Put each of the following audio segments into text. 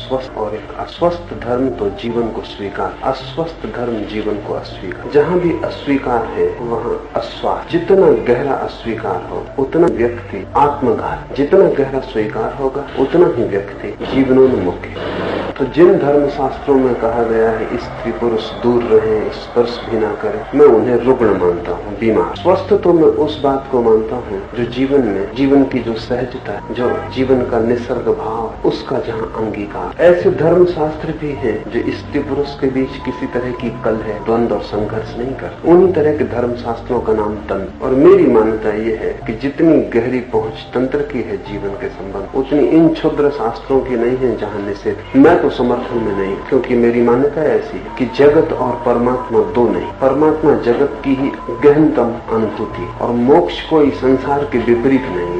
स्वस्थ और एक अस्वस्थ धर्म तो जीवन को स्वीकार, अस्वस्थ धर्म जीवन को अस्वीकार। जहाँ भी अस्वीकार है वहाँ अस्वास्थ्य। जितना गहरा अस्वीकार हो उतना व्यक्ति आत्मघात, जितना गहरा स्वीकार होगा उतना ही व्यक्ति जीवनोन्मुख है। तो जिन धर्म शास्त्रों में कहा गया है स्त्री पुरुष दूर रहें, स्पर्श भी ना करें, मैं उन्हें रुग्ण मानता हूँ, बीमार। स्वस्थ तो मैं उस बात को मानता हूँ जो जीवन में, जीवन की जो सहजता, जो जीवन का निसर्ग भाव, उसका जहाँ अंगीकार। ऐसे धर्म शास्त्र भी हैं जो स्त्री पुरुष के बीच किसी तरह की कलह, द्वंद्व और संघर्ष नहीं करते। उन्हीं तरह के धर्म शास्त्रों का नाम तंत्र। और मेरी मान्यता ये है कि जितनी गहरी पहुंच तंत्र की है जीवन के संबंध, उतनी इन क्षुद्र शास्त्रों की नहीं है जहाँ निषेध। मैं तो समर्थन में नहीं, क्योंकि मेरी मान्यता ऐसी है कि जगत और परमात्मा दो नहीं, परमात्मा जगत की ही गहनतम अनुभूति, और मोक्ष कोई संसार के विपरीत नहीं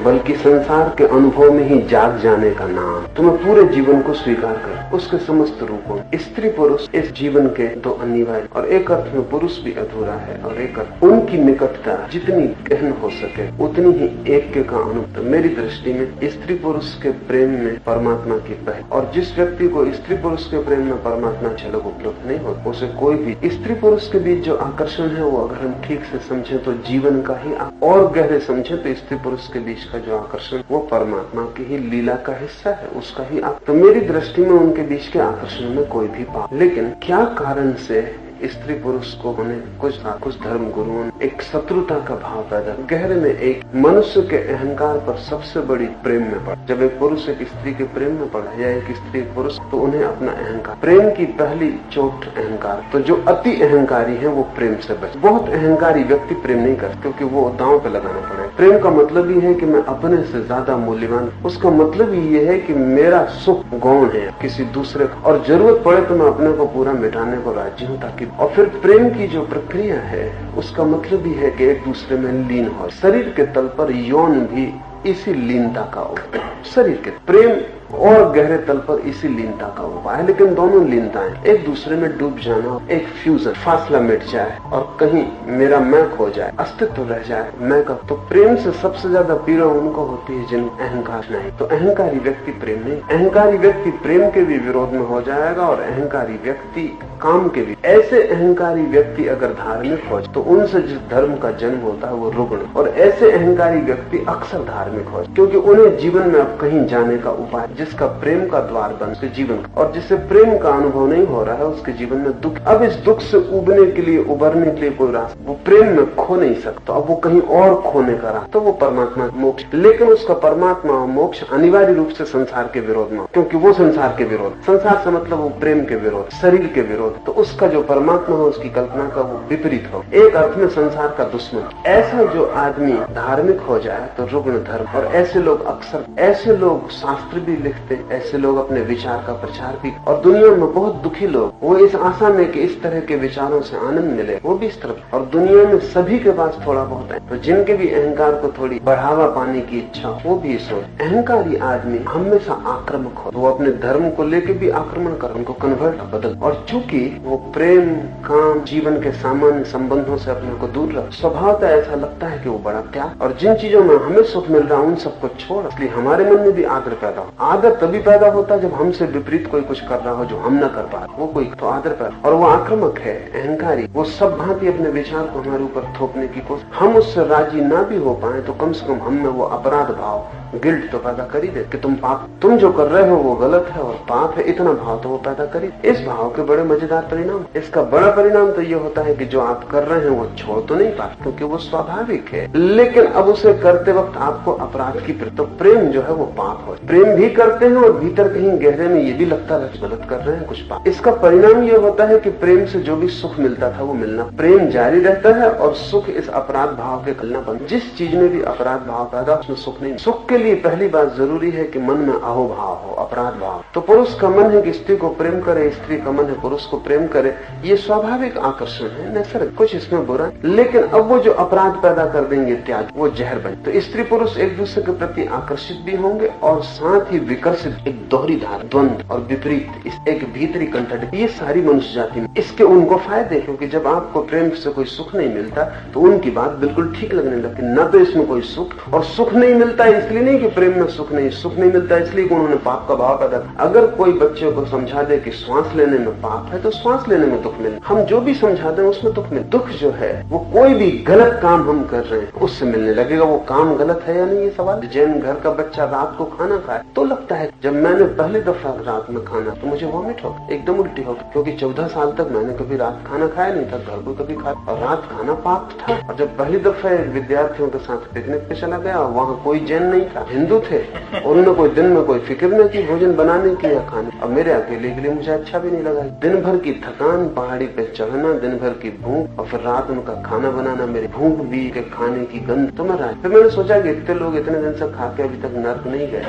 बल्कि संसार के अनुभव में ही जाग जाने का नाम। तो मैं पूरे जीवन को स्वीकार कर उसके समस्त रूपों, स्त्री पुरुष इस जीवन के दो अनिवार्य, और एक अर्थ में पुरुष भी अधूरा है और एक अर्थ उनकी निकटता जितनी गहन हो सके उतनी ही एक का अनुभव। मेरी दृष्टि में स्त्री पुरुष के प्रेम में परमात्मा की पहल, और जिस व्यक्ति को स्त्री पुरुष के प्रेम में परमात्मा झलक उपलब्ध नहीं होता उसे कोई भी स्त्री पुरुष के बीच जो आकर्षण है वो अगर हम ठीक से समझे तो जीवन का ही, और गहरे समझे तो स्त्री पुरुष के बीच का जो आकर्षण वो परमात्मा की ही लीला का हिस्सा है, उसका ही। तो मेरी दृष्टि में उनके बीच के आकर्षण में कोई भी पाप, लेकिन क्या कारण से स्त्री पुरुष को उन्हें कुछ धर्म गुरुओं ने एक शत्रुता का भाव पैदा, गहरे में एक मनुष्य के अहंकार पर सबसे बड़ी प्रेम में पड़ा। जब एक पुरुष एक स्त्री के प्रेम में पड़ा या एक स्त्री पुरुष, तो उन्हें अपना अहंकार, प्रेम की पहली चोट अहंकार। तो जो अति अहंकारी है वो प्रेम से बचे। बहुत अहंकारी व्यक्ति प्रेम नहीं करते क्योंकि वो दांव पे लगाना पड़ेगा। प्रेम का मतलब ही है कि मैं अपने से ज्यादा मूल्यवान, उसका मतलब ही ये है कि मेरा सुख गौण है किसी दूसरे, और जरूरत पड़े तो मैं अपने को पूरा मिटाने को राजी हूँ ताकि। और फिर प्रेम की जो प्रक्रिया है उसका मतलब ही है कि एक दूसरे में लीन हो। शरीर के तल पर यौन भी इसी लीनता का उपाय, शरीर के प्रेम और गहरे तल पर इसी लीनता का उपाय है। लेकिन दोनों लीनताएं एक दूसरे में डूब जाना, एक फ्यूजन, फासला मिट जाए और कहीं मेरा मैं खो जाए, अस्तित्व रह जाए मैं का। तो प्रेम से सबसे ज्यादा पीड़ा उनको होती है जिन अहंकार नहीं। तो अहंकारी व्यक्ति प्रेम नहीं, अहंकारी व्यक्ति प्रेम के भी विरोध में हो जाएगा और अहंकारी व्यक्ति काम के भी। ऐसे अहंकारी व्यक्ति अगर धार्मिक हो तो उनसे जिस धर्म का जन्म होता है वो रुग्ण, और ऐसे अहंकारी व्यक्ति अक्सर धार्मिक हो क्योंकि उन्हें जीवन में अब कहीं जाने का उपाय, जिसका प्रेम का द्वार बन उसके जीवन का, और जिसे प्रेम का अनुभव नहीं हो रहा है उसके जीवन में दुख। अब इस दुख से उबरने के लिए कोई रास्ता, वो प्रेम में खो नहीं सकता, अब वो कहीं और खोने का रास्ता, तो वो परमात्मा मोक्ष। लेकिन उसका परमात्मा और मोक्ष अनिवार्य रूप से संसार के विरोध में, क्योंकि वो संसार के विरोध, संसार से मतलब वो प्रेम के विरोध, शरीर के विरोध। तो उसका जो परमात्मा हो उसकी कल्पना का वो विपरीत हो, एक अर्थ में संसार का दुश्मन। ऐसा जो आदमी धार्मिक हो जाए तो रुग्ण धर्म। और ऐसे लोग अक्सर, ऐसे लोग शास्त्र भी लिखते, ऐसे लोग अपने विचार का प्रचार भी, और दुनिया में बहुत दुखी लोग वो इस आशा में कि इस तरह के विचारों से आनंद मिले वो भी इस तरफ। और दुनिया में सभी के पास थोड़ा बहुत है, तो जिनके भी अहंकार को थोड़ी बढ़ावा पाने की इच्छा वो भी सोच। अहंकारी आदमी हमेशा आक्रामक हो, वो अपने धर्म को लेकर भी आक्रमण कर, उनको कन्वर्ट बदल। और चूंकि वो प्रेम, काम, जीवन के सामान्य संबंधों से अपने को दूर रख, स्वभावतः ऐसा लगता है कि वो बड़ा त्याग, और जिन चीजों में हमें सुख मिल रहा उन सबको छोड़। इसलिए हमारे मन में भी आदर पैदा हो। आदर तभी पैदा होता है जब हमसे विपरीत कोई कुछ कर रहा हो जो हम न कर पा रहे, वो कोई तो आदर पैदा। और वो आक्रामक है, अहंकारी, वो सब भांति अपने विचार को हमारे ऊपर थोपने की कोशिश। हम उससे राजी ना भी हो पाए तो कम से कम हम में वो अपराध भाव, गिल्ट तो पैदा कर ही दे कि तुम पाप, तुम जो कर रहे हो वो गलत है और पाप है, इतना भाव तो वो पैदा करी। इस भाव के बड़े मजेदार परिणाम, इसका बड़ा परिणाम तो ये होता है कि जो आप कर रहे हैं वो छोड़ तो नहीं पाते क्योंकि वो स्वाभाविक है, लेकिन अब उसे करते वक्त आपको अपराध की, तो प्रेम जो है वो पाप हो। प्रेम भी करते हैं और भीतर कहीं गहरे में ये भी लगता है गलत कर रहे हैं, कुछ पाप। इसका परिणाम ये होता है कि प्रेम से जो भी सुख मिलता था वो मिलना, प्रेम जारी रहता है और सुख इस अपराध भाव के खलना बन। जिस चीज में भी अपराध भाव पैदा उसमें सुख नहीं। सुख के लिए पहली बात जरूरी है कि मन में अहोभाव हो, अपराध भाव। तो पुरुष का मन है कि स्त्री को प्रेम करे, स्त्री का मन है पुरुष को प्रेम करे, ये स्वाभाविक आकर्षण है, नैसर्गिक, कुछ इसमें बुरा। लेकिन अब वो जो अपराध पैदा कर देंगे, त्याग, वो जहर बन। तो स्त्री पुरुष एक दूसरे के प्रति आकर्षित भी होंगे और साथ ही विकर्षित, एक दोहरी धार, द्वंद और विपरीत, एक भीतरी कंठट, ये सारी मनुष्य जाति में। इसके उनको फायदे, क्योंकि जब आपको प्रेम से कोई सुख नहीं मिलता तो उनकी बात बिल्कुल ठीक लगने लगती, न तो इसमें कोई सुख, और सुख नहीं मिलता इसलिए नहीं नहीं कि प्रेम में सुख नहीं मिलता इसलिए कि उन्होंने पाप का भाव पैदा। अगर कोई बच्चे को समझा दे कि श्वास लेने में पाप है तो श्वास लेने में दुख मिले। हम जो भी समझा दें उसमें दुख मिले। दुख जो है वो कोई भी गलत काम हम कर रहे हैं उससे मिलने लगेगा। वो काम गलत है या नहीं ये सवाल। जैन घर का बच्चा रात को खाना खाए तो लगता है जब मैंने पहली दफा रात में खाना तो मुझे वॉमिट हो एकदम उल्टी हो, क्योंकि 14 साल तक मैंने कभी रात खाना खाया नहीं था, घर को कभी खाया और रात खाना पाप था। और जब पहली दफा विद्यार्थियों के साथ पिकनिक पे चला गया और वहाँ कोई जैन नहीं था, हिंदू थे और उन्होंने कोई दिन में कोई फिक्र नहीं की भोजन बनाने की या खाने। और मेरे अकेले के लिए मुझे अच्छा भी नहीं लगा। दिन भर की थकान, पहाड़ी पे चढ़ना, दिन भर की भूख और फिर रात उनका खाना बनाना, मेरी भूख भी के खाने की गंध तो मैं रहा। फिर मैंने सोचा कि इतने लोग इतने दिन से खा के अभी तक नर्क नहीं गए,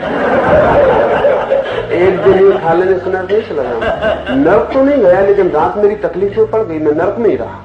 एक दिन ही खा लेने से नर्क नहीं चला जाऊंगा। नर्क तो नहीं गया लेकिन रात मेरी तकलीफ में पड़ गई, मैं नर्क में ही रहा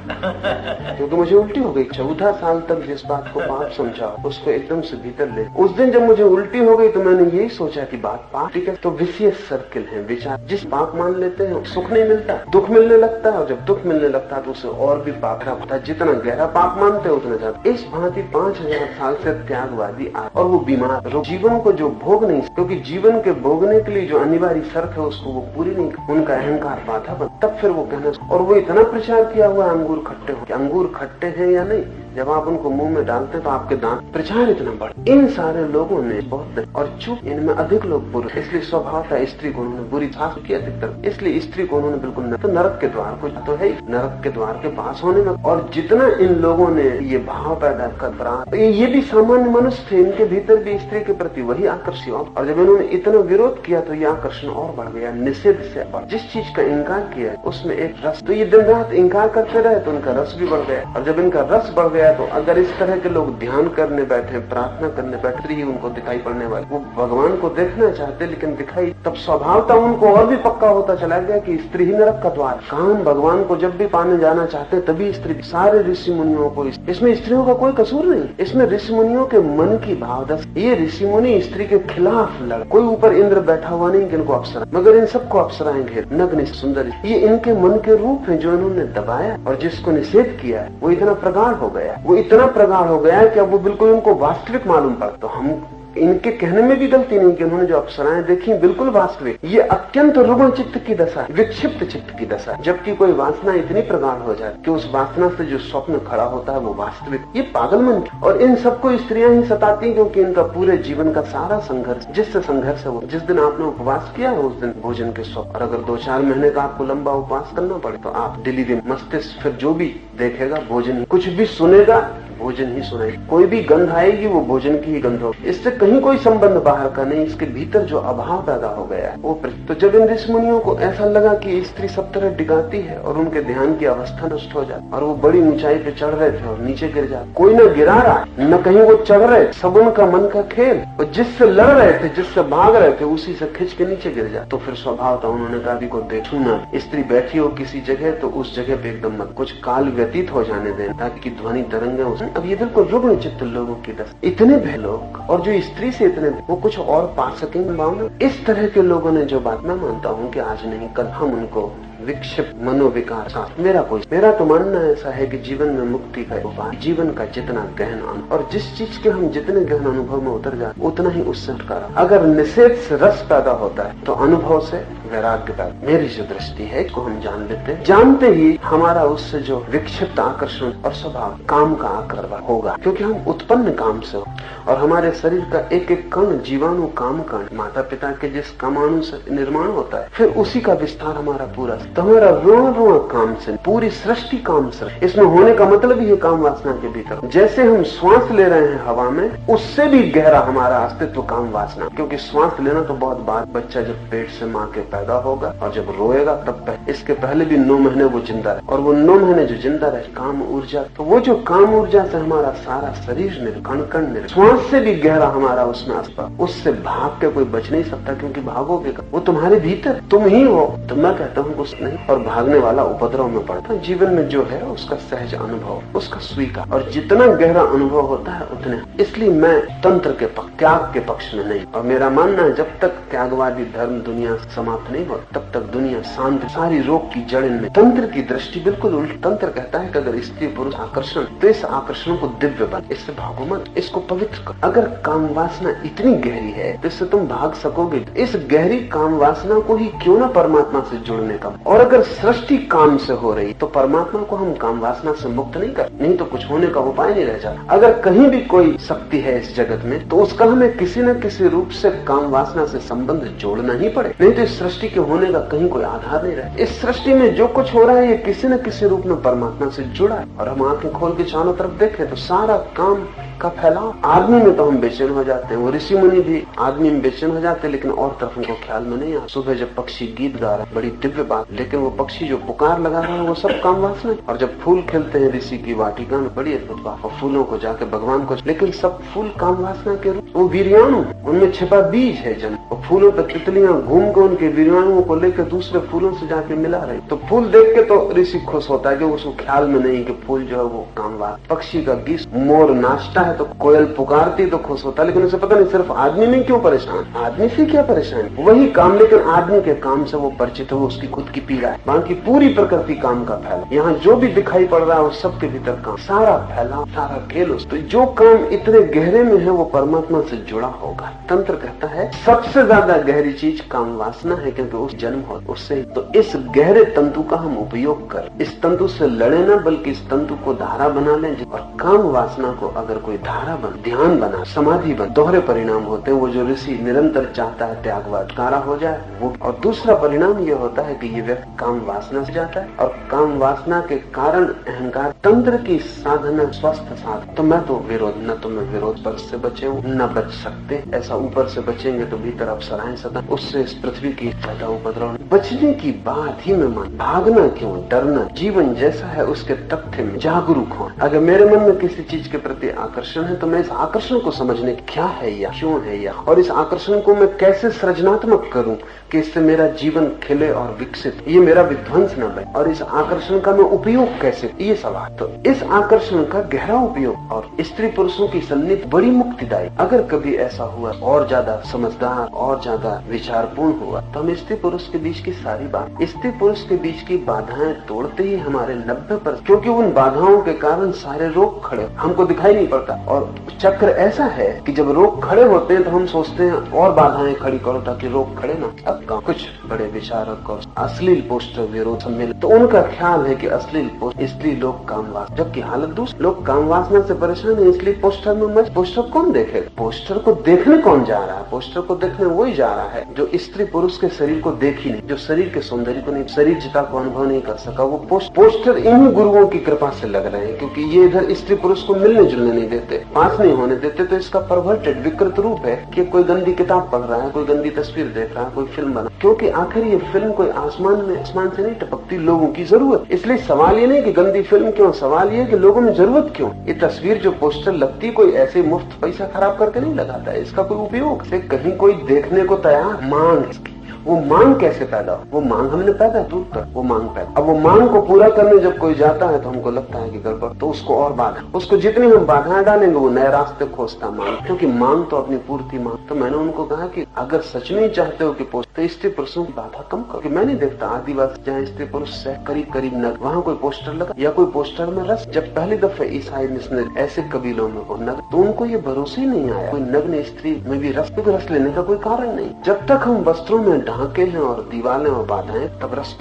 क्योंकि मुझे उल्टी हो गई। 14 साल तक जिस बात को पाप समझा उसको एकदम से भीतर ले। उस दिन जब मुझे उल्टी हो गई तो मैंने यही सोचा कि बात पाप ठीक है। तो विशियस सर्किल है विचार। जिस पाप मान लेते हैं सुख नहीं मिलता, दुख मिलने लगता है और जब दुख मिलने लगता है तो उसे और भी पाप होता है। जितना गहरा पाप मानते हैं उतना ज्यादा। इस भांति 5000 साल से त्यागवादी आए और वो बीमार जीवन को जो भोग नहीं, क्योंकि जीवन के भोगने के लिए जो अनिवार्य शर्त है उसको वो पूरी नहीं, उनका अहंकार बाधा बन। तब फिर वो कहना और वो इतना प्रचार किया हुआ अंगूर खट्टे हो, अंगूर खट्टे हैं या नहीं, जब आप उनको मुंह में डालते हैं तो आपके दांत, प्रचार इतना बढ़। इन सारे लोगों ने बहुत और चुप, इनमें अधिक लोग पुरुष, इसलिए स्वभाव था स्त्री को उन्होंने बुरी शास्त्र की अधिकतर, इसलिए स्त्री को उन्होंने बिल्कुल न, तो नरक के द्वार को तो है नरक के द्वार के पास होने में। और जितना इन लोगों ने ये भाव पैदा कर, ये भी सामान्य मनुष्य थे, इनके भीतर भी स्त्री के प्रति वही आकर्षण, और जब इन्होंने इतना विरोध किया तो ये आकर्षण और बढ़ गया, निषेध से बढ़। जिस चीज का इनकार किया उसमें एक रस, तो ये दिन रात इनकार करते रहे तो उनका रस भी बढ़ गया। और जब इनका रस बढ़ गया तो अगर इस तरह के लोग ध्यान करने बैठे, प्रार्थना करने बैठे, ही उनको दिखाई पड़ने वाले, वो भगवान को देखना चाहते लेकिन दिखाई, तब स्वभावता उनको और भी पक्का होता चला गया कि स्त्री ही नरक का द्वार। काम भगवान को जब भी पाने जाना चाहते तभी स्त्री। सारे ऋषि मुनियों को इसमें स्त्रियों का कोई कसूर नहीं, इसमें ऋषि मुनियों के मन की भावदस। ये ऋषि मुनि स्त्री के खिलाफ लड़, कोई ऊपर इंद्र बैठा हुआ नहीं कि इनको अप्सरा, मगर इन सबको अप्सराएं घेर, नग्न सुंदर। ये इनके मन के रूप है जो इन्होंने दबाया और जिसको निषेध किया है वो इतना प्रगाढ़ हो गया, वो इतना प्रगाढ़ हो गया है कि अब वो बिल्कुल उनको वास्तविक मालूम पड़ा। तो हम इनके कहने में भी गलती नहीं कि उन्होंने जो अप्सराएं देखी बिल्कुल वास्तविक। ये अत्यंत रुग्ण चित्त की दशा, विक्षिप्त चित्त की दशा, जबकि कोई वासना इतनी प्रगाढ़ हो जाए कि उस वासना से जो स्वप्न खड़ा होता है वो वास्तविक। ये पागलमन। और इन सबको स्त्रियां ही सताती क्योंकि इनका पूरे जीवन का सारा संघर्ष, जिससे संघर्ष है वो, जिस दिन आपने उपवास किया है उस दिन भोजन के स्वप्न। और अगर 2-4 महीने का आपको लंबा उपवास करना पड़े तो आप दिल्ली मस्तिष्क फिर जो भी देखेगा भोजन ही, कुछ भी सुनेगा भोजन ही सुनाई, कोई भी गंध आएगी वो भोजन की ही गंध होगी। इससे कहीं कोई संबंध बाहर का नहीं, इसके भीतर जो अभाव पैदा हो गया है वो। तो जब इन ऋषि मुनियों को ऐसा लगा कि स्त्री सब तरह डिगाती है और उनके ध्यान की अवस्था नष्ट हो जाती, और वो बड़ी ऊंचाई पे चढ़ रहे थे और नीचे गिर जाते, कोई न गिरा रहा न कहीं वो चढ़ रहे, सब उनका मन का खेल, और जिससे लड़ रहे थे, जिससे भाग रहे थे, उसी से खिंच के नीचे गिर जाते। तो फिर स्वभाव था, उन्होंने कहा को देखूं ना, स्त्री बैठी हो किसी जगह तो उस जगह पे एकदम मत, कुछ काल व्यतीत हो जाने दें ताकि ध्वनि तरंगे उसमें। अब ये बिल्कुल रुग्ण चित्त लोगों की दशा। इतने भय लोग, और जो स्त्री से इतने वो कुछ और पा सकेंगे भावना। इस तरह के लोगों ने जो बात, मैं मानता हूँ कि आज नहीं कल हम उनको विक्षिप्त मनोविकार, मेरा तो मानना ऐसा है कि जीवन में मुक्ति का उपाय जीवन का जितना गहन अनुभव, और जिस चीज के हम जितने गहन अनुभव में उतर जाते उतना ही उससे छुटकारा। अगर निषेध से रस पैदा होता है तो अनुभव से वैराग्य पैदा। मेरी जो दृष्टि है इसको हम जान लेते हैं, जानते ही हमारा उससे जो विक्षिप्त आकर्षण और स्वभाव काम का आकर्षण होगा, क्योंकि हम उत्पन्न काम से हो और हमारे शरीर का एक एक कण जीवाणु काम कण माता पिता के जिस कामाणु से निर्माण होता है, फिर उसी का विस्तार हमारा पूरा। तो हमारा रोण रोण काम से, पूरी सृष्टि काम से, इसमें होने का मतलब ही है काम वासना के भीतर। जैसे हम श्वास ले रहे हैं हवा में, उससे भी गहरा हमारा अस्तित्व काम वासना, क्योंकि श्वास लेना तो बहुत बार, बच्चा जब पेट से माँ के पैदा होगा और जब रोएगा तब इसके पहले भी 9 महीने वो जिंदा रहे, और वो 9 महीने जो जिंदा रहे काम ऊर्जा, तो वो जो काम ऊर्जा से हमारा सारा शरीर कण कण निर्भर, श्वास से भी गहरा हमारा उसमें आस्था, उससे भाग के कोई बच नहीं सकता, क्योंकि भागोगे वो तुम्हारे भीतर तुम ही हो। तो मैं कहता हूँ कुछ नहीं, और भागने वाला उपद्रव में पड़ता है। जीवन में जो है उसका सहज अनुभव, उसका स्वीकार, और जितना गहरा अनुभव होता है उतने। इसलिए मैं तंत्र के पक्ष, त्याग के पक्ष में नहीं, और मेरा मानना है जब तक त्यागवादी धर्म दुनिया समाप्त नहीं हो तब तक दुनिया शांत, सारी रोग की जड़ इनमें। तंत्र की दृष्टि बिल्कुल उल्टी। तंत्र कहता है कि अगर स्त्री पुरुष आकर्षण, तो इस आकर्षण को दिव्य बन, इससे भागो मत, इसको पवित्र प्रवृत्त करो। अगर काम वासना इतनी गहरी है तो इससे तुम भाग सकोगे। इस गहरी काम वासना को ही क्यों ना परमात्मा से जुड़ने का। और अगर सृष्टि काम से हो रही तो परमात्मा को हम काम वासना से मुक्त नहीं कर, नहीं तो कुछ होने का उपाय नहीं रह जाता। अगर कहीं भी कोई शक्ति है इस जगत में तो उसका हमें किसी न किसी रूप से काम वासना से संबंध जोड़ना ही पड़े, नहीं तो इस सृष्टि के होने का कहीं कोई आधार नहीं रहे। इस सृष्टि में जो कुछ हो रहा है ये किसी न किसी रूप में परमात्मा से जुड़ा है। और हम आंखें खोल के चारों तरफ देखें तो सारा काम का फैलाव। आदमी में तो हम बेचैन हो जाते हैं, वो ऋषि मुनि भी आदमी में बेचैन हो जाते हैं, लेकिन और तरफ उनको ख्याल में नहीं आता। सुबह जब पक्षी गीत गा रहा है, बड़ी दिव्य बात, लेकिन वो पक्षी जो पुकार लगा रहा है वो सब काम वासना। और जब फूल खिलते हैं ऋषि की वाटिका में, बड़ी अद्भुत बात, और फूलों को जाके भगवान को, लेकिन सब फूल काम वासना के रूप। वो वीर्याणु, उनमें छिपा बीज है जन्म। और फूलों पर तितलियां घूम के उनके वीर्याणुओं को लेकर दूसरे फूलों से जाके मिला रही। तो फूल देख के तो ऋषि खुश होता है कि उसको ख्याल में नहीं कि फूल जो है वो काम वासना। पक्षी का गीत, मोर नाचता है तो कोयल पुकारती तो खुश होता, लेकिन उसे पता नहीं सिर्फ आदमी में क्यों परेशान, आदमी से क्या परेशान, वही काम, लेकिन आदमी के काम से वो परिचित हो, उसकी खुद की पीड़ा है। बाकी पूरी प्रकृति काम का फैला। यहाँ जो भी दिखाई पड़ रहा है वो सबके भीतर काम, सारा फैला, सारा खेल। तो जो काम इतने गहरे में है वो परमात्मा से जुड़ा होगा। तंत्र कहता है सबसे ज्यादा गहरी चीज काम वासना है, क्योंकि उस जन्म हो उससे। तो इस गहरे तंतु का हम उपयोग कर, इस तंतु से लड़े ना, बल्कि इस तंतु को धारा बना लें। और काम वासना को अगर कोई धारा बन, ध्यान बना, समाधि बन, दोहरे परिणाम होते हैं। वो जो ऋषि निरंतर चाहता है त्यागवाद कारा हो जाए वो। और दूसरा परिणाम ये होता है कि ये व्यक्ति काम वासना से जाता है, और काम वासना के कारण अहंकार। तंत्र की साधना स्वस्थ साधना। तो मैं तो विरोध, न तो मैं विरोध पर से बचे हूँ, न बच सकते। ऐसा ऊपर से बचेंगे तो भीतर अप्सराएं सदा, उससे इस पृथ्वी की ज्यादा उपद्रव। बचने की बात ही में मन, भागना क्यों, डरना। जीवन जैसा है उसके तथ्य में जागरूक हो। अगर मेरे मन में किसी चीज के प्रति आकर्षण है तो मैं इस आकर्षण को समझने क्या है या क्यों है या, और इस आकर्षण को मैं कैसे सृजनात्मक करूं कि इससे मेरा जीवन खिले और विकसित, ये मेरा विध्वंस न बने। और इस आकर्षण का मैं उपयोग कैसे, ये सवाल। तो इस आकर्षण का गहरा उपयोग और स्त्री पुरुषों की सन्निधि बड़ी मुक्तिदायी। अगर कभी ऐसा हुआ और ज्यादा समझदार और ज्यादा विचारपूर्ण हुआ तो हम स्त्री पुरुष के बीच की सारी बात, स्त्री पुरुष के बीच की बाधाएं तोड़ते ही हमारे 90%, क्योंकि उन बाधाओं के कारण सारे रोग खड़े हमको दिखाई नहीं पड़ता। और चक्र ऐसा है कि जब रोग खड़े होते हैं तो हम सोचते हैं और बाधाएं खड़ी करो ताकि रोग खड़े ना। अब कुछ बड़े विचारक और अश्लील पोस्टर विरोध सम्मेलन, तो उनका ख्याल है कि अश्लील पोस्ट इसलिए लोग कामवास, जबकि हालत दूसरी। लोग कामवासना से परेशान है इसलिए पोस्टर में मत। पोस्टर कौन देखेगा? पोस्टर को देखने कौन जा रहा है? पोस्टर को देखने वही जा रहा है जो स्त्री पुरुष के शरीर को देख ही नहीं, जो शरीर के सौंदर्य को नहीं, शरीर जिता को अनुभव नहीं कर सका। वो पोस्टर इन्हीं गुरुओं की कृपा से लग रहे हैं, क्योंकि ये इधर स्त्री पुरुष को मिलने जुलने नहीं देते, पास नहीं होने देते। तो इसका परवर्टेड विकृत रूप है कि कोई गंदी किताब पढ़ रहा है, कोई गंदी तस्वीर देख रहा है, कोई फिल्म बना, क्योंकि आखिर ये फिल्म कोई आसमान से नहीं टपकती, लोगों की जरूरत। इसलिए सवाल ये नहीं कि गंदी फिल्म क्यों, सवाल ये कि लोगों में जरूरत क्यों। ये तस्वीर जो पोस्टर लगती कोई ऐसे मुफ्त पैसा खराब करके नहीं लगाता है, इसका कोई उपयोग से कहीं कोई देखने को तैयार। मांग इसकी, वो मांग कैसे पैदा हो? वो मांग हमने पैदा दूर कर, वो मांग पैदा। अब वो मांग को पूरा करने जब कोई जाता है तो हमको लगता है कि गड़बड़, तो उसको और बाधा, उसको जितनी हम बाधाएं डालेंगे वो नए रास्ते खोजता मांग, क्योंकि मांग तो अपनी पूर्ति मांग। तो मैंने उनको कहा कि अगर सच में चाहते हो कि तो स्त्री पुरुषों की बाधा कम करो। कि मैं नहीं देखता आदिवासी जहाँ स्त्री पुरुष से करीब नग, वहाँ कोई पोस्टर लगा या कोई पोस्टर में रस। जब पहली दफे ईसाई मिशनरी ऐसे कबीलों में नग, तो उनको ये भरोसे ही नहीं आया कोई नग्न स्त्री में भी रस लेने का कोई कारण नहीं। जब तक हम वस्त्रों में ढांके हैं और दीवारें और बाधाएं, तब रस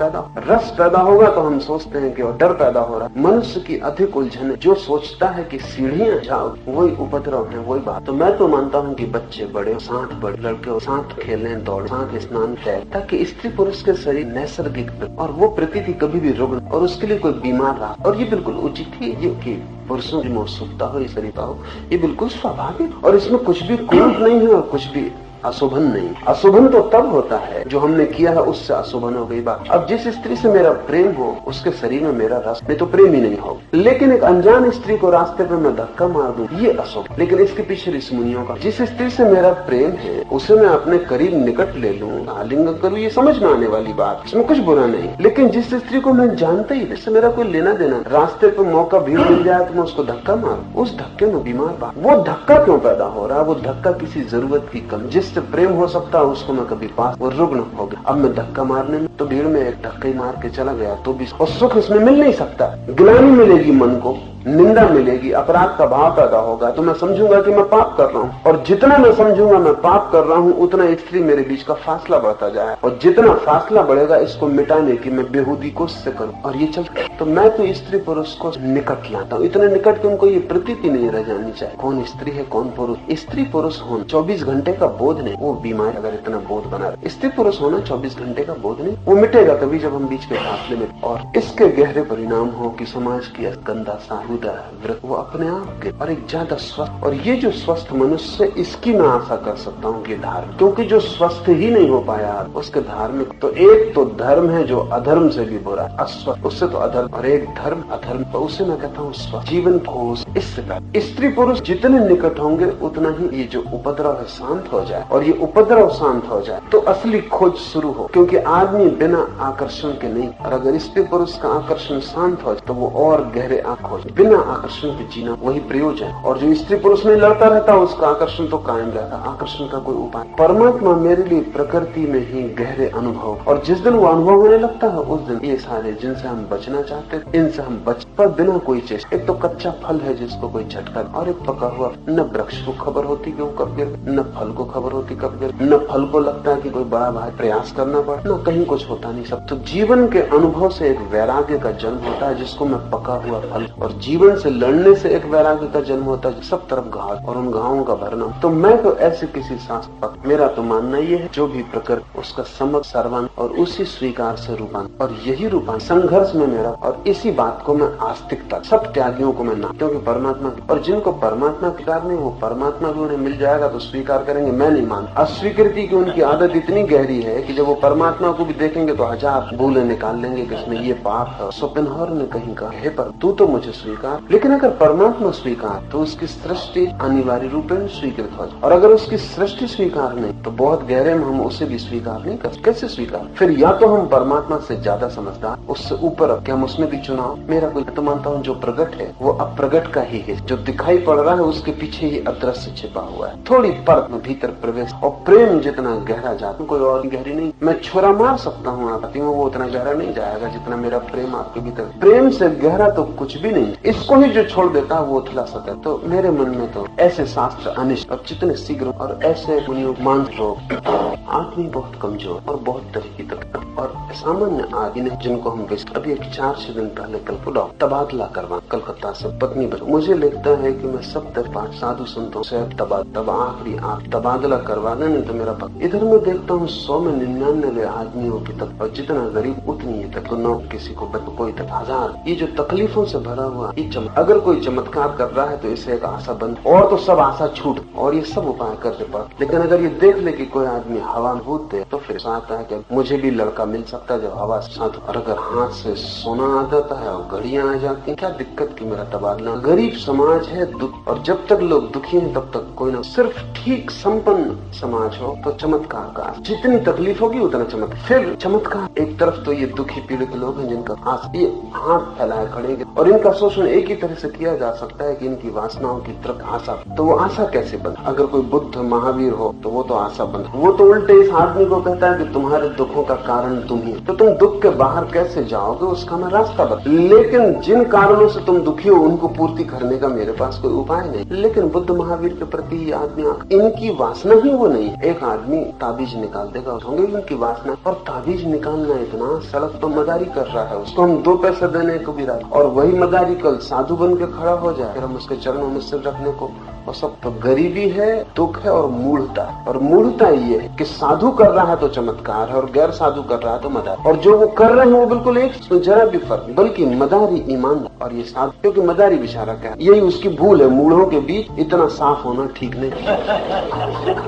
पैदा होगा। तो हम सोचते हैं कि और डर पैदा हो रहा है। मनुष्य की अधिक उलझन, जो सोचता है कि सीढ़ियां जाओ वही उपद्रव है, वही बात। तो मैं तो मानता हूँ कि बच्चे बड़े साथ, बड़े लड़के साथ खेलें, दौड़, साथ स्नान, ताकि स्त्री पुरुष के शरीर नैसर्गिक और वो प्रकृति कभी भी रुग्ण और उसके लिए कोई बीमार रहा। और ये बिल्कुल उचित ही ये कि पुरुषों की मौसुकता हो, ये शरीर हो, ये बिल्कुल स्वाभाविक। और इसमें कुछ भी कुरूप नहीं है और कुछ भी अशोभन नहीं। अशोभन तो तब होता है जो हमने किया है उससे अशोभन हो गई बात। अब जिस स्त्री से मेरा प्रेम हो उसके शरीर में मेरा रस, नहीं तो प्रेम ही नहीं हो। लेकिन एक अनजान स्त्री को रास्ते पे मैं धक्का मार दूं, ये अशुभ। लेकिन इसके पीछे ऋषि मुनियों का, जिस स्त्री से मेरा प्रेम है उसे मैं अपने करीब निकट ले लूं, आलिंगन करूं, ये समझ में आने वाली बात, इसमें कुछ बुरा नहीं। लेकिन जिस स्त्री को मैं जानता ही, जिससे मेरा कोई लेना देना, रास्ते पे मौका भीड़ मिल जाए तो मैं उसको धक्का मारूं, उस धक्के में बीमार बात। वो धक्का क्यों पैदा हो रहा है? वो धक्का किसी जरूरत की कम, जिससे प्रेम हो सकता है उसको मैं कभी पास, वो रुग्ण हो गया। अब मैं धक्का मारने में, तो भीड़ में एक धक्का ही मार के चला गया तो भी, और सुख इसमें मिल नहीं सकता। ग्लानि मिलेगी मन को, निंदा मिलेगी, अपराध का भाव पैदा होगा, तो मैं समझूंगा कि मैं पाप कर रहा हूँ। और जितना मैं समझूंगा मैं पाप कर रहा हूँ, उतना स्त्री मेरे बीच का फासला बढ़ता जाए, और जितना फासला बढ़ेगा इसको मिटाने की मैं बेहूदी कोशिश करूँ, और ये चलता। तो मैं तो स्त्री पुरुष को निकट लाता हूँ, इतने निकट कि उनको ये प्रतीति नहीं रह जानी चाहिए कौन स्त्री है कौन पुरुष। स्त्री पुरुष होना 24 घंटे का बोध नहीं, वो बीमार अगर इतना बोध बना रहे। स्त्री पुरुष होना 24 घंटे का बोध नहीं, वो मिटेगा तभी जब हम बीच के फासले में। और इसके गहरे परिणाम हो कि समाज की गंदा साहुदा व्रत वो अपने आप के और एक ज्यादा स्वस्थ, और ये जो स्वस्थ मनुष्य इसकी मैं आशा कर सकता हूँ कि धार्मिक, क्योंकि जो स्वस्थ ही नहीं हो पाया उसके धार्मिक, तो एक तो धर्म है जो अधर्म से भी बुरा, अस्वस्थ उससे तो अधर्म, और एक धर्म अधर्म, तो उसे मैं कहता हूँ स्वस्थ जीवन खोज। इससे स्त्री पुरुष जितने निकट होंगे उतना ही ये जो उपद्रव है शांत हो जाए, और ये उपद्रव शांत हो जाए तो असली खोज शुरू हो, क्योंकि आदमी बिना आकर्षण के नहीं, और अगर स्त्री पुरुष का आकर्षण शांत हो तो वो और गहरे खोज। बिना आकर्षण के जीना वही प्रयोजन, और जो स्त्री पुरुष में लड़ता रहता है उसका आकर्षण तो कायम रहता। आकर्षण का कोई उपाय, परमात्मा मेरे लिए प्रकृति में ही गहरे अनुभव, और जिस दिन वो अनुभव होने लगता है उस दिन ये सारे जिनसे हम बचना चाहते इनसे हम बच, पर बिना कोई चेष्टा। एक तो कच्चा फल है जिसको कोई झटका, और एक पका हुआ, न वृक्ष को खबर होती कि वो कब गिर, न फल को खबर होती कब गिर, न फल को लगता है कि कोई बड़ा भारी प्रयास करना पड़ा, न कहीं कुछ होता नहीं सब। तो जीवन के अनुभव से एक वैराग्य का जन्म होता है जिसको मैं पका हुआ फल, और जीवन से लड़ने से एक वैराग्य का जन्म होता है सब तरफ घाव और उन घावों का भरना। तो मैं तो ऐसे किसी शास्त्र, मेरा तो मानना ये है जो भी प्रकृति उसका समग्र सर्वांग और उसी स्वीकार से रूपांतर, और यही रूपांतर संघर्ष में मेरा, और इसी बात को मैं आस्तिकता सब त्यागियों को मैं ना, क्योंकि परमात्मा की, और जिनको परमात्मा की कार नहीं वो परमात्मा भी उन्हें मिल जाएगा तो स्वीकार करेंगे, मैं नहीं मानता। अस्वीकृति की उनकी आदत इतनी गहरी है कि जब वो परमात्मा को भी देखेंगे तो हजार भूले निकाल लेंगे कि इसमें ये पाप है। शोपेनहावर ने कहीं कहा, हे पर तू तो मुझे स्वीकार, लेकिन अगर परमात्मा स्वीकार तो उसकी सृष्टि अनिवार्य रूप में स्वीकृत हो जाए, और अगर उसकी सृष्टि स्वीकार नहीं तो बहुत गहरे में हम उसे भी स्वीकार नहीं कर। कैसे स्वीकार? फिर या तो हम परमात्मा से ज्यादा समझदार, उससे ऊपर कि हम उसमें भी चुनाव। मेरा कोई तो मानता हूँ जो प्रगट है वो अप्रगट का ही है, जो दिखाई पड़ रहा है उसके पीछे ही अदृश्य छिपा हुआ है। थोड़ी परत में भीतर प्रवेश, और प्रेम जितना गहरा जाता, कोई और गहरी नहीं। मैं छुरा मार सकता हूँ आपकी, वो उतना गहरा नहीं जाएगा जितना मेरा प्रेम आपके भीतर। प्रेम से गहरा तो कुछ भी नहीं, इसको ही जो छोड़ देता है वो उथला सतह। तो मेरे मन में तो ऐसे शास्त्र अनिष्ट, और जितने शीघ्र, और ऐसे मानसिक रोग, आदमी बहुत कमजोर और बहुत तरीके तक, और सामान्य आदमी जिनको हम अभी 4-6 दिन पहले कल तबादला करवा कलकत्ता से पत्नी बन, मुझे लगता है कि मैं 7-5 साधु संतों से आखिरी तबादला करवा दें, नहीं तो मेरा पक। इधर मैं देखता हूँ 100 में 99 आदमियों की तक, और जितना गरीब उतनी ही तक, न किसी को कोई तक 1000। ये जो तकलीफों से भरा हुआ ये अगर कोई चमत्कार कर रहा है तो इसे एक आशा बंद, और तो सब आशा छूट, और ये सब उपाय करते पड़। लेकिन अगर ये देख ले कि कोई आदमी हवा भूत दे तो फिर आता है कि मुझे भी लड़का मिल सकता है जब हवा साथ, और अगर हाथ से सोना आ जाता है और घड़ियां आ जाती, क्या दिक्कत की मेरा तबादला। गरीब समाज है दुख, और जब तक लोग दुखी हैं तब तक कोई ना, सिर्फ ठीक संपन्न समाज हो तो चमत्कार का, जितनी तकलीफ होगी उतना चमत्कार। फिर चमत्कार एक तरफ तो ये दुखी पीड़ित लोग हैं जिनका ये हाथ फैलाए खड़े, और इनका शोषण एक ही तरह से किया जा सकता है कि इनकी वासनाओं की तरफ आशा, तो वो आशा कैसे बंद? अगर कोई बुद्ध महावीर हो तो वो तो आशा बंद, वो तो उल्टे इस आदमी को कहता है कि तुम्हारे दुखों का कारण तुम ही, तो तुम दुख के बाहर कैसे जाओगे उसका मैं रास्ता बता। लेकिन जिन कारणों से तुम दुखी हो उनको पूर्ति करने का मेरे पास कोई उपाय नहीं। लेकिन बुद्ध महावीर के प्रति आदमी, इनकी वासना ही वो नहीं। एक आदमी ताबीज निकाल देगा, होंगे उनकी वासना, और ताबीज निकालना इतना सड़क तो मदारी कर रहा है, उसको हम 2 पैसे देने को भी राजी, और वही मदारी कल साधु बन के खड़ा हो जाए, फिर हम उसके चरणों में सिर रखने को। और सब तो गरीबी है, दुख है और मूढ़ता। और मूढ़ता ये है कि साधु कर रहा है तो चमत्कार है, और गैर साधु कर रहा है तो मदार, और जो वो कर रहे हैं वो बिल्कुल एक जरा भी फर्क, बल्कि मदारी ईमानदार और ये साधु, क्योंकि मदारी बेचारा क्या, यही उसकी भूल है। मूढ़ों के बीच इतना साफ होना ठीक नहीं,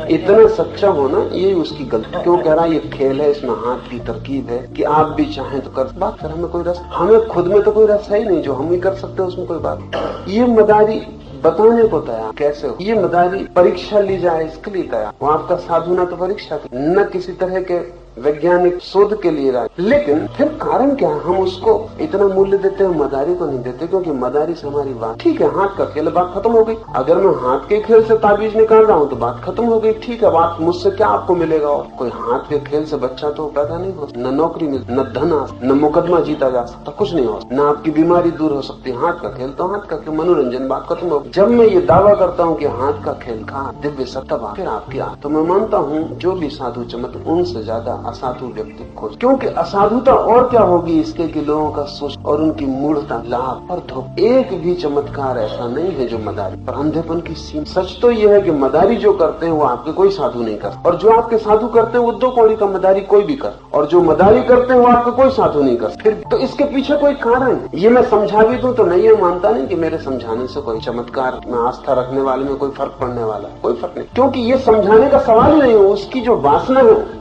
इतना सच्चा होना यही उसकी गलती। क्यों कह रहा है ये खेल है, इसमें हाथ की तरकीब है कि आप भी चाहें तो कर। बात कर, हमें कोई रस, हमें खुद में तो कोई रस है ही नहीं, जो हम ही कर सकते हैं उसमें कोई बात। ये मदारी बताने को तैयार कैसे हो, ये मदारी परीक्षा ली जाए इसके लिए तैयार। वो आपका साधु ना तो परीक्षा न किसी तरह के वैज्ञानिक शोध के लिए राजी, लेकिन फिर कारण क्या है? हम उसको इतना मूल्य देते हैं, मदारी को नहीं देते, क्योंकि मदारी से हमारी बात ठीक है, हाथ का खेल, बात खत्म हो गई। अगर मैं हाथ के खेल से ताबीज निकाल रहा हूँ तो बात खत्म हो गई, ठीक है, बात मुझसे क्या आपको मिलेगा? और कोई हाथ के खेल से बच्चा तो पैदा नहीं हो, न नौकरी मिलती, न धन आ, न मुकदमा जीता जा सकता, कुछ नहीं हो, न आपकी बीमारी दूर हो सकती। हाथ का खेल तो हाथ का खेल, मनोरंजन, बात खत्म हो। जब मैं ये दावा करता हूँ कि हाथ का खेल का दिव्य सत्ता, फिर आपकी आ, तो मैं मानता हूँ जो भी साधु चमत्कार, उनसे ज्यादा असाधु व्यक्ति खोज, क्योंकि असाधुता और क्या होगी इसके कि लोगों का सोच और उनकी मूढ़ता, लाभ और धोखा। एक भी चमत्कार ऐसा नहीं है जो मदारी पर अंधेपन की सीमा। सच तो यह है कि मदारी जो करते हैं वो आपके कोई साधु नहीं कर, और जो आपके साधु करते हैं वो 2 कौड़ी का मदारी कोई भी कर, और जो मदारी करते हैं वो आपका कोई साधु नहीं कर। फिर तो इसके पीछे कोई कारण है। ये मैं समझा भी दूं तो मैं ये मानता नहीं कि मेरे समझाने से कोई चमत्कार में आस्था रखने वाले में कोई फर्क पड़ने वाला है, कोई फर्क नहीं, क्योंकि ये समझाने का सवाल ही नहीं है। उसकी जो वासना है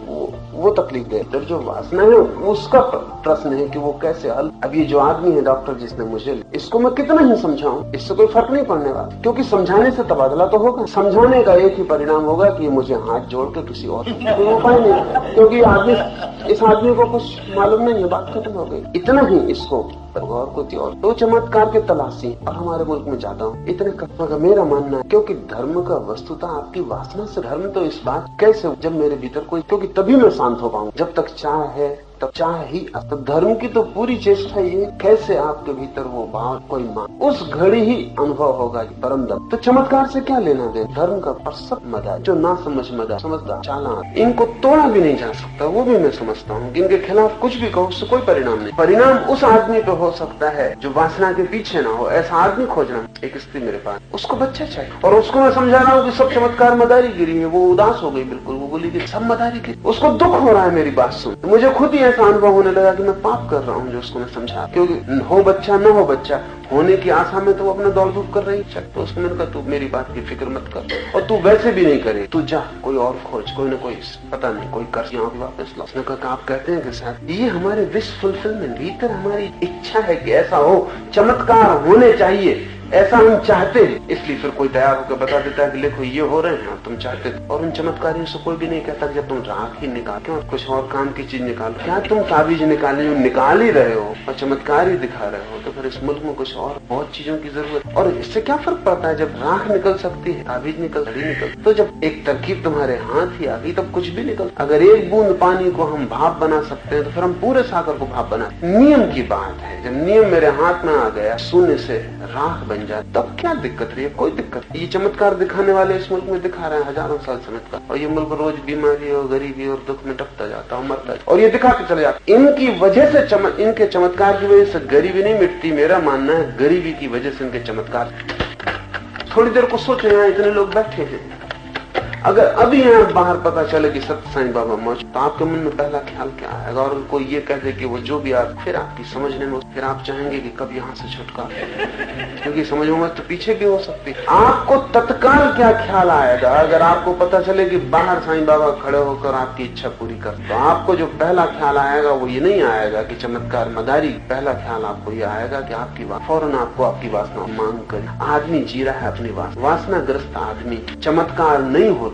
वो तकलीफ दे, जब जो वासना है उसका प्रश्न है कि वो कैसे हल। अब ये जो आदमी है डॉक्टर जिसने मुझे, इसको मैं कितना ही समझाऊं, इससे कोई फर्क नहीं पड़ने वाला, क्योंकि समझाने से तबादला तो होगा। समझाने का एक ही परिणाम होगा कि मुझे हाथ जोड़ के किसी और कोई उपाय नहीं, क्योंकि आदमी, इस आदमी को कुछ मालूम नहीं है, बात खत्म हो गई, इतना ही इसको और कुछ और। तो चमत्कार के तलाशी और हमारे मुल्क में जाता हूँ इतने का मेरा मानना है, क्योंकि धर्म का वस्तुतः आपकी वासना से धर्म तो इस बात कैसे, जब मेरे भीतर कोई, क्योंकि तभी मैं शांत हो पाऊँ, जब तक चाह है तब चाह ही। तो धर्म की तो पूरी चेष्टा ये कैसे आपके भीतर वो भाव कोई मान, उस घड़ी ही अनुभव होगा परम दम। तो चमत्कार से क्या लेना दे? धर्म का पर सब मदार, जो ना समझदार चालाक, इनको तोड़ा भी नहीं जा सकता। वो भी मैं समझता हूँ कि इनके खिलाफ कुछ भी कहो उससे कोई परिणाम नहीं। परिणाम उस आदमी पे हो सकता है जो वासना के पीछे ना हो। ऐसा आदमी खोजना। एक स्त्री मेरे पास, उसको बच्चा चाहिए, और उसको मैं समझा रहा हूँ कि सब चमत्कार मदारी गिरी है। वो उदास हो गई बिल्कुल, वो बोली कि सब मदारी गिरी। उसको दुख हो रहा है मेरी बात सुन। मुझे खुद ही ऐसा अनुभव होने लगा कि मैं पाप कर रहा हूँ जो उसको मैं समझा, क्योंकि हो बच्चा न हो बच्चा होने की आशा में तो वो अपना दौड़ धूप कर रही है। तो उसको मैंने कहा तू मेरी बात की फिक्र मत कर, और तू वैसे भी नहीं करे, तू जा कोई और खोज, कोई न कोई पता नहीं कोई कर यहाँ वापस ला। उसने कहा आप कहते हैं कि शायद ये हमारे विश फुलफिलमेंट, भीतर हमारी इच्छा है कि ऐसा हो, चमत्कार होने चाहिए, ऐसा हम चाहते हैं। इसलिए फिर कोई तैयार होकर बता देता है कि देखो ये हो रहे हैं तुम चाहते थे। और उन चमत्कारियों से कोई भी नहीं कहता कि जब तुम राख ही निकाल क्यों कुछ और काम की चीज निकालो, क्या तुम ताबीज निकाले निकाल ही रहे हो और चमत्कार ही दिखा रहे हो, तो फिर इस मुल्क में कुछ और बहुत चीजों की जरूरत। और इससे क्या फर्क पड़ता है जब राख निकल सकती है, ताबीज निकल तो जब एक तरकीब तुम्हारे हाथ ही आ गई तब कुछ भी निकल। अगर एक बूंद पानी को हम भाप बना सकते हैं तो फिर हम पूरे सागर को भाप बना। नियम की बात है, जब नियम मेरे हाथ में आ गया, शून्य से राख बन जाए, तब क्या दिक्कत रही है? कोई दिक्कत। ये चमत्कार दिखाने वाले इस मुल्क में दिखा रहे हैं हजारों साल चमत्कार, और ये मुल्क रोज बीमारी और गरीबी और दुख में डूबता जाता और मरता है, और ये दिखा के चले जाते। इनकी वजह से इनके चमत्कार की वजह से गरीबी नहीं मिटती। मेरा मानना है गरीबी की वजह से इनके चमत्कार। थोड़ी देर को सोचो, यहाँ इतने लोग बैठे हैं, अगर अभी यहाँ बाहर पता चले कि सत्य साईं बाबा मौजूद, तो आपके मन में पहला ख्याल क्या आएगा? और कोई ये कह दे कि वो जो भी आप, फिर आपकी समझने में, फिर आप चाहेंगे कि कब यहाँ से छुटकारा, क्योंकि समझ में तो पीछे भी हो सकती। आपको तत्काल क्या ख्याल आएगा अगर आपको पता चले कि बाहर साईं बाबा खड़े होकर आपकी इच्छा पूरी कर? तो आपको जो पहला ख्याल आएगा वो ये नहीं आएगा कि चमत्कार मदारी, पहला ख्याल आपको ये आएगा कि आपकी फौरन आपको आपकी वासना मांग कर। आदमी जी रहा है अपनी वासनाग्रस्त आदमी चमत्कार नहीं होता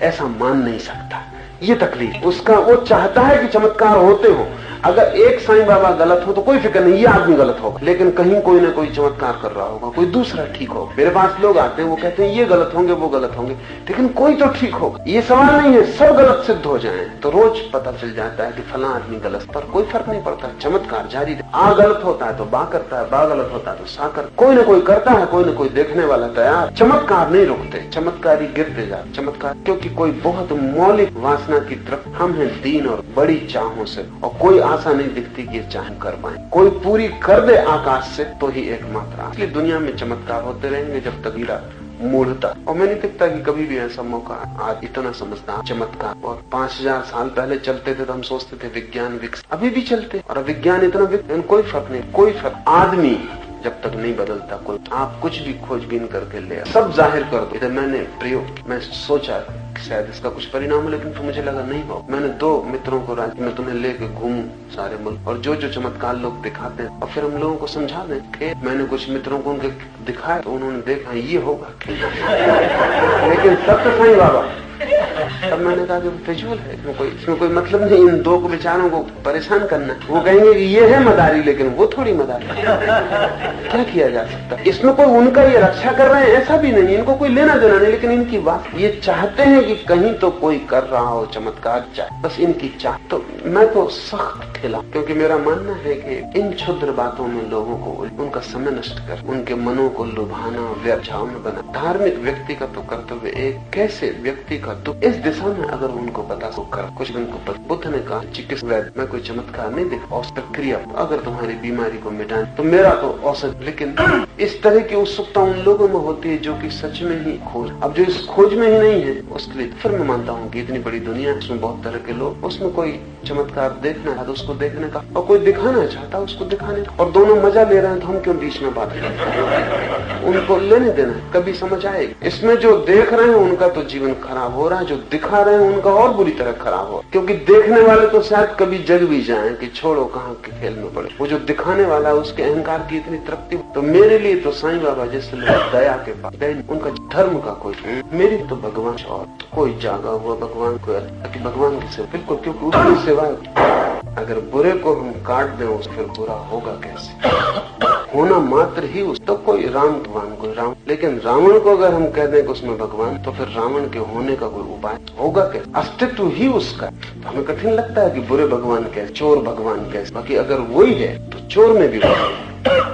ऐसा मान नहीं सकता। ये तकलीफ उसका, वो चाहता है कि चमत्कार होते हो। अगर एक साईं बाबा गलत हो तो कोई फिक्र नहीं, ये आदमी गलत होगा, लेकिन कहीं कोई ना कोई चमत्कार कर रहा होगा, कोई दूसरा ठीक होगा। मेरे पास लोग आते हैं, वो कहते हैं ये गलत होंगे वो गलत होंगे, लेकिन कोई तो ठीक होगा। ये सवाल नहीं है सब गलत सिद्ध हो जाएं तो रोज पता चल जाता है कि फला आदमी गलत, पर कोई फर्क नहीं पड़ता। चमत्कार जारी है। आ गलत होता है तो बा करता है, बा गलत होता है तो सा कर, कोई ना कोई करता है, कोई ना कोई देखने वाला तैयार। चमत्कार नहीं रुकते, चमत्कारी गिरते जाते। चमत्कार क्योंकि कोई बहुत मौलिक वासना की तरफ हम हैं दीन और बड़ी चाहों से, और कोई आशा नहीं दिखती कि ये चाह कर पाए। कोई पूरी कर दे आकाश से तो ही एकमात्र। इसलिए दुनिया में चमत्कार होते रहेंगे जब तक हीरा मूढ़ता। और मैं नहीं दिखता कि कभी भी ऐसा मौका आज इतना समझता चमत्कार। और 5000 साल पहले चलते थे तो हम सोचते थे विज्ञान विकसित, अभी भी चलते, और विज्ञान इतना विकसित, कोई फर्क नहीं, कोई फर्क। आदमी जब तक नहीं बदलता, कोई आप कुछ भी खोजबीन करके ले सब जाहिर कर दो। इधर मैंने प्रयोग, मैं सोचा शायद इसका कुछ परिणाम हो, लेकिन फिर मुझे लगा नहीं हो। मैंने 2 मित्रों को राजी, मैं तुम्हें लेके घूमूं सारे मुल्क, और जो जो चमत्कार लोग दिखाते हैं और फिर हम लोगों को समझा दें। मैंने कुछ मित्रों को उनके दिखाया तो उन्होंने देखा ये होगा लेकिन सत्य साईं बाबा तब मैंने कहा कि फिजूल है, इसमें कोई मतलब नहीं, इन दो को बेचारों को परेशान करना। वो कहेंगे कि ये है मदारी, लेकिन वो थोड़ी मदारी। क्या किया जा सकता है इसमें? कोई उनका ये रक्षा कर रहे हैं ऐसा भी नहीं, इनको कोई लेना देना नहीं, लेकिन इनकी बात ये चाहते हैं कि कहीं तो कोई कर रहा हो चमत्कार, चाहे बस इनकी चाह। तो मैं तो सख्त खिलाफ, क्योंकि मेरा मानना है कि इन क्षुद्र बातों में लोगों को उनका समय नष्ट कर, उनके मनों को लुभाना, व्यर्थाओं में बना। धार्मिक व्यक्ति का तो कर्तव्य एक कैसे व्यक्ति का दुख इस दिशा में अगर उनको पता तो कर। कुछ दिन को बुद्ध ने कहा चिकित्सा में कोई चमत्कार नहीं दिखा, औषध क्रिया अगर तुम्हारी बीमारी को मिटाए तो मेरा तो औषध। लेकिन इस तरह की उत्सुकता उन लोगों में होती है जो कि सच में ही खोज, अब जो इस खोज में ही नहीं है उसके लिए फिर मैं मानता हूँ कि इतनी बड़ी दुनिया है, उसमें बहुत तरह के लोग, उसमें कोई चमत्कार देखना है तो उसको देखने का, और कोई दिखाना चाहता है उसको दिखाने का, और दोनों मजा ले रहे हैं तो हम क्यों बीच में बात करें? उनको लेने देना है, कभी समझ आएगी। इसमें जो देख रहे हैं उनका तो जीवन खराब हो रहा है, जो दिखा रहे हैं उनका और बुरी तरह खराब हो, क्योंकि देखने वाले तो शायद कभी जग भी जाएं कि छोड़ो कहाँ के खेल में पड़े। वो जो दिखाने वाला है उसके अहंकार की इतनी तृप्ति। तो मेरे लिए तो साईं बाबा जैसे लोग दया के पास, उनका धर्म का कोई, मेरी तो भगवान और कोई जागा हुआ भगवान को, भगवान की सेवा बिल्कुल, क्योंकि उसकी सेवा अगर बुरे को हम काट दें उस फिर बुरा होगा कैसे? होना मात्र ही उस, तो कोई राम भगवान कोई राम, लेकिन रावण को अगर हम कह दें कि उसमें भगवान, तो फिर रावण के होने का कोई उपाय होगा कैसे? अस्तित्व ही उसका। तो हमें कठिन लगता है कि बुरे भगवान कैसे, चोर भगवान कैसे, बाकी अगर वही है तो चोर में भी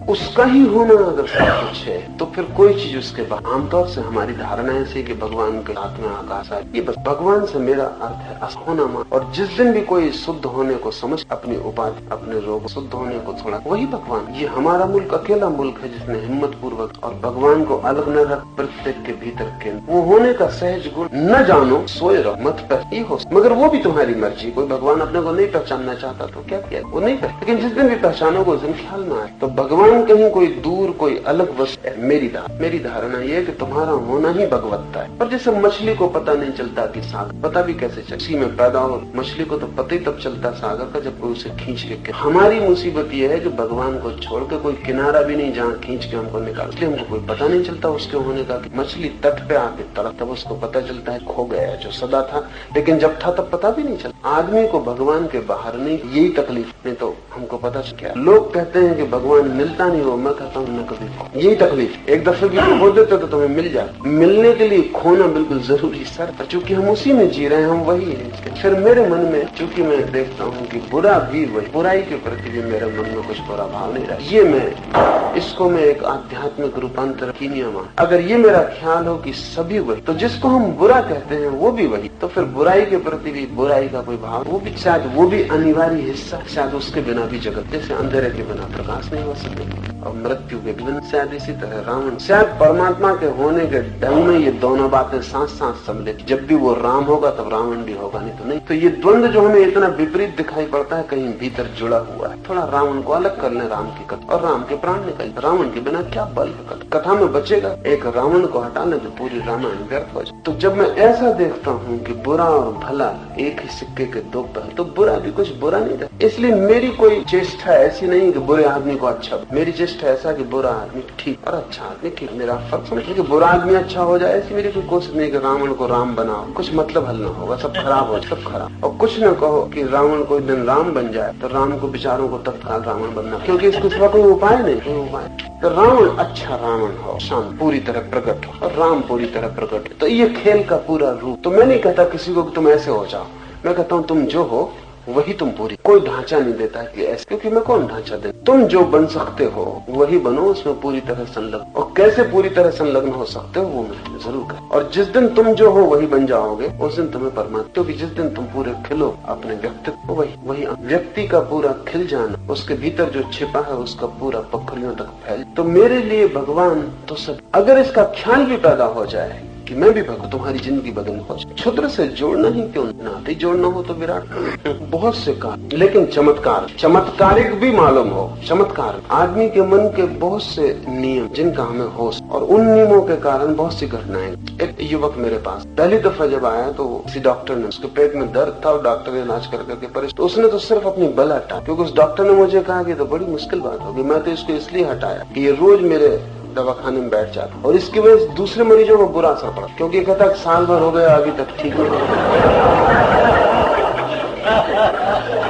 उसका ही होना अगर सब कुछ है तो फिर कोई चीज उसके बाद। आमतौर से हमारी धारणा ऐसी कि भगवान के हाथ में आकाश है, ये बस भगवान से मेरा अर्थ है होना। और जिस दिन भी कोई शुद्ध होने को समझ, अपनी उपाधि, अपने रोग शुद्ध होने को थोड़ा, वही भगवान। ये हमारा मुल्क अकेला मुल्क है जिसने हिम्मत पूर्वक और भगवान को अलग न रख प्रत्येक के भीतर केंद्र, वो होने का सहज गुण न जानो सोए रहो मत पर ही हो, मगर वो भी तुम्हारी मर्जी। कोई भगवान अपने को नहीं पहचानना चाहता तो क्या किया, वो नहीं पहचान, लेकिन जिस दिन भी पहचानोगे उस दिन ख्याल में आए तो भगवान कहीं कोई दूर कोई अलग वस्तु है। मेरी धारणा ये है कि तुम्हारा होना ही भगवत्ता है। पर जैसे मछली को पता नहीं चलता कि सागर, पता भी कैसे चल, इसी में पैदा हो, मछली को तो पता ही तब चलता सागर का जब कोई उसे खींच के। हमारी मुसीबत ये है कि भगवान को छोड़ के कोई किनारा भी नहीं जहाँ खींच के हमको निकाल, इसलिए हमको कोई पता नहीं चलता उसके होने का। मछली तट पे आके तड़प, तब उसको पता चलता है खो गया जो सदा था, लेकिन जब था तब पता भी नहीं चलता। आदमी को भगवान के बाहर नहीं, यही तकलीफ। नहीं तो हमको पता क्या, लोग कहते हैं कि भगवान मिलता नहीं हो, मैं कहता हूँ न कभी, यही तकलीफ। एक दफे भी खो देते तो तुम्हें मिल जाए। मिलने के लिए खोना बिल्कुल जरूरी शर्त है, चूंकि हम उसी में जी रहे हैं, हम वही है। फिर मेरे मन में चूंकि मैं देखता हूँ कि बुरा भी वही, बुराई के प्रति भी मेरे मन में कुछ बुरा भाव नहीं रहा। ये इसको मैं एक आध्यात्मिक रूपांतर की नियम, अगर ये मेरा ख्याल हो कि सभी वही, तो जिसको हम बुरा कहते हैं वो भी वही, तो फिर बुराई के प्रति भी बुराई का कोई भाव, वो भी शायद वो भी अनिवार्य हिस्सा। शायद उसके बिना भी जगत, जैसे अंधेरे के बिना प्रकाश नहीं हो सकते और मृत्यु के बिना, शायद इसी तरह रावण, शायद परमात्मा के होने के ढंग में ये दोनों बातें साथ साथ सम्मिलित। जब भी वो राम होगा तब रावण भी होगा, नहीं तो नहीं। तो ये द्वंद्व जो हमें इतना विपरीत दिखाई पड़ता है कहीं भीतर जुड़ा हुआ है। थोड़ा रावण को अलग कर ले राम की कथा, और राम के प्राण निकल। रावण के बिना क्या बल है कथा में बचेगा? एक रावण को हटा ले तो पूरी रामायण व्यर्थ हो जाए। तो जब मैं ऐसा देखता हूँ कि बुरा और भला एक ही सिक्के के दो पहलू, तो बुरा भी कुछ बुरा नहीं था। इसलिए मेरी कोई चेष्टा ऐसी नहीं कि बुरे आदमी को अच्छा, मेरी चेष्टा ऐसा कि बुरा आदमी ठीक और अच्छा आदमी ठीक। मेरा फर्क समझ कि बुरा आदमी अच्छा हो जाए, ऐसी मेरी कोई कोशिश नहीं कि रावण को राम बनाओ, कुछ मतलब हल ना होगा, सब खराब हो, सब खराब। और कुछ न कहो कि रावण कोई दिन राम बन जाए तो राम को बेचारों को तत्काल रावण बनना, क्योंकि इसके सिवा कोई उपाय नहीं, कोई उपाय। तो रावण अच्छा रावण हो, शांत पूरी तरह प्रकट हो, और राम पूरी तरह प्रकट हो, तो ये खेल का पूरा रूप। तो मैं नहीं कहता किसी को कि तुम ऐसे हो जाओ, मैं कहता हूँ तुम जो हो वही तुम पूरी। कोई ढांचा नहीं देता है कि ऐसे, क्योंकि मैं कौन ढांचा दे। तुम जो बन सकते हो वही बनो, उसमें पूरी तरह संलग्न। और कैसे पूरी तरह संलग्न हो सकते हो वो मैं जरूर कर। और जिस दिन तुम जो हो वही बन जाओगे उस दिन तुम्हें परमात्मा, क्योंकि जिस दिन तुम पूरे खिलो अपने व्यक्तित्व, वही व्यक्ति का पूरा खिल जाना, उसके भीतर जो छिपा है उसका पूरा पखड़ियों तक फैल। तो मेरे लिए भगवान तो सब, अगर इसका ख्याल भी पैदा हो जाए कि मैं भी भगवान, तुम्हारी जिंदगी बदल हो, क्षुद्र से जोड़ना ही क्यों, नाते जोड़ना हो तो विराट। बहुत से काम, लेकिन चमत्कारिक भी मालूम हो। चमत्कार आदमी के मन के बहुत से नियम जिनका हमें होश, और उन नियमों के कारण बहुत सी घटनाएं। एक युवक मेरे पास पहली दफा जब आया तो किसी डॉक्टर ने, उसके पेट में दर्द था और डॉक्टर ने इलाज कर करके परेशान, तो उसने तो सिर्फ अपनी बल हटा, क्योंकि उस डॉक्टर ने मुझे कहा कि तो बड़ी मुश्किल बात होगी। मैं तो इसको इसलिए हटाया कि ये रोज मेरे दवाखाने में बैठ जाता और इसकी वजह से दूसरे मरीजों को बुरा असर पड़ा, क्योंकि कहता साल भर हो गया अभी तक ठीक नहीं हुआ।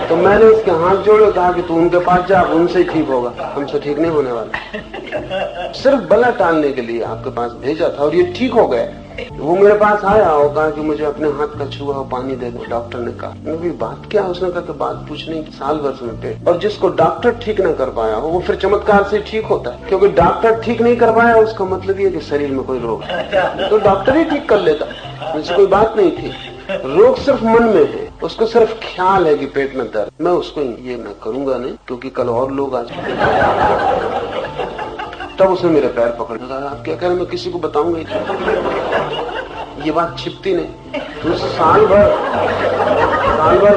तो मैंने उसके हाथ जोड़े, कहा कि तू उनके पास जा, उनसे ही ठीक होगा, हमसे ठीक नहीं होने वाला। सिर्फ बला टालने के लिए आपके पास भेजा था और ये ठीक हो गए। वो मेरे पास आया और कहा कि मुझे अपने हाथ का छुआ हुआ पानी दे दो। डॉक्टर ने कहा, भी बात क्या? उसने कहा कि बात पूछने की, साल भर से पेट, और जिसको डॉक्टर ठीक न कर पाया हो वो फिर चमत्कार से ठीक होता है, क्योंकि डॉक्टर ठीक नहीं कर पाया उसका मतलब ये कि शरीर में कोई रोग है, तो डॉक्टर ही ठीक कर लेता, मुझसे कोई बात नहीं थी। रोग सिर्फ मन में है, उसको सिर्फ ख्याल है कि पेट में दर्द। मैं उसको ये मैं करूंगा नहीं, क्योंकि कल और लोग आ जाएंगे। तब उसने मेरे पैर पकड़ कहा, आप क्या कह रहे हैं? मैं किसी को बताऊंगा ये बात छिपती नहीं। तो साल भर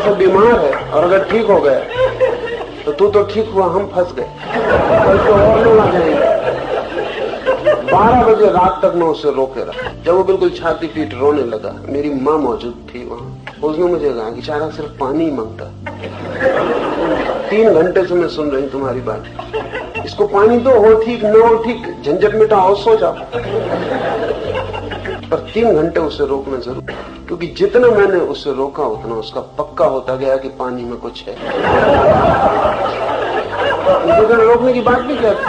से बीमार है और अगर ठीक हो गया तो तू तो ठीक हुआ, हम फंस गए, कल तो और लोग आ जाएंगे। 12 बजे रात तक मैं उसे रोके रहा। जब वो बिल्कुल छाती पीट रोने लगा, मेरी माँ मौजूद थी वहाँ, उसने मुझे कहा कि बेचारा सिर्फ पानी ही मांगता, 3 घंटे से मैं सुन रही तुम्हारी बात, इसको पानी दो, हो ठीक न हो ठीक, झंझट मिटाओ, सो जाओ। पर 3 घंटे उसे रोकना जरूर, क्योंकि जितना मैंने उसे रोका उतना उसका पक्का होता गया कि पानी में कुछ है। मुझे रोकने की बात भी क्या थी?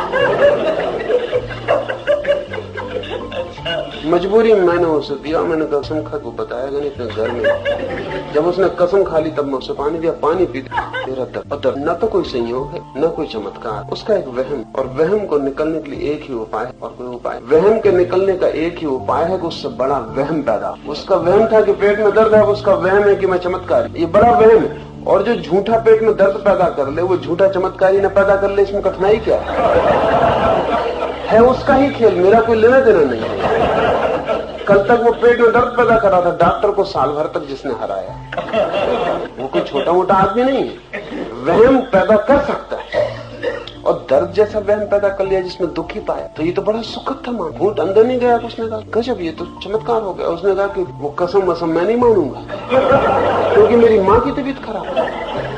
मजबूरी में मैंने उसे दिया। मैंने कसम खा को बताया नहीं अपने घर में। जब उसने कसम खा ली तब मैं उसे पानी दिया, पानी पी मेरा दर्द। न तो कोई संयोग है न कोई चमत्कार, उसका एक वहम, और वहम को निकलने के लिए एक ही उपाय है और कोई उपाय। वहम के निकलने का एक ही उपाय है कि उससे बड़ा वहम पैदा। उसका वहम था कि पेट में दर्द है, उसका वहम है कि मैं चमत्कार, ये बड़ा वहम है। और जो झूठा पेट में दर्द पैदा कर ले वो झूठा चमत्कारी न पैदा कर ले, इसमें कठिनाई क्या है? उसका ही खेल, मेरा कोई लेना देना नहीं है। कल तक वो पेट में दर्द पैदा कर रहा था, डॉक्टर को साल भर तक जिसने हराया। वो कोई छोटा मोटा आदमी नहीं है, वहम पैदा कर सकता है और दर्द जैसा वहम पैदा कर लिया जिसमें दुखी पाया। तो ये तो बड़ा सुखद था। मान घूट अंदर नहीं गया। उसने कहा गजब, ये तो चमत्कार हो गया। उसने कहा कि वो कसम वसम मैं नहीं मानूंगा, क्योंकि मेरी माँ की तबीयत खराब है।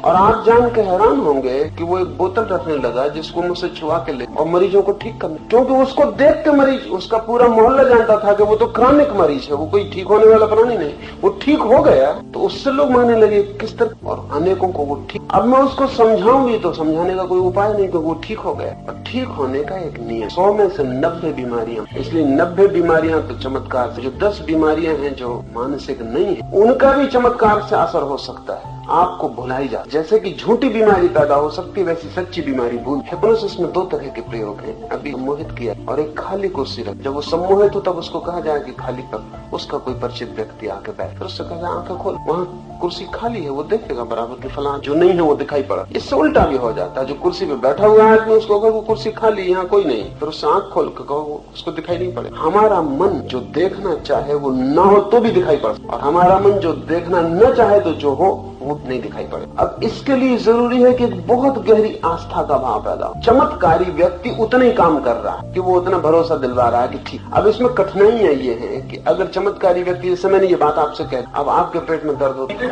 और आप जान के हैरान होंगे कि वो एक बोतल रखने लगा जिसको मुझसे छुआ के ले और मरीजों को ठीक करने, क्योंकि उसको देख के मरीज, उसका पूरा मोहल्ला जानता था कि वो तो क्रॉनिक मरीज है, वो कोई ठीक होने वाला प्राणी नहीं। वो ठीक हो गया तो उससे लोग मानने लगे किस तरह, और अनेकों को वो ठीक। अब मैं उसको समझाऊंगी तो समझाने का कोई उपाय नहीं, क्योंकि वो ठीक हो गया। और ठीक होने का एक नियम, 100 में से 90 बीमारियां, इसलिए 90 बीमारियां तो चमत्कार से, जो 10 बीमारियां हैं जो मानसिक नहीं है उनका भी चमत्कार से असर हो सकता है। आपको भुलाई जा, जैसे कि झूठी बीमारी पैदा हो सकती है वैसी सच्ची बीमारी भूल। हिप्नोसिस में 2 तरह के प्रयोग हैं। अभी सम्मोहित किया और एक खाली कुर्सी रख। जब वो सम्मोहित हो तब उसको कहा जाए कि खाली कर, उसका कोई परिचित व्यक्ति आके बैठ, फिर उससे कहा आंखें खोल, वहाँ कुर्सी खाली है, वो देखेगा बराबर की फलां जो नहीं है वो दिखाई पड़ा। इससे उल्टा भी हो जाता है, जो कुर्सी पे बैठा हुआ है आदमी उसको वो कुर्सी खाली, यहाँ कोई नहीं, फिर उससे आंख खोल के कहो उसको दिखाई नहीं पड़े। हमारा मन जो देखना चाहे वो न हो तो भी दिखाई पड़े, और हमारा मन जो देखना न चाहे तो जो हो वो नहीं दिखाई पड़े। अब इसके लिए जरूरी है कि बहुत गहरी आस्था का भाव पैदा हो। चमत्कारी व्यक्ति उतना ही काम कर रहा है कि वो उतना भरोसा दिलवा रहा है कि ठीक। अब इसमें कठिनाइयां ये है कि अगर चमत्कारी व्यक्ति, जैसे मैंने ये बात आपसे कह, अब आपके पेट में दर्द होता है,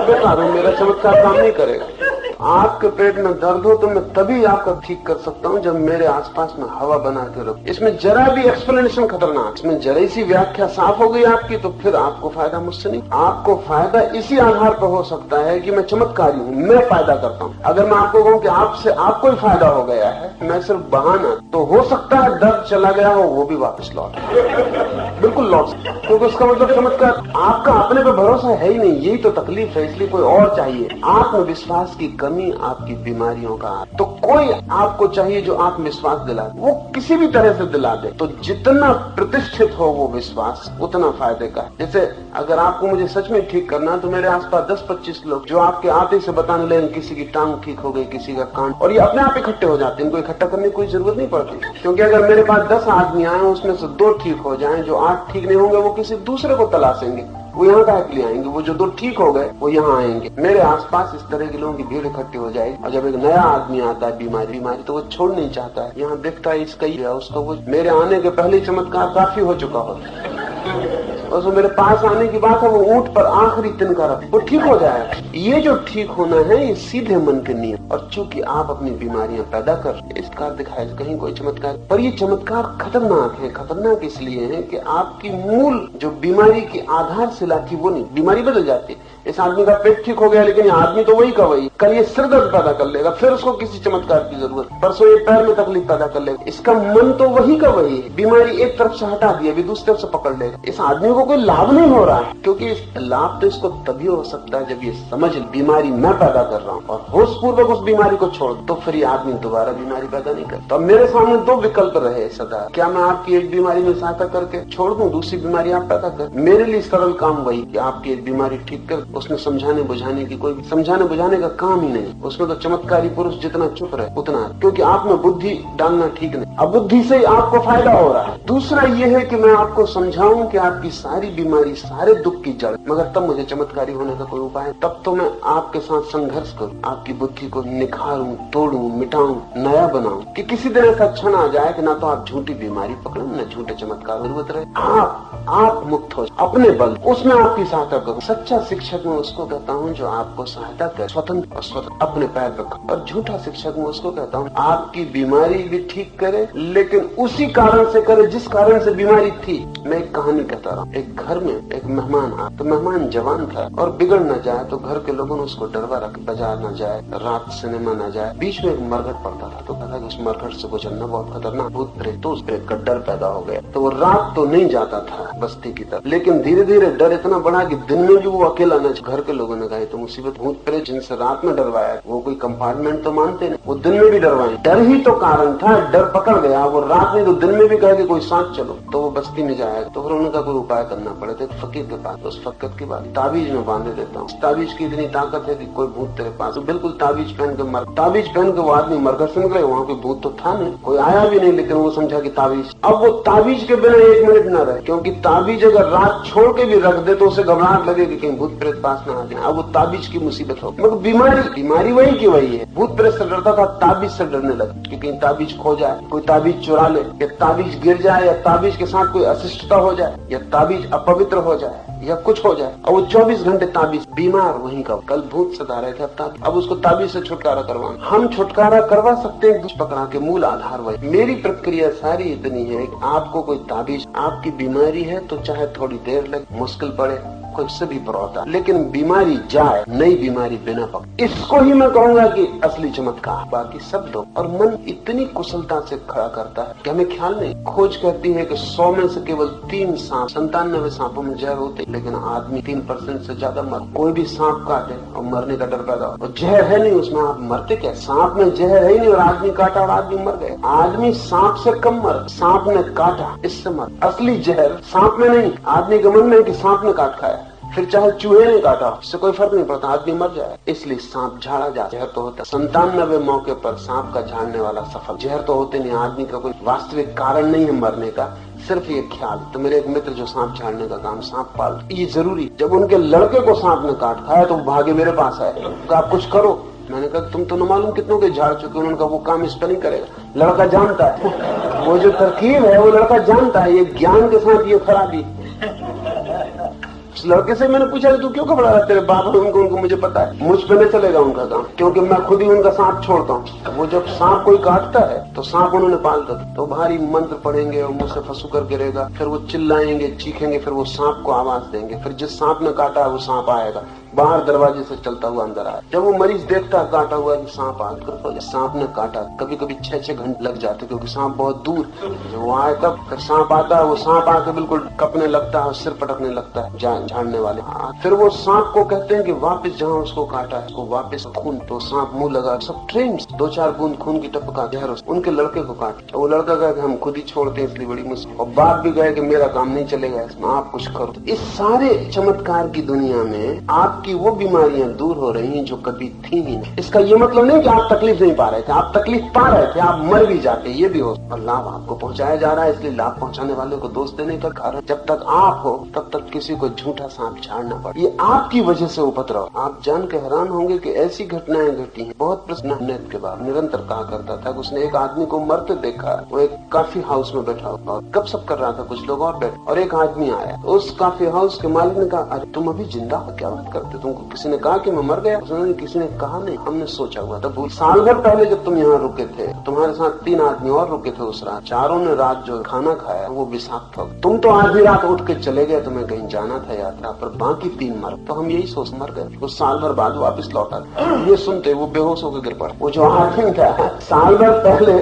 बता रहा हूं मेरा चमत्कार काम नहीं करेगा। आपके पेट में दर्द हो तो मैं तभी आपका ठीक कर सकता हूं जब मेरे आसपास में हवा बना के रखो। इसमें जरा भी एक्सप्लेनेशन खतरनाक, इसमें जरा सी व्याख्या साफ हो गई आपकी तो फिर आपको फायदा मुझसे नहीं। आपको फायदा इसी आधार पर हो सकता है कि मैं चमत्कारी हूं, मैं फायदा करता हूं। अगर मैं आपको कहूं कि आपसे आपको ही फायदा हो गया है, मैं सिर्फ बहाना, तो हो सकता है दर्द चला गया हो वो भी वापस लौट, बिल्कुल लौट, क्योंकि उसका मतलब चमत्कार आपका अपने पे भरोसा है ही नहीं। यही तो तकलीफ है, इसलिए कोई और चाहिए। आत्मविश्वास की कमी आपकी बीमारियों का, तो कोई आपको चाहिए जो आत्मविश्वास दिला दे, वो किसी भी तरह से दिला दे। तो जितना प्रतिष्ठित हो वो विश्वास उतना फायदे का है। जैसे अगर आपको मुझे सच में ठीक करना है तो मेरे आसपास 10-25 लोग जो आपके आते से बताने लगे किसी की टांग ठीक हो गई, किसी का कान, और ये अपने आप इकट्ठे हो जाते हैं। इनको इकट्ठा करने की कोई जरूरत नहीं पड़ती, क्योंकि अगर मेरे पास 10 आदमी आए उसमें से 2 ठीक हो जाएं, जो 8 ठीक नहीं होंगे वो किसी दूसरे को तलाशेंगे, वो यहाँ का लिए आएंगे। वो जो 2 ठीक हो गए वो यहाँ आएंगे। मेरे आसपास इस तरह के लोगों की भीड़ इकट्ठी हो जाएगी। और जब एक नया आदमी आता है बीमारी तो वो छोड़ नहीं चाहता है, यहाँ देखता है इसका ही है उसका, वो मेरे आने के पहले चमत्कार काफी हो चुका होता है। और जो मेरे पास आने की बात है वो ऊंट पर आखिरी तिनका रख, वो ठीक हो जाएगा। ये जो ठीक होना है ये सीधे मन के नियम। और चूंकि आप अपनी बीमारियां पैदा कर, इसका दिखाए कहीं कोई चमत्कार, पर ये चमत्कार खतरनाक है। खतरनाक इसलिए है कि आपकी मूल जो बीमारी की आधारशिला थी वो नहीं, बीमारी बदल जाती है। इस आदमी का पेट ठीक हो गया, लेकिन ये आदमी तो वही का वही, कल ये सिर दर्द पैदा कर लेगा, फिर उसको किसी चमत्कार की जरूरत, परसों ये पैर में तकलीफ पैदा कर लेगा। इसका मन तो वही का वही है, बीमारी एक तरफ से हटा दी, अभी दूसरी तरफ से पकड़ लेगा। इस आदमी को कोई लाभ नहीं हो रहा है, क्योंकि लाभ तो इसको तभी हो सकता है जब ये समझ बीमारी मैं पैदा कर रहा हूँ और होश पूर्वक उस बीमारी को छोड़, तो फिर ये आदमी दोबारा बीमारी पैदा नहीं करता। तो मेरे सामने दो विकल्प रहे सदा, क्या मैं आपकी एक बीमारी में सहायता करके छोड़ दूं, दूसरी बीमारी आप पैदा कर। मेरे लिए सरल काम वही कि आपकी एक बीमारी ठीक कर, उसमें समझाने बुझाने की कोई समझाने बुझाने का काम ही नहीं, उसमें तो चमत्कारी पुरुष जितना चुप रहे उतना, क्योंकि आप में बुद्धि डालना ठीक नहीं, अब बुद्धि से आपको फायदा हो रहा है। दूसरा ये है कि मैं आपको समझाऊं कि आपकी सारी बीमारी, सारे दुख की जड़, मगर तब मुझे चमत्कारी होने का कोई उपाय, तब तो मैं आपके साथ संघर्ष करूं, आपकी बुद्धि को निखारूं, तोड़ूं, मिटाऊं, नया बनाऊं, कि किसी दिन ऐसा क्षण आ जाए कि ना तो आप झूठी बीमारी पकड़ो, न झूठे चमत्कार जरूरत रहे, आप मुक्त हो अपने बल, उसमें आपकी सहायता करूं। सच्चा शिक्षक मैं उसको कहता हूं जो आपको सहायता करे, स्वतंत्र और स्वतंत्र अपने पैर रखो। और झूठा शिक्षक मैं उसको कहता हूं आपकी बीमारी भी ठीक करे, लेकिन उसी कारण से करे जिस कारण से बीमारी थी। मैं एक कहानी कहता रहा हूं। एक घर में एक मेहमान आया, तो मेहमान जवान था और बिगड़ न जाए तो घर के लोगों ने उसको डरवा रखा, बाजार न जाए, रात सिनेमा न जाए। बीच में एक मरघट पड़ता था, तो कहा कि उस मरघट से गुजरना बहुत खतरनाक, भूत प्रेत, तो उस प्रेत का डर पैदा हो गया। तो वो रात तो नहीं जाता था बस्ती की तरफ, लेकिन धीरे धीरे डर इतना बढ़ा कि दिन में भी वो अकेला न। घर के लोगों ने कहा तो मुसीबत, भूत प्रेत जिनसे रात में डरवाया वो कोई कंपार्टमेंट तो मानते नहीं, वो दिन में भी डरवाए। डर ही तो कारण था, डर पकड़ गया, वो रात नहीं तो दिन में भी कहे कि कोई साथ चलो, तो वो बस्ती में जाएगा। तो फिर उनका कोई उपाय करना पड़े, तो फकीर के पास, उस फकीर की बात, ताबीज में बांधे देता हूँ। ताबीज की इतनी ताकत है कि कोई भूत तेरे पास, तो बिल्कुल ताबीज पहन के वो आदमी मरघट से निकले, वहाँ कोई भूत तो था नहीं, कोई आया भी नहीं, लेकिन वो समझा कि ताबीज। अब वो ताबीज के बिना एक मिनट न रहे, क्योंकि ताबीज अगर रात छोड़ के भी रख दे तो उसे घबराहट लगेगी कहीं भूत प्रेत पास न आ जाए। अब वो ताबीज की मुसीबत हो, मगर बीमारी वही की वही है। भूत प्रेत से डरता था, ताबीज से डरने लगा कि कहीं ताबीज खो जाए, कोई ताबीज चुरा ले, या ताबीज गिर जाए, या ताबीज के साथ कोई अशिष्टता हो जाए, या ताबीज अपवित्र हो जाए, या कुछ हो जाए। और वो 24 घंटे ताबीज, बीमार वहीं का। कल भूत सता रहे थे, अब उसको ताबीज से छुटकारा करवाना। हम छुटकारा करवा सकते हैं पकड़ा के, मूल आधार वही। मेरी प्रक्रिया सारी इतनी है कि आपको कोई ताबीज, आपकी बीमारी है तो चाहे थोड़ी देर लगे, मुश्किल पड़े, कुछ से भी पड़ता, लेकिन बीमारी जाए, नई बीमारी बिना पकड़, इसको ही मैं कहूंगा कि असली चमत्कार। बाकी सब दो। और मन इतनी कुशलता से खड़ा करता है कि हमें ख्याल नहीं। खोज कहती है कि 100 में से केवल 3 सांप, 97 सांपों में जहर होते, लेकिन आदमी 3% से ज्यादा मर। कोई भी सांप काटे और मरने का डर पैदा हो, और जहर है नहीं उसमें, आप मरते क्या? सांप में जहर है ही नहीं और आदमी काटा और आदमी मर गए। आदमी सांप से कम मर, सांप ने काटा इससे मर। असली जहर सांप में नहीं, आदमी के मन में कि सांप ने काट खाया, फिर चाहे चूहे ने काटा, इससे कोई फर्क नहीं पड़ता, आदमी मर जाए। इसलिए सांप झाड़ा जा, जहर तो होता। 97 मौके पर सांप का झाड़ने वाला सफल। जहर तो होते नहीं, आदमी का कोई वास्तविक कारण नहीं है मरने का, सिर्फ ये ख्याल। तो मेरे एक मित्र जो सांप झाड़ने का काम, सांप पाल, ये जरूरी। जब उनके लड़के को सांप ने काट खाया तो भागे मेरे पास आए, तो आप कुछ करो। मैंने कहा तुम तो न मालूम कितनों के झाड़ चुके। उन्होंने कहा वो काम इस पर नहीं करेगा, लड़का जानता है, वो जो तरकीब है वो लड़का जानता है, ये ज्ञान के साथ ये खराबी। उस लड़के से मैंने पूछा तू क्यों घबरा रहा, तेरे बाप है उनको मुझे पता है, मुझ पे नहीं चलेगा उनका काम, क्योंकि मैं खुद ही उनका सांप छोड़ता हूँ। वो जब सांप कोई काटता है तो सांप उन्होंने पालता था, तो भारी मंत्र पढ़ेंगे और मुंह से फंसू कर गिरेगा, फिर वो चिल्लाएंगे, चीखेंगे, फिर वो सांप को आवाज देंगे, फिर जिस सांप ने काटा है वो सांप आएगा, बाहर दरवाजे से चलता हुआ अंदर आया। जब वो मरीज देखता है काटा हुआ कि सांप आ गया, सांप ने काटा, कभी कभी 6-6 घंटे लग जाते क्योंकि सांप बहुत दूर। जब वो आए तब फिर सांप आता है, वो सांप आके बिल्कुल कपने लगता है, सिर पटकने लगता है झाड़ने वाले। फिर वो सांप को कहते हैं कि वापस जहाँ उसको काटा है उसको वापस खून, तो सांप मुंह लगा, सब ट्रेन 2-4 बूंद खून की टपका जहर उनके लड़के को काट। तो वो लड़का कहा कि हम खुद ही छोड़ते हैं, इसलिए बड़ी मुश्किल। और बाप भी कहे कि मेरा काम नहीं चलेगा इसमें, आप कुछ करो। इस सारे चमत्कार की दुनिया में आप आपकी वो बीमारियां दूर हो रही हैं जो कभी थी ही नहीं। इसका ये मतलब नहीं कि आप तकलीफ नहीं पा रहे थे, आप तकलीफ पा रहे थे, आप मर भी जाते, ये भी हो। और लाभ आपको पहुंचाया जा रहा है, इसलिए लाभ पहुंचाने वाले को दोष देने का कारण, जब तक आप हो तब तक किसी को झूठा सांप झाड़ना पड़े। ये आपकी वजह से उपद्रव। आप जान के हैरान होंगे कि ऐसी घटनाएं घटी हैं। बहुत प्रश्न नेट के बाद निरंतर कहा करता था कि उसने एक आदमी को मरते देखा। वो एक कॉफी हाउस में बैठा हुआ और गपशप कर रहा था, कुछ लोग और बैठे, और एक आदमी आया। उस कॉफी हाउस के मालिक ने कहा, अरे तुम अभी जिंदा हो, क्या बात करते, तुमको किसी ने कहा कि मैं मर गया? उसने किसी ने कहा नहीं, हमने सोचा हुआ था। साल भर पहले जब तुम यहाँ रुके थे, तुम्हारे साथ 3 आदमी और रुके थे उस रात, चारों ने रात जो खाना खाया वो विषाक्त था। तुम तो आधी रात उठ के चले गए, तुम्हें कहीं जाना था यात्रा पर, बाकी 3 मर। तो हम यही सोच मर गए। वो साल भर बाद वापस लौटा। ये सुनते वो बेहोश होकर गिर पड़ा। वो जो आदमी था साल भर पहले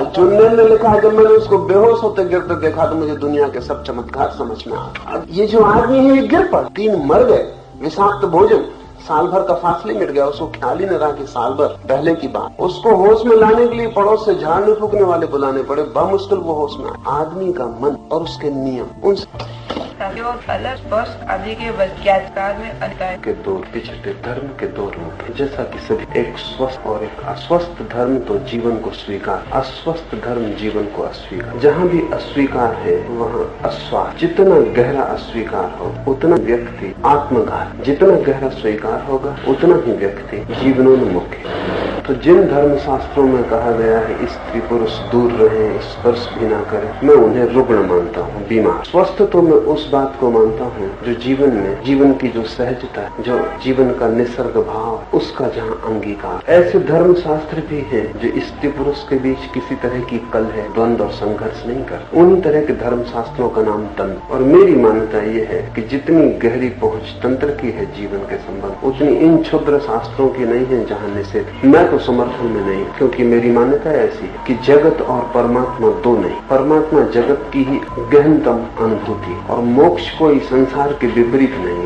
चुनने ने लिखा, जब मैंने उसको बेहोश होते गिरते देखा तो मुझे दुनिया के सब चमत्कार समझ में आ। ये जो आदमी है ये गिर पड़ा, 3 मर गए, विषाक्त भोजन, साल भर का फासले मिट गया। उसको ख्याल ही न रहा कि साल भर पहले की बात। उसको होश में लाने के लिए पड़ोस से झाड़ने फूकने वाले बुलाने पड़े, बामुश्किल वो होश में। आदमी का मन और उसके नियम उनसे आदि के व्याख्याकार में अनिकाय के 2 पिछले धर्म के 2 रूप, जैसा कि सभी एक स्वस्थ और एक अस्वस्थ धर्म तो जीवन को स्वीकार, अस्वस्थ धर्म जीवन को अस्वीकार। जहाँ भी अस्वीकार है वहाँ अस्वास्थ्य। जितना गहरा अस्वीकार हो उतना व्यक्ति आत्मघात, जितना गहरा स्वीकार होगा उतना ही व्यक्ति जीवनोन्मुख है। तो जिन धर्म शास्त्रों में कहा गया है स्त्री पुरुष दूर रहें, स्पर्श भी ना करें, मैं उन्हें रुग्ण मानता हूँ, बीमार। स्वस्थ तो मैं उस बात को मानता हूँ जो जीवन में, जीवन की जो सहजता, जो जीवन का निसर्ग भाव, उसका जहाँ अंगीकार। ऐसे धर्म शास्त्र भी हैं जो स्त्री पुरुष के बीच किसी तरह की कलह, द्वंद्व और संघर्ष नहीं करते। उन्हीं तरह के धर्म शास्त्रों का नाम तंत्र। और मेरी मान्यता ये है कि जितनी गहरी पहुंच तंत्र की है जीवन के संबंध, उतनी इन क्षुद्र शास्त्रों की नहीं है जहाँ निषेध। मैं तो समर्थन में नहीं, क्योंकि मेरी मान्यता ऐसी है कि जगत और परमात्मा 2 नहीं, परमात्मा जगत की ही गहनतम अनुभूति, और मोक्ष कोई संसार के विपरीत नहीं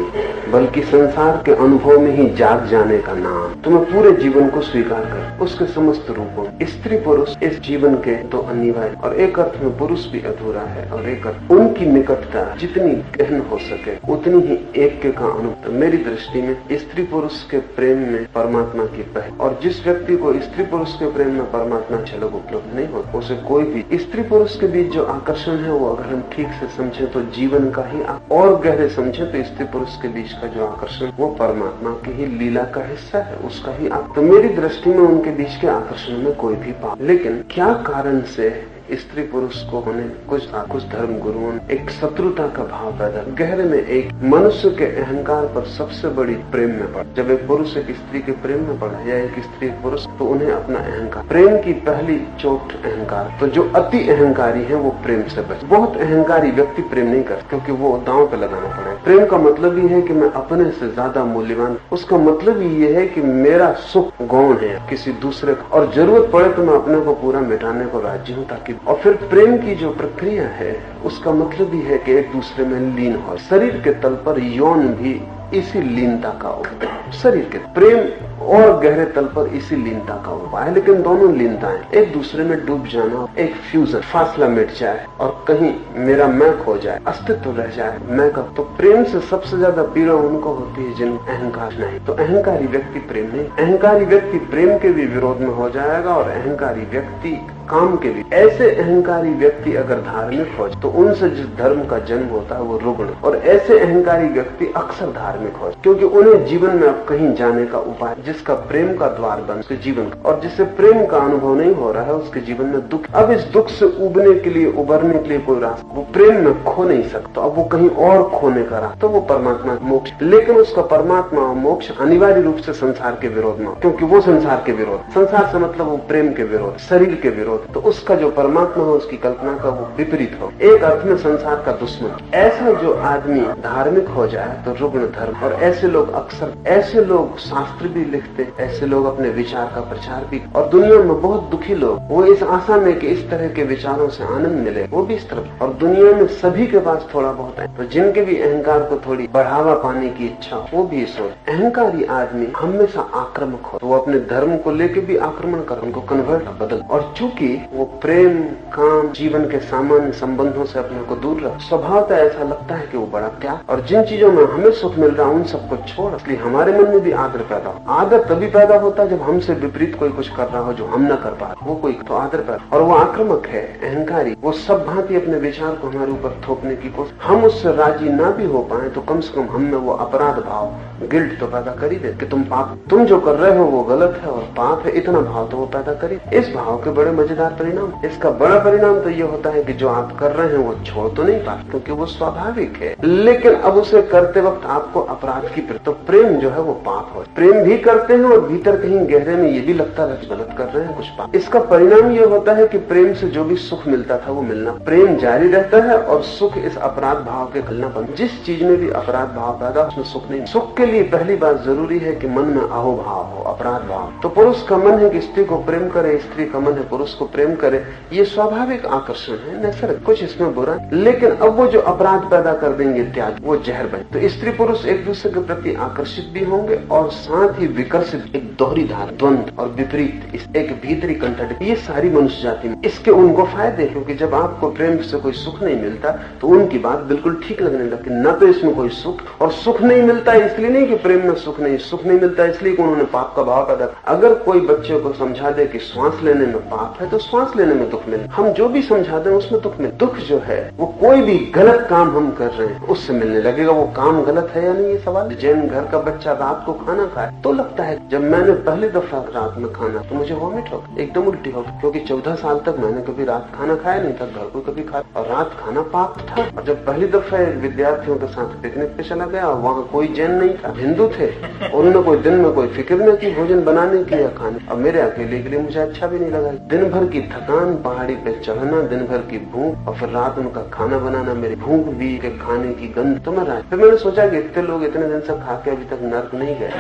बल्कि संसार के अनुभव में ही जाग जाने का नाम। तो मैं पूरे जीवन को स्वीकार कर उसके समस्त रूपों, स्त्री पुरुष इस जीवन के 2 अनिवार्य, और एक अर्थ में पुरुष भी अधूरा है, और एक अर्थ उनकी निकटता जितनी गहन हो सके उतनी ही एक का अनुभव। मेरी दृष्टि में स्त्री पुरुष के प्रेम में परमात्मा की पहल, और जिस व्यक्ति को स्त्री पुरुष के प्रेम में परमात्मा झलक उपलब्ध नहीं होता उसे कोई भी स्त्री पुरुष के बीच जो आकर्षण है वो अगर हम ठीक से समझे तो जीवन का ही, और गहरे समझे तो स्त्री पुरुष के बीच का जो आकर्षण वो परमात्मा की ही लीला का हिस्सा है, उसका ही। तो मेरी दृष्टि में उनके बीच के आकर्षण में कोई भी पाप, लेकिन क्या कारण से स्त्री पुरुष को होने कुछ धर्म गुरुओं ने एक शत्रुता का भाव पैदा, गहरे में एक मनुष्य के अहंकार पर सबसे बड़ी प्रेम में पड़ा। जब एक पुरुष एक स्त्री के प्रेम में पड़ा या एक स्त्री पुरुष, तो उन्हें अपना अहंकार, प्रेम की पहली चोट अहंकार। तो जो अति अहंकारी है वो प्रेम से बचे। बहुत अहंकारी व्यक्ति प्रेम नहीं करता क्योंकि वो दांव पे लगाना पड़ेगा। प्रेम का मतलब ही है कि मैं अपने से ज्यादा मूल्यवान, उसका मतलब ही ये है कि मेरा सुख गौण है किसी दूसरे का, और जरूरत पड़े तो मैं अपने को पूरा मिटाने को राजी हूँ ताकि। और फिर प्रेम की जो प्रक्रिया है उसका मतलब ही है कि एक दूसरे में लीन हो। शरीर के तल पर यौन भी इसी लीनता का उपाय, शरीर के प्रेम और गहरे तल पर इसी लीनता का उपाय है। लेकिन दोनों लीनताएं एक दूसरे में डूब जाना, एक फ्यूजन, फासला मिट जाए और कहीं मेरा मैं खो जाए, अस्तित्व रह जाए मैं का। तो प्रेम से सबसे ज्यादा पीड़ा उनको होती है जिन अहंकार नहीं। तो अहंकारी व्यक्ति प्रेम नहीं, अहंकारी व्यक्ति प्रेम के भी विरोध में हो जाएगा और अहंकारी व्यक्ति काम के भी। ऐसे अहंकारी व्यक्ति अगर धार्मिक हो तो उनसे जिस धर्म का जन्म होता है वो रुग्ण, और ऐसे अहंकारी व्यक्ति अक्सर धार्मिक हो क्योंकि उन्हें जीवन में अब कहीं जाने का उपाय, जिसका प्रेम का द्वार बन उसके जीवन का, और जिससे प्रेम का अनुभव नहीं हो रहा है उसके जीवन में दुख। अब इस दुख से उबने के लिए, उबरने के लिए कोई रास्ता, वो प्रेम में खो नहीं सकता, अब वो कहीं और खोने का रास्ता, तो वो परमात्मा मोक्ष। लेकिन उसका परमात्मा और मोक्ष अनिवार्य रूप से संसार के विरोध में, क्योंकि वो संसार के विरोध, संसार से मतलब वो प्रेम के विरोध, शरीर के विरोध। तो उसका जो परमात्मा हो उसकी कल्पना का वो विपरीत हो, एक अर्थ में संसार का दुश्मन। ऐसा जो आदमी धार्मिक हो जाए तो रुग्ण धर्म। और ऐसे लोग अक्सर, ऐसे लोग शास्त्र भी लिखते, ऐसे लोग अपने विचार का प्रचार भी, और दुनिया में बहुत दुखी लोग वो इस आशा में कि इस तरह के विचारों से आनंद मिले वो भी इस तरफ। और दुनिया में सभी के पास थोड़ा बहुत है, तो जिनके भी अहंकार को थोड़ी बढ़ावा पाने की इच्छा वो भी सोच। अहंकारी आदमी हमेशा आक्रामक हो, तो वो अपने धर्म को लेकर भी आक्रमण कर, उनको कन्वर्ट बदल। और चूंकि वो प्रेम, काम, जीवन के सामान्य संबंधों से अपने को दूर रख। स्वभावतः ऐसा लगता है कि वो बड़ा क्या, और जिन चीजों में हमें सुख मिल रहा है उन सबको छोड़। इसलिए हमारे मन में भी आदर पैदा हो। आदर तभी पैदा होता है जब हमसे विपरीत कोई कुछ कर रहा हो जो हम न कर पा रहे, वो कोई तो आदर पैदा। और वो आक्रामक है, अहंकारी, वो सब भांति अपने विचार को हमारे ऊपर थोपने की कोशिश। हम उससे राजी ना भी हो पाए तो कम से कम हम में वो अपराध भाव, गिल्ट तो पैदा कर ही दे कि तुम पाप, तुम जो कर रहे हो वो गलत है और पाप है, इतना भाव तो वो पैदा करी। इस भाव के बड़े मजेदार परिणाम, इसका बड़ा परिणाम तो ये होता है कि जो आप कर रहे हैं वो छोड़ तो नहीं पाते क्योंकि वो स्वाभाविक है, लेकिन अब उसे करते वक्त आपको अपराध की, तो प्रेम जो है वो पाप हो। प्रेम भी करते हैं और भीतर कहीं गहरे में ये भी लगता है गलत कर रहे हैं, कुछ पाप। इसका परिणाम ये होता है कि प्रेम से जो भी सुख मिलता था वो मिलना, प्रेम जारी रहता है और सुख इस अपराध भाव के खलना बंद। जिस चीज में भी अपराध भाव पैदा उसमें सुख नहीं। सुख के लिए पहली बात जरूरी है कि मन में अहोभाव हो, अपराध भाव। तो पुरुष का मन है कि स्त्री को प्रेम करे, स्त्री का मन है पुरुष को प्रेम करे, ये स्वाभाविक आकर्षण है, नैसर्गिक, कुछ इसमें बुरा। लेकिन अब वो जो अपराध पैदा कर देंगे त्याग, वो जहर बने। तो स्त्री पुरुष एक दूसरे के प्रति आकर्षित भी होंगे और साथ ही विकर्षित, एक दोहरी धार, द्वंद और विपरीत, इस एक भीतरी कंट्राडिक्शन, ये सारी मनुष्य जाति में। इसके उनको फायदे, क्योंकि जब आपको प्रेम से कोई सुख नहीं मिलता तो उनकी बात बिल्कुल ठीक लगने लगती। न तो इसमें कोई सुख, और सुख नहीं मिलता इसलिए नहीं कि प्रेम में सुख नहीं मिलता इसलिए कि उन्होंने पाप का भाव पैदा। अगर कोई बच्चे को समझा दे कि श्वास लेने में पाप है तो श्वास लेने में दुख मिले, हम जो भी समझा दें उसमें दुख मिले। दुख जो है वो कोई भी गलत काम हम कर रहे हैं उससे मिलने लगेगा। वो काम गलत है या नहीं ये सवाल। जैन घर का बच्चा रात को खाना खाए तो लगता है जब मैंने पहली दफा रात में खाना तो मुझे वॉमिट हो, एकदम उल्टी हो, क्योंकि 14 साल तक मैंने कभी रात खाना खाया नहीं था, घर को कभी खाया, और रात खाना पाप था। और जब पहली दफा विद्यार्थियों के साथ पिकनिक पे चला गया और वहाँ कोई जैन नहीं था, हिंदू थे, और उन्होंने कोई दिन में कोई फिक्र नहीं की भोजन बनाने की या खाने, और मेरे अकेले के लिए मुझे अच्छा भी नहीं लगा। दिन भर की थकान, पहाड़ी पे चढ़ना, दिन भर की भूख, और फिर रात उनका खाना बनाना, मेरी भूख भी के खाने की गंध, तो मैं फिर मैंने सोचा कि इतने लोग इतने दिन से खा के अभी तक नर्क नहीं गए,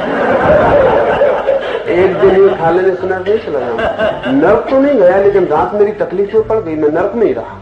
एक दिन ही खा लेने से नर्क नहीं चला जाऊंगा। नर्क तो नहीं गया लेकिन रात मेरी तकलीफ में पड़ गई, मैं नर्क में ही रहा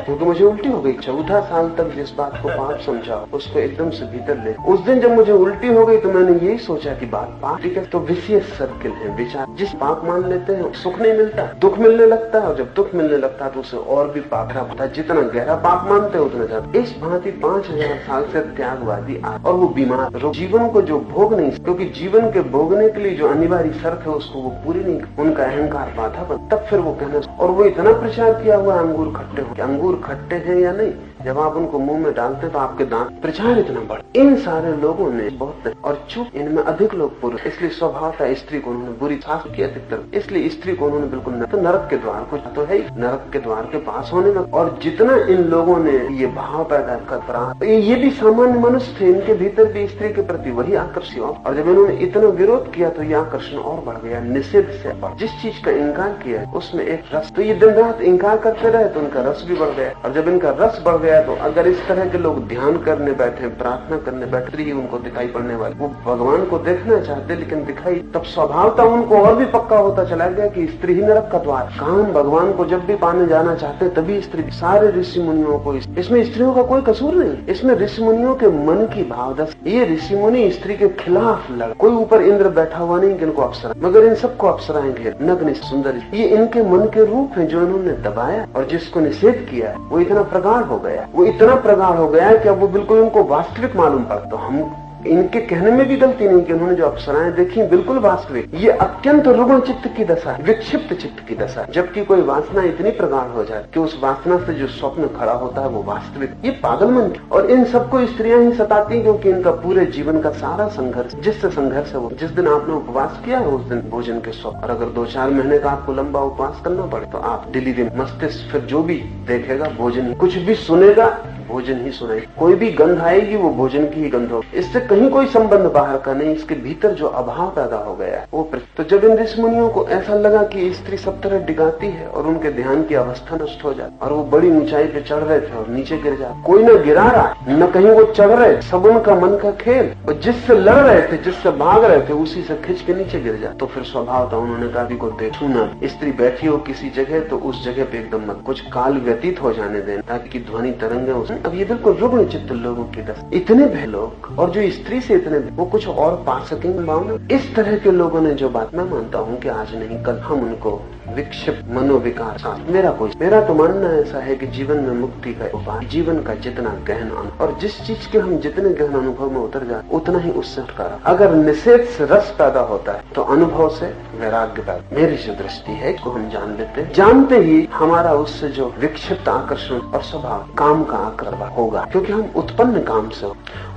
क्योंकि मुझे उल्टी हो गई। 14 साल तक जिस बात को पाप समझा उसको एकदम से भीतर ले। उस दिन जब मुझे उल्टी हो गई तो मैंने यही सोचा कि बात पाप, ठीक है, तो विशेष सर्किल है विचार। जिस पाप मान लेते हैं सुख नहीं मिलता, दुख मिलने लगता है, और जब दुख मिलने लगता है तो उसे और भी पाप होता है। जितना गहरा पाप मानते हैं उतना ज्यादा। इस भांति 5000 साल से त्यागवादी और वो बीमार जीवन को जो भोग नहीं, क्योंकि जीवन के भोगने के लिए जो अनिवार्य शर्त है उसको वो पूरी नहीं, उनका अहंकार बाधा बन, तब फिर वो कहना। और वो इतना प्रचार किया हुआ अंगूर खट्टे हो, अंगूर खट्टे हैं या नहीं, जब आप उनको मुंह में डालते तो आपके दांत, प्रचार इतना बड़ा। इन सारे लोगों ने बहुत, और चुप, इनमें अधिक लोग पुरुष, इसलिए स्वभाव था स्त्री को उन्होंने बुरी शास्त्र की अधिकतर, इसलिए स्त्री को उन्होंने बिल्कुल न, तो नरक के द्वार को तो है, नरक के द्वार के पास होने में। और जितना इन लोगों ने ये भाव पैदा कर, ये भी सामान्य मनुष्य थे, इनके भीतर भी स्त्री के प्रति वही आकर्षण, और जब इन्होंने इतना विरोध किया तो ये आकर्षण और बढ़ गया, निषेध से बढ़। जिस चीज का इंकार किया उसमें एक रस, तो ये दिन रात इंकार करते रहे तो उनका रस भी बढ़ गया, और जब इनका रस बढ़ गया तो अगर इस तरह के लोग ध्यान करने बैठे, प्रार्थना करने बैठे, ही उनको दिखाई पड़ने वाले, वो भगवान को देखना चाहते लेकिन दिखाई, तब स्वभावता उनको और भी पक्का होता चला गया कि स्त्री ही नरक का द्वार। काम भगवान को जब भी पाने जाना चाहते तभी स्त्री। सारे ऋषि मुनियों को, इसमें स्त्रियों का कोई कसूर नहीं, इसमें ऋषि मुनियों के मन की भावदशा। ये ऋषि मुनि स्त्री के खिलाफ लड़, कोई ऊपर इंद्र बैठा हुआ नहीं जिनको अप्सरा, मगर इन सबको अप्सराएं घेर, नग्न सुंदर, ये इनके मन के रूप हैं जो इन्होंने दबाया और जिसको निषेध किया है वो इतना प्रगाढ़ हो गया, वो इतना प्रगाढ़ हो गया है कि अब वो बिल्कुल उनको वास्तविक मालूम पड़ता। तो हम इनके कहने में भी गलती नहीं कि उन्होंने जो अप्सराएं देखी बिल्कुल वास्तविक। ये अत्यंत रुग्ण चित्त की दशा है, विक्षिप्त चित्त की दशा, जबकि कोई वासना इतनी प्रगाढ़ हो जाए कि उस वासना से जो स्वप्न खड़ा होता है वो वास्तविक। ये पागलमन। और इन सबको स्त्रियां ही सताती क्योंकि इनका पूरे जीवन का सारा संघर्ष, जिससे संघर्ष है वो, जिस दिन आपने उपवास किया है उस दिन भोजन के स्वप्न, और अगर 2-4 महीने का आपको लंबा उपवास करना पड़े तो आप डिलीरियम, मस्तिष्क फिर जो भी देखेगा भोजन, कुछ भी सुनेगा भोजन ही सुनाई, कोई भी गंध आएगी वो भोजन की ही गंध होगी, इससे कहीं कोई संबंध बाहर का नहीं। इसके भीतर जो अभाव पैदा हो गया वो। तो जब इन ऋषि मुनियों को ऐसा लगा कि स्त्री सब तरह डिगाती है और उनके ध्यान की अवस्था नष्ट हो जाती, और वो बड़ी ऊंचाई पे चढ़ रहे थे और नीचे गिर जाते, कोई न गिरा रहा न कहीं वो चढ़ रहे, सब उनका मन का खेल, और जिससे लड़ रहे थे, जिससे भाग रहे थे, उसी से खिंच के नीचे गिर जाते। तो फिर स्वभाव था, उन्होंने कहा को देखू ना, स्त्री बैठी हो किसी जगह तो उस जगह पे एकदम मत, कुछ काल व्यतीत हो जाने दें ताकि ध्वनि तरंगे अब ये बिल्कुल रुग्ण चित्त लोगों की दशा। इतने भय लोग, और जो स्त्री से इतने वो कुछ और पा सकेंगे भावना। इस तरह के लोगों ने जो बात, मैं मानता हूँ कि आज नहीं कल हम उनको विक्षिप्त मनोविकार साथ, मेरा तो मानना ऐसा है कि जीवन में मुक्ति का उपाय जीवन का जितना गहन अनुभव, और जिस चीज के हम जितने गहन अनुभव में उतर जाए उतना ही उससे छुटकारा। अगर निषेध से रस पैदा होता है तो अनुभव से वैराग्य पैदा। मेरी जो दृष्टि है इसको हम जान लेते हैं, जानते ही हमारा उससे जो विक्षिप्त आकर्षण और स्वभाव काम का आकर्षण होगा, क्योंकि हम उत्पन्न काम से,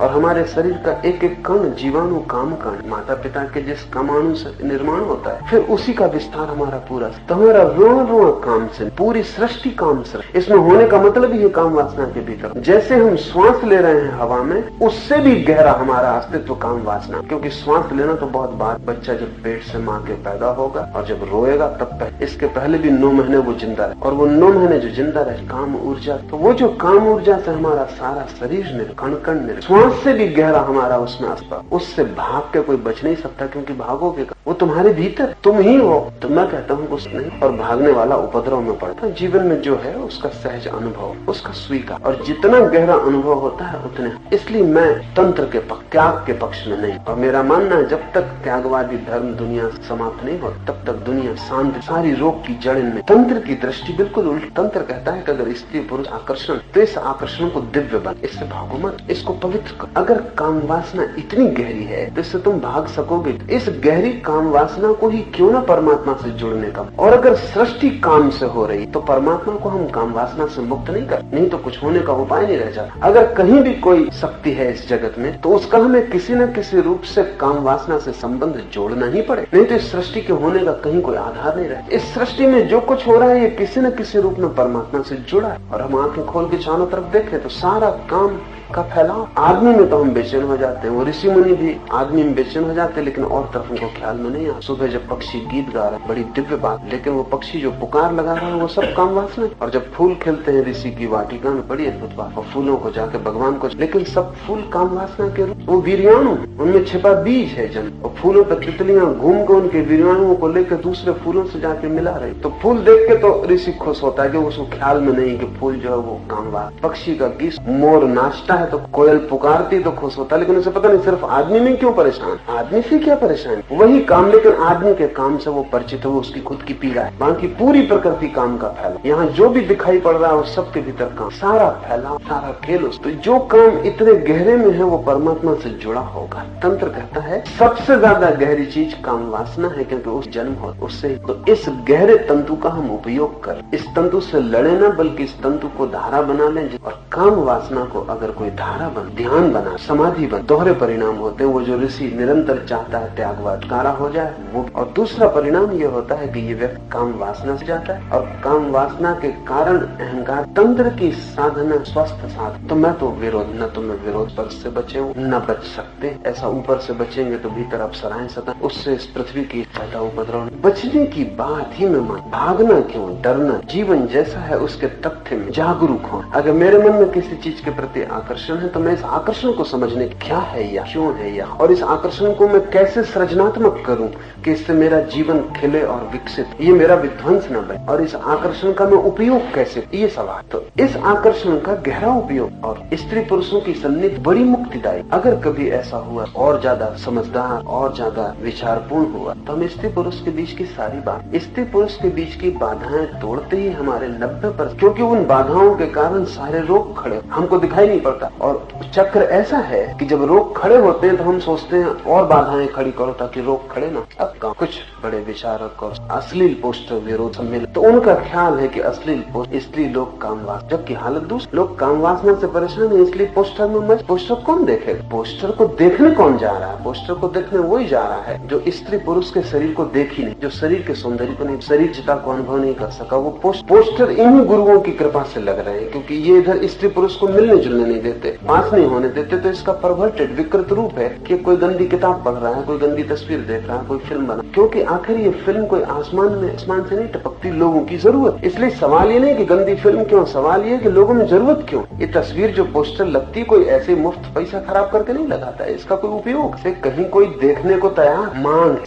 और हमारे शरीर का एक एक कण जीवाणु काम कण माता पिता के जिस कामाणु से निर्माण होता है, फिर उसी का विस्तार हमारा पूरा। तो हमारा रोण रोण काम से, पूरी सृष्टि काम से, इसमें होने का मतलब ही है काम वासना के भीतर। जैसे हम श्वास ले रहे हैं हवा में, उससे भी गहरा हमारा अस्तित्व काम वासना। क्योंकि श्वास लेना तो बहुत बार, बच्चा जब पेट से माँ के पैदा होगा और जब रोएगा तब इसके पहले भी 9 महीने वो जिंदा रहे, और वो 9 महीने जो जिंदा रहे काम ऊर्जा, तो वो जो काम ऊर्जा से हमारा सारा शरीर कण कण श्वास से भी गहरा हमारा उसमें आस्था। उससे भाग के कोई बच नहीं सकता, क्योंकि भागोगे वो तुम्हारे भीतर तुम ही हो। तो मैं कहता हूँ कुछ नहीं, और भागने वाला उपद्रव में पड़ता है। जीवन में जो है उसका सहज अनुभव, उसका स्वीकार, और जितना गहरा अनुभव होता है उतने। इसलिए मैं तंत्र के पक्ष, त्याग के पक्ष में नहीं, और मेरा मानना है जब तक त्यागवादी धर्म दुनिया समाप्त नहीं होता तब तक दुनिया शांत, सारी रोग की जड़ इनमें। तंत्र की दृष्टि बिल्कुल उल्टी। तंत्र कहता है कि अगर स्त्री पुरुष आकर्षण, तो इस आकर्षण को दिव्य बन, इससे भागो मत, इसको पवित्र कर। अगर काम वासना इतनी गहरी है तो इससे तुम भाग सकोगे। इस गहरी काम वासना को ही क्यों न परमात्मा से जुड़ने का, और अगर सृष्टि काम से हो रही तो परमात्मा को हम काम वासना से मुक्त नहीं कर, नहीं तो कुछ होने का उपाय नहीं रह जाता। अगर कहीं भी कोई शक्ति है इस जगत में तो उसका हमें किसी न किसी रूप से काम वासना से संबंध जोड़ना ही पड़े, नहीं तो इस सृष्टि के होने का कहीं कोई आधार नहीं रहे। इस सृष्टि में जो कुछ हो रहा है ये किसी न किसी रूप में परमात्मा से जुड़ा है, और हम आंखें खोल के चारों तरफ देखें तो सारा काम का फैलाव। आदमी में तो हम बेचैन हो जाते हैं, वो ऋषि मुनि भी आदमी में बेचैन हो जाते हैं, लेकिन और तरफ उनको ख्याल में नहीं आता। सुबह जब पक्षी गीत गा रहे हैं, बड़ी दिव्य बात, लेकिन वो पक्षी जो पुकार लगा रहा है वो सब काम वासना। और जब फूल खिलते हैं ऋषि की वाटिका में, बड़ी अद्भुत बात, और फूलों को जाके भगवान को, लेकिन सब फूल काम वासना के रूप, वो वीर्याणु, उनमें छिपा बीज है जन्म। और फूलों पर तितलियां घूम के उनके वीर्याणुओं को लेकर दूसरे फूलों से जाके मिला रही, तो फूल देख के तो ऋषि खुश होता है कि उसको ख्याल में नहीं कि फूल जो है वो काम वासना। पक्षी का गीत, मोर नाचता है तो कोयल पुकारती तो खुश होता, लेकिन उसे पता नहीं सिर्फ आदमी में क्यों परेशान, आदमी से क्या परेशान, वही काम, लेकिन आदमी के काम से वो परिचित है, वो उसकी खुद की पीड़ा है। बाकी पूरी प्रकृति काम का फैला, यहाँ जो भी दिखाई पड़ रहा है वो सबके भीतर काम, सारा फैला, सारा खेल। तो जो काम इतने गहरे में है वो परमात्मा से जुड़ा होगा। तंत्र कहता है सबसे ज्यादा गहरी चीज काम वासना है, क्योंकि उस जन्म हो उससे। तो इस गहरे तंतु का हम उपयोग कर, इस तंतु से लड़े ना, बल्कि इस तंतु को धारा बना लें, और काम वासना को अगर कोई धारा बन, ध्यान बना, समाधि बन, दोहरे परिणाम होते हैं। वो जो ऋषि निरंतर चाहता है त्यागवाद कारा हो जाए वो, और दूसरा परिणाम ये होता है कि ये व्यक्ति काम वासना से जाता है, और काम वासना के कारण अहंकार। तंत्र की साधना स्वस्थ साधना, तो मैं तो विरोध, न तो मैं विरोध पर से बचे हूँ न बच सकते। ऐसा ऊपर से बचेंगे तो भीतर अप्सराएं सता, उससे इस पृथ्वी की ज्यादा उपद्रव। बचने की बात ही में मान, भागना क्यों, डरना। जीवन जैसा है उसके तथ्य में जागरूक हो। अगर मेरे मन में किसी चीज के प्रति आकर्षण है तो मैं इस आकर्षण को समझने क्या है या क्यों है या, और इस आकर्षण को मैं कैसे सृजनात्मक करूं कि इससे मेरा जीवन खिले और विकसित, ये मेरा विध्वंस न बने, और इस आकर्षण का मैं उपयोग कैसे, ये सवाल। तो इस आकर्षण का गहरा उपयोग, और स्त्री पुरुषों की सन्निधि बड़ी मुक्तिदायी। अगर कभी ऐसा हुआ और ज्यादा समझदार और ज्यादा विचारपूर्ण हुआ तो हम स्त्री पुरुष के बीच की सारी बात, स्त्री पुरुष के बीच की बाधाएं तोड़ते ही हमारे 90%, क्योंकि उन बाधाओं के कारण सारे रोग खड़े हमको दिखाई नहीं पड़ता। और चक्र ऐसा है कि जब रोग खड़े होते हैं तो हम सोचते हैं और बाधाएं खड़ी करो ताकि रोग खड़े ना। अब कुछ बड़े विचारक और अश्लील पोस्टर विरोध सम्मेलन, तो उनका ख्याल है कि अश्लील पोस्ट इसलिए लोग कामवास, जबकि हालत दूसरी, लोग कामवासना से परेशान है इसलिए पोस्टर में मत। पोस्टर कौन देखेगा, पोस्टर को देखने कौन जा रहा है, पोस्टर को देखने वही जा रहा है जो स्त्री पुरुष के शरीर को देख ही नहीं, जो शरीर के सौंदर्य को नहीं, शरीर चिता को अनुभव नहीं कर सका। वो पोस्टर इन्हीं गुरुओं की कृपा से लग रहे हैं, क्योंकि ये इधर स्त्री पुरुष को मिलने जुलने नहीं देते, पास नहीं होने देते। तो इसका परवर्टेड विकृत रूप है कि कोई गंदी किताब पढ़ रहा है, कोई गंदी तस्वीर देख रहा है, कोई फिल्म बना, क्योंकि आखिर ये फिल्म कोई आसमान से नहीं टपकती, लोगों की जरूरत। इसलिए सवाल ये नहीं कि गंदी फिल्म क्यों, सवाल ये कि लोगों में जरूरत क्यों। ये तस्वीर जो पोस्टर लगती कोई ऐसे मुफ्त पैसा खराब करके नहीं लगाता है, इसका कोई उपयोग से कहीं कोई देखने को तैयार, मांग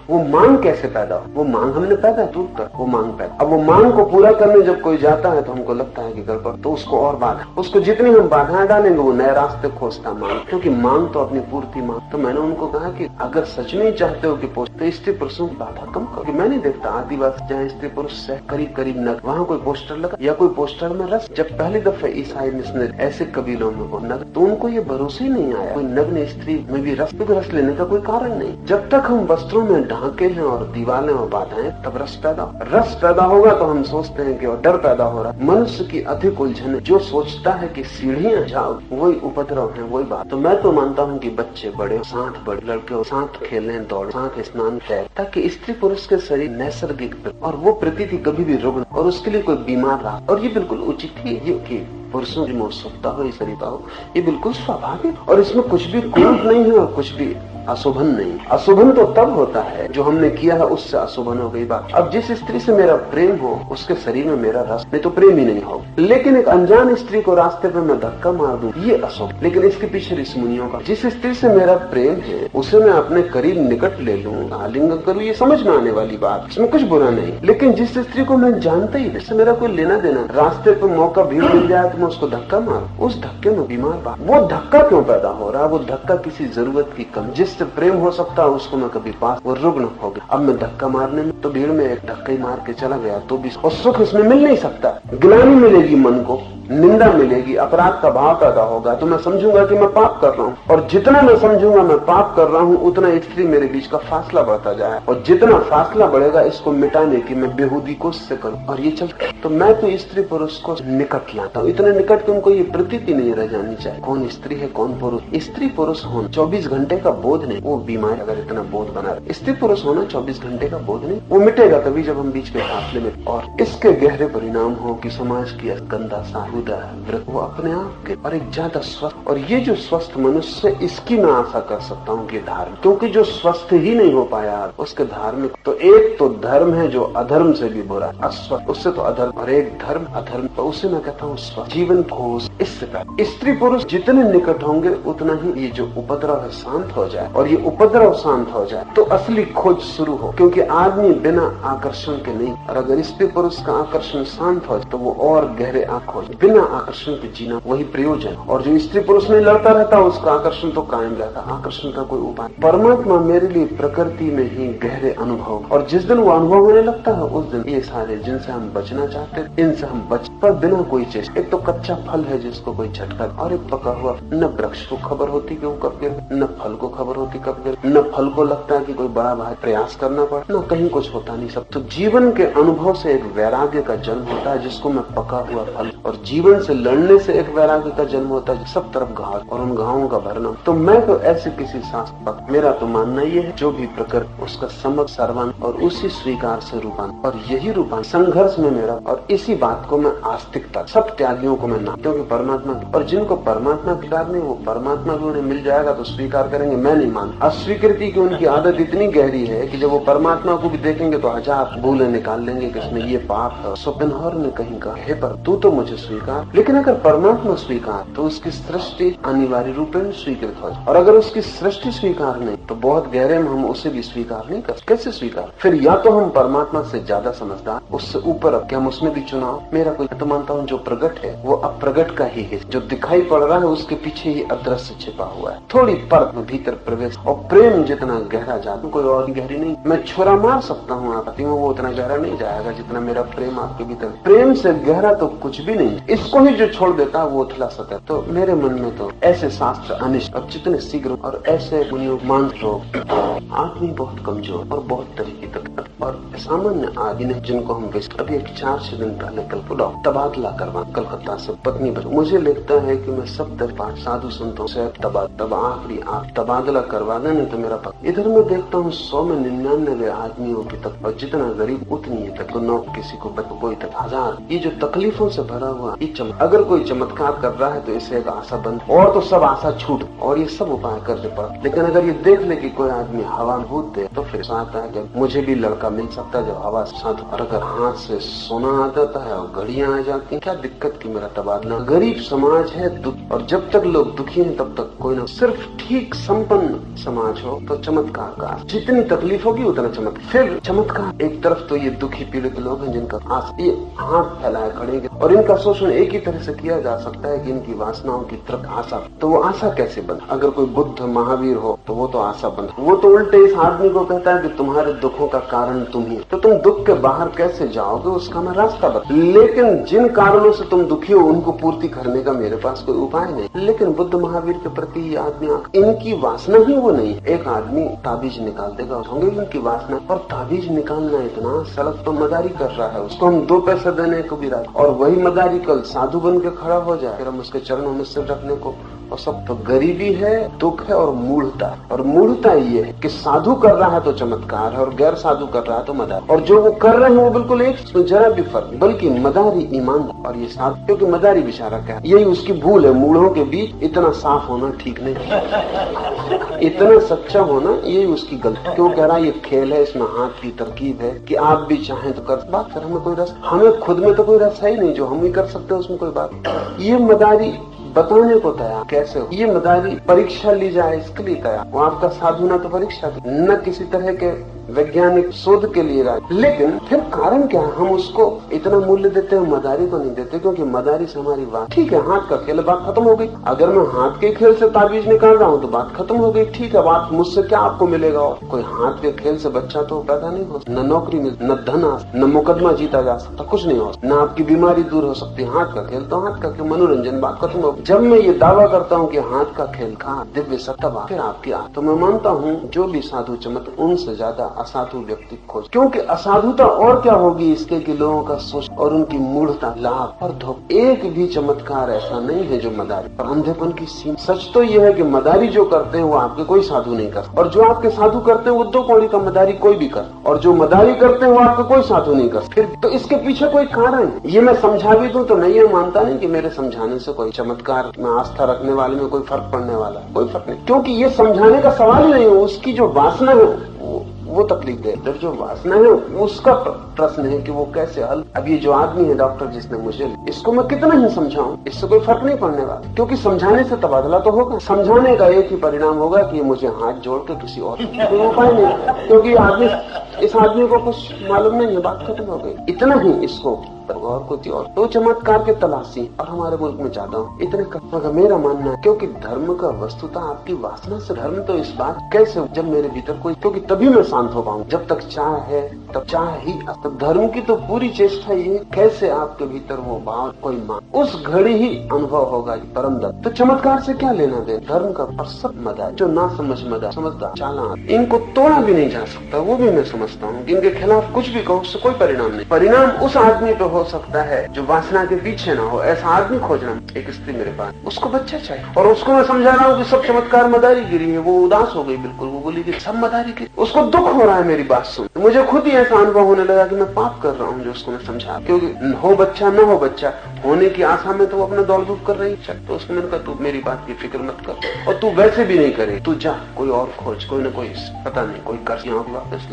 वो मांग कैसे पैदा हो? वो मांग हमने पैदा दूर कर, वो मांग पैदा। अब वो मांग को पूरा करने जब कोई जाता है तो हमको लगता है कि गड़बड़, तो उसको और बाधा, उसको जितनी हम बाधाएं डालेंगे वो नए रास्ते खोजता मांग, क्योंकि मांग तो अपनी पूर्ति मांग। तो मैंने उनको कहा कि अगर सच में चाहते हो कि तो स्त्री पुरुषों की बाधा कम करो। मैं नहीं देखता आदिवासी जहाँ स्त्री पुरुष से करीब करीब नग, वहाँ कोई पोस्टर लगा या कोई पोस्टर में रस। जब पहली दफे ईसाई मिशनरी ऐसे कबीलों में नग, तो उनको ये भरोसे ही नहीं आया कोई नग्न स्त्री में भी रस लेने का कोई कारण नहीं। जब तक हम वस्त्रों में ढांके हैं और दीवारें और बाधाएं, तब रस पैदा होगा। तो हम सोचते हैं कि और डर पैदा हो रहा है। मनुष्य की अधिक उलझन, जो सोचता है कि सीढ़ियां जाओ वही उपद्रव है, वही बात। तो मैं तो मानता हूँ कि बच्चे बड़े साथ, बड़े लड़के साथ खेलें, दौड़े साथ, स्नान तैर, ताकि स्त्री पुरुष के शरीर नैसर्गिक और वो प्रतीति कभी भी रुग्ण और उसके लिए कोई बीमार रहा। और ये बिल्कुल उचित ही ये पुरुषों की मौसुकता हो, ये शरीर हो, ये बिल्कुल स्वाभाविक, और इसमें कुछ भी क्रूर नहीं है और कुछ भी अशोभन नहीं। अशोभन तो तब होता है जो हमने किया है उससे अशोभन हो गई बात। अब जिस स्त्री से मेरा प्रेम हो उसके शरीर में मेरा रस, नहीं तो प्रेम ही नहीं हो। लेकिन एक अनजान स्त्री को रास्ते पे मैं धक्का मार दूं, ये अशुभ। लेकिन इसके पीछे ऋषि मुनियों का, जिस स्त्री से मेरा प्रेम है उसे मैं अपने करीब निकट ले लूं, आलिंगन करूं, ये समझ में आने वाली बात, इसमें कुछ बुरा नहीं। लेकिन जिस स्त्री को मैं जानता ही नहीं, मेरा कोई लेना देना, रास्ते पे मौका भीड़ मिल जाए तो मैं उसको धक्का मारूं, उस धक्के में बीमार बात। वो धक्का क्यों पैदा हो रहा है? वो धक्का किसी जरूरत की कम, जिससे प्रेम हो सकता है उसको मैं कभी पास, वो रुग्ण हो गया। अब मैं धक्का मारने में, तो भीड़ में एक धक्का ही मार के चला गया तो भी, और सुख इसमें मिल नहीं सकता। ग्लानि मिलेगी मन को, निंदा मिलेगी, अपराध का भाव पैदा होगा, तो मैं समझूंगा कि मैं पाप कर रहा हूँ। और जितना मैं समझूंगा मैं पाप कर रहा हूँ, उतना स्त्री मेरे बीच का फासला बढ़ता जाए, और जितना फासला बढ़ेगा इसको मिटाने की मैं बेहूदी कोशिश से करूँ, और ये चलता। तो मैं तो स्त्री पुरुष को निकट लाता हूँ, इतने निकट कि उनको ये प्रतीति नहीं रह जानी चाहिए कौन स्त्री है कौन पुरुष। स्त्री पुरुष होना 24 घंटे का बोध नहीं, वो बीमार अगर इतना बोध बना रहे। स्त्री पुरुष होना 24 घंटे का बोध नहीं, वो मिटेगा तभी जब हम बीच के फासले में। और इसके गहरे परिणाम हो कि समाज की गंदा सा व्रत वो अपने आप के, और एक ज्यादा स्वस्थ, और ये जो स्वस्थ मनुष्य, इसकी मैं आशा कर सकता हूँ कि धार्मिक, क्योंकि जो स्वस्थ ही नहीं हो पाया उसके धार्मिक, तो एक तो धर्म है जो अधर्म से भी बुरा, अस्वस्थ उससे तो अधर्म, और एक धर्म अधर्म, तो उसे मैं कहता हूँ स्वस्थ जीवन खोज। इससे पहले स्त्री पुरुष जितने निकट होंगे उतना ही ये जो उपद्रव है शांत हो जाए, और ये उपद्रव शांत हो जाए तो असली खोज शुरू हो। क्योंकि आदमी बिना आकर्षण के नहीं, और अगर स्त्री पुरुष का आकर्षण शांत हो तो वो और गहरे खोज, बिना आकर्षण के जीना वही प्रयोजन। और जो स्त्री पुरुष में लड़ता रहता है उसका आकर्षण तो कायम रहता, आकर्षण का कोई उपाय। परमात्मा मेरे लिए प्रकृति में ही गहरे अनुभव, और जिस दिन वो अनुभव होने लगता है उस दिन ये सारे जिनसे हम बचना चाहते इनसे हम बच, पर बिना कोई चेष्टा। एक तो कच्चा फल है जिसको कोई झटका, और एक पका हुआ, न वृक्ष को खबर होती कि वो कब गिर, न फल को खबर होती कब गिर, न फल को लगता है कि कोई बड़ा भारी प्रयास करना पड़ा, न कहीं कुछ होता नहीं सब। तो जीवन के अनुभव से एक वैराग्य का जन्म होता है जिसको मैं पका हुआ फल, और जीवन से लड़ने से एक वैराग्य का जन्म होता है, सब तरफ घाव और उन घावों का भरना। तो मैं तो ऐसे किसी शास्त्र, मेरा तो मानना ये है जो भी प्रकृति उसका समग्र सर्वान, और उसी स्वीकार से रूपान, और यही रूपान संघर्ष में मेरा, और इसी बात को मैं आस्तिकता, सब त्यागियों को मैं ना, क्योंकि परमात्मा, और जिनको परमात्मा स्वीकार नहीं वो परमात्मा भी उन्हें मिल जाएगा तो स्वीकार करेंगे, मैं नहीं मानता। अस्वीकृति की उनकी आदत इतनी गहरी है कि जब वो परमात्मा को भी देखेंगे तो हजार भूले निकाल लेंगे कि इसमें ये पाप है। शोपेनहावर ने कहीं कहा, हे पर तू तो मुझे स्वीकार, लेकिन अगर परमात्मा स्वीकार तो उसकी सृष्टि अनिवार्य रूप में स्वीकृत हो जाए, और अगर उसकी सृष्टि स्वीकार नहीं तो बहुत गहरे में हम उसे भी स्वीकार नहीं कर। कैसे स्वीकार? फिर या तो हम परमात्मा से ज्यादा समझदार, उससे ऊपर, अब क्या हम उसमें भी चुनाव? मेरा कोई तो मानता हूँ जो प्रगट है वो अप्रगट का ही है, जो दिखाई पड़ रहा है उसके पीछे ही अदृश्य छिपा हुआ है, थोड़ी परत में भीतर प्रवेश। और प्रेम जितना गहरा जाता, कोई और गहरी नहीं। मैं छुरा मार सकता हूँ आपत्ति में, वो उतना गहरा नहीं जाएगा जितना मेरा प्रेम आपके भीतर। प्रेम से गहरा तो कुछ भी नहीं, इसको ही जो छोड़ देता है वो उथला सतह। तो मेरे मन में तो ऐसे शास्त्र अनिष्ट, और जितने शीघ्र, और ऐसे मानसिक रोग, आदमी बहुत कमजोर और बहुत तरीके तक, और सामान्य आदमी जिनको हम अभी 4-6 दिन पहले तबादला करवा कलकत्ता से पत्नी बन, मुझे लगता है कि मैं 70-5 साधु संतों से आखिरी तबादला करवा दें, नहीं तो मेरा पक। इधर मैं देखता हूँ 100 में 99 आदमियों की तक, और जितना गरीब उतनी है तक, 9 किसी को कोई तक 1000। ये जो तकलीफों से भरा हुआ ये अगर कोई चमत्कार कर रहा है तो इसे एक आशा बंद, और तो सब आशा छूट, और ये सब उपाय करने पड़ा। लेकिन अगर ये देख ले कि कोई आदमी हवा भूत दे तो फिर आता है कि मुझे भी लड़का मिल सकता है जब हवा साथ, और अगर हाथ से सोना आ जाता है और घड़ियां आ जाती हैं, क्या दिक्कत की मेरा तबादला। गरीब समाज है दुख, और जब तक लोग दुखी हैं तब तक कोई ना, सिर्फ ठीक संपन्न समाज हो तो चमत्कार का। जितनी तकलीफ होगी उतना चमत्कार। फिर चमत्कार, एक तरफ तो ये दुखी पीड़ित लोग हैं जिनका ये हाथ फैलाए खड़े और इनका शोषण एक ही तरह से किया जा सकता है कि इनकी वासनाओं की तरफ आशा। तो वो आशा कैसे बने? अगर कोई बुद्ध महावीर हो तो वो तो आशा बने। वो तो उल्टे इस आदमी को कहता है कि तुम्हारे दुखों का कारण तुम ही, तो तुम दुख के बाहर कैसे जाओगे उसका मैं रास्ता बता। लेकिन जिन कारणों से तुम दुखी हो उनको पूर्ति करने का मेरे पास कोई उपाय नहीं। लेकिन बुद्ध महावीर के प्रति ये आदमी, इनकी वासना ही वो नहीं। एक आदमी ताबीज निकाल देगा, होंगे इनकी वासना, और ताबीज निकालना इतना सड़क तो मदारी कर रहा है, उसको हम 2 पैसे देने को भी राजी, और वही मदारी कल साधु बन के खड़ा हो जाए, फिर हम उसके चरणों में सिर रखने को। और सब तो गरीबी है, दुख है और मूढ़ता। और मूढ़ता ये है कि साधु कर रहा है तो चमत्कार है और गैर साधु कर रहा है तो मदारी, और जो वो कर रहे हैं वो बिल्कुल एक जरा भी फर्क नहीं, बल्कि मदारी ईमानदार और ये साधु। क्योंकि मदारी बेचारा क्या है, यही उसकी भूल है। मूढ़ों के बीच इतना साफ होना ठीक नहीं, इतना सच्चा होना यही उसकी गलती। क्यों कह रहा है ये खेल है, इसमें हाथ की तरकीब है कि आप भी चाहें तो कर। बात कर, हमें कोई रस, हमें खुद में तो कोई रस है ही नहीं, जो हम ही कर सकते हैं उसमें कोई बात। ये मदारी बताने को तैयार कैसे हो, ये मदारी परीक्षा ली जाए इसके लिए तैयार। वो आपका साधु ना तो परीक्षा न किसी तरह के वैज्ञानिक शोध के लिए राय। लेकिन फिर कारण क्या है, हम उसको इतना मूल्य देते हैं, मदारी को नहीं देते। क्योंकि मदारी से हमारी बात, ठीक है हाथ का खेल, बात खत्म हो गई। अगर मैं हाथ के खेल से ताबीज निकाल रहा हूँ तो बात खत्म हो गई, ठीक है। बात मुझसे क्या आपको मिलेगा? और कोई हाथ के खेल से बच्चा तो पैदा नहीं हो, न नौकरी मिलती, न धन, न मुकदमा जीता जा सकता, कुछ नहीं हो, न आपकी बीमारी दूर हो सकती। हाथ का खेल तो हाथ का खेल, मनोरंजन, बात खत्म हो गई। जब मैं ये दावा करता हूँ कि हाथ का खेल का दिव्य सत्ता, फिर आपकी तो मैं मानता हूँ जो भी साधु चमत्कार, उनसे ज्यादा असाधु व्यक्ति खोज। क्योंकि असाधुता और क्या होगी इसके कि लोगों का सोच और उनकी मूढ़ता, लाभ और धोखा। एक भी चमत्कार ऐसा नहीं है जो मदारी और अंधेपन की सीमा। सच तो यह है कि मदारी जो करते हैं वो आपके कोई साधु नहीं कर, और जो आपके साधु करते हैं वो 2 कौड़ी का मदारी कोई भी कर, और जो मदारी करते हैं वो आपका कोई साधु नहीं कर। फिर तो इसके पीछे कोई कारण है। ये मैं समझा भी दूं तो मैं ये मानता नहीं कि मेरे समझाने से कोई चमत्कार में आस्था रखने वाले में कोई फर्क पड़ने वाला है, कोई फर्क नहीं। क्योंकि ये समझाने का सवाल ही नहीं है, उसकी जो वासना है वो तकलीफ दे। जब जो वासना है उसका प्रश्न है कि वो कैसे हल। अब ये जो आदमी है डॉक्टर जिसने मुझे, इसको मैं कितना ही समझाऊं, इससे कोई फर्क नहीं पड़ने वाला। क्योंकि समझाने से तबादला तो होगा, समझाने का एक ही परिणाम होगा कि मुझे हाथ जोड़ के किसी और कोई उपाय नहीं। क्योंकि आदमी, इस आदमी को कुछ मालूम नहीं है, बात खत्म हो गई। इतना ही इसको और कुछ और तो चमत्कार के तलाशी, और हमारे मुल्क में ज्यादा इतने का मेरा मानना है। क्योंकि धर्म का वस्तुता आपकी वासना से, धर्म तो इस बात कैसे जब मेरे भीतर कोई, क्योंकि तभी मैं शांत हो पाऊँ जब तक चाह है, तब चाह ही। तब धर्म की तो पूरी चेष्टा ये कैसे आपके भीतर वो भाव कोई मान, उस घड़ी ही अनुभव होगा परम दत्त। तो चमत्कार से क्या लेना दे धर्म का? पर सब मदार जो ना समझदार चालाक, इनको तोड़ा भी नहीं जा सकता। वो भी मैं समझता हूँ कि इनके खिलाफ कुछ भी कहो उससे कोई परिणाम नहीं। परिणाम उस आदमी पे हो सकता है जो वासना के पीछे ना हो। ऐसा आदमी खोजना। एक स्त्री मेरे पास, उसको बच्चा चाहिए, और उसको मैं समझा रहा हूँ कि सब चमत्कार मदारी गिरी है। वो उदास हो गई बिल्कुल, वो बोली कि सब मदारी गिरी। उसको दुख हो रहा है मेरी बात सुन। मुझे खुद ही ऐसा अनुभव होने लगा कि मैं पाप कर रहा हूँ जो उसको मैं समझा। क्योंकि हो बच्चा न हो बच्चा, होने की आशा में तो वो अपना दौड़ धूप कर रही है। तो उसको मैंने कहा तू मेरी बात की फिक्र मत कर, और तू वैसे भी नहीं करे, तू जा कोई और खोज, कोई न कोई पता नहीं कोई कर।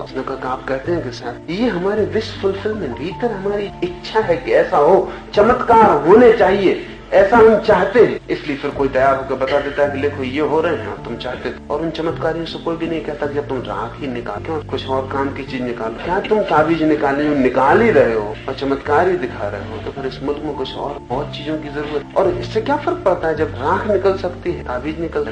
उसने कहा आप कहते हैं कि सर ये हमारे विश फुलफिलमेंट, भीतर हमारी इच्छा है कि ऐसा हो, चमत्कार होने चाहिए, ऐसा हम चाहते हैं। इसलिए फिर कोई तैयार होकर बता देता है कि देखो ये हो रहे हैं तुम चाहते थे। और उन चमत्कारियों से कोई भी नहीं कहता कि तुम राख ही निकाल, क्यों कुछ और काम की चीज निकालो। क्या तुम ताबीज निकाले निकाल ही रहे हो और चमत्कार ही दिखा रहे हो, तो फिर इस मुल्क में कुछ और बहुत चीजों की जरूरत। और इससे क्या फर्क पड़ता है जब राख निकल सकती है, ताबीज निकल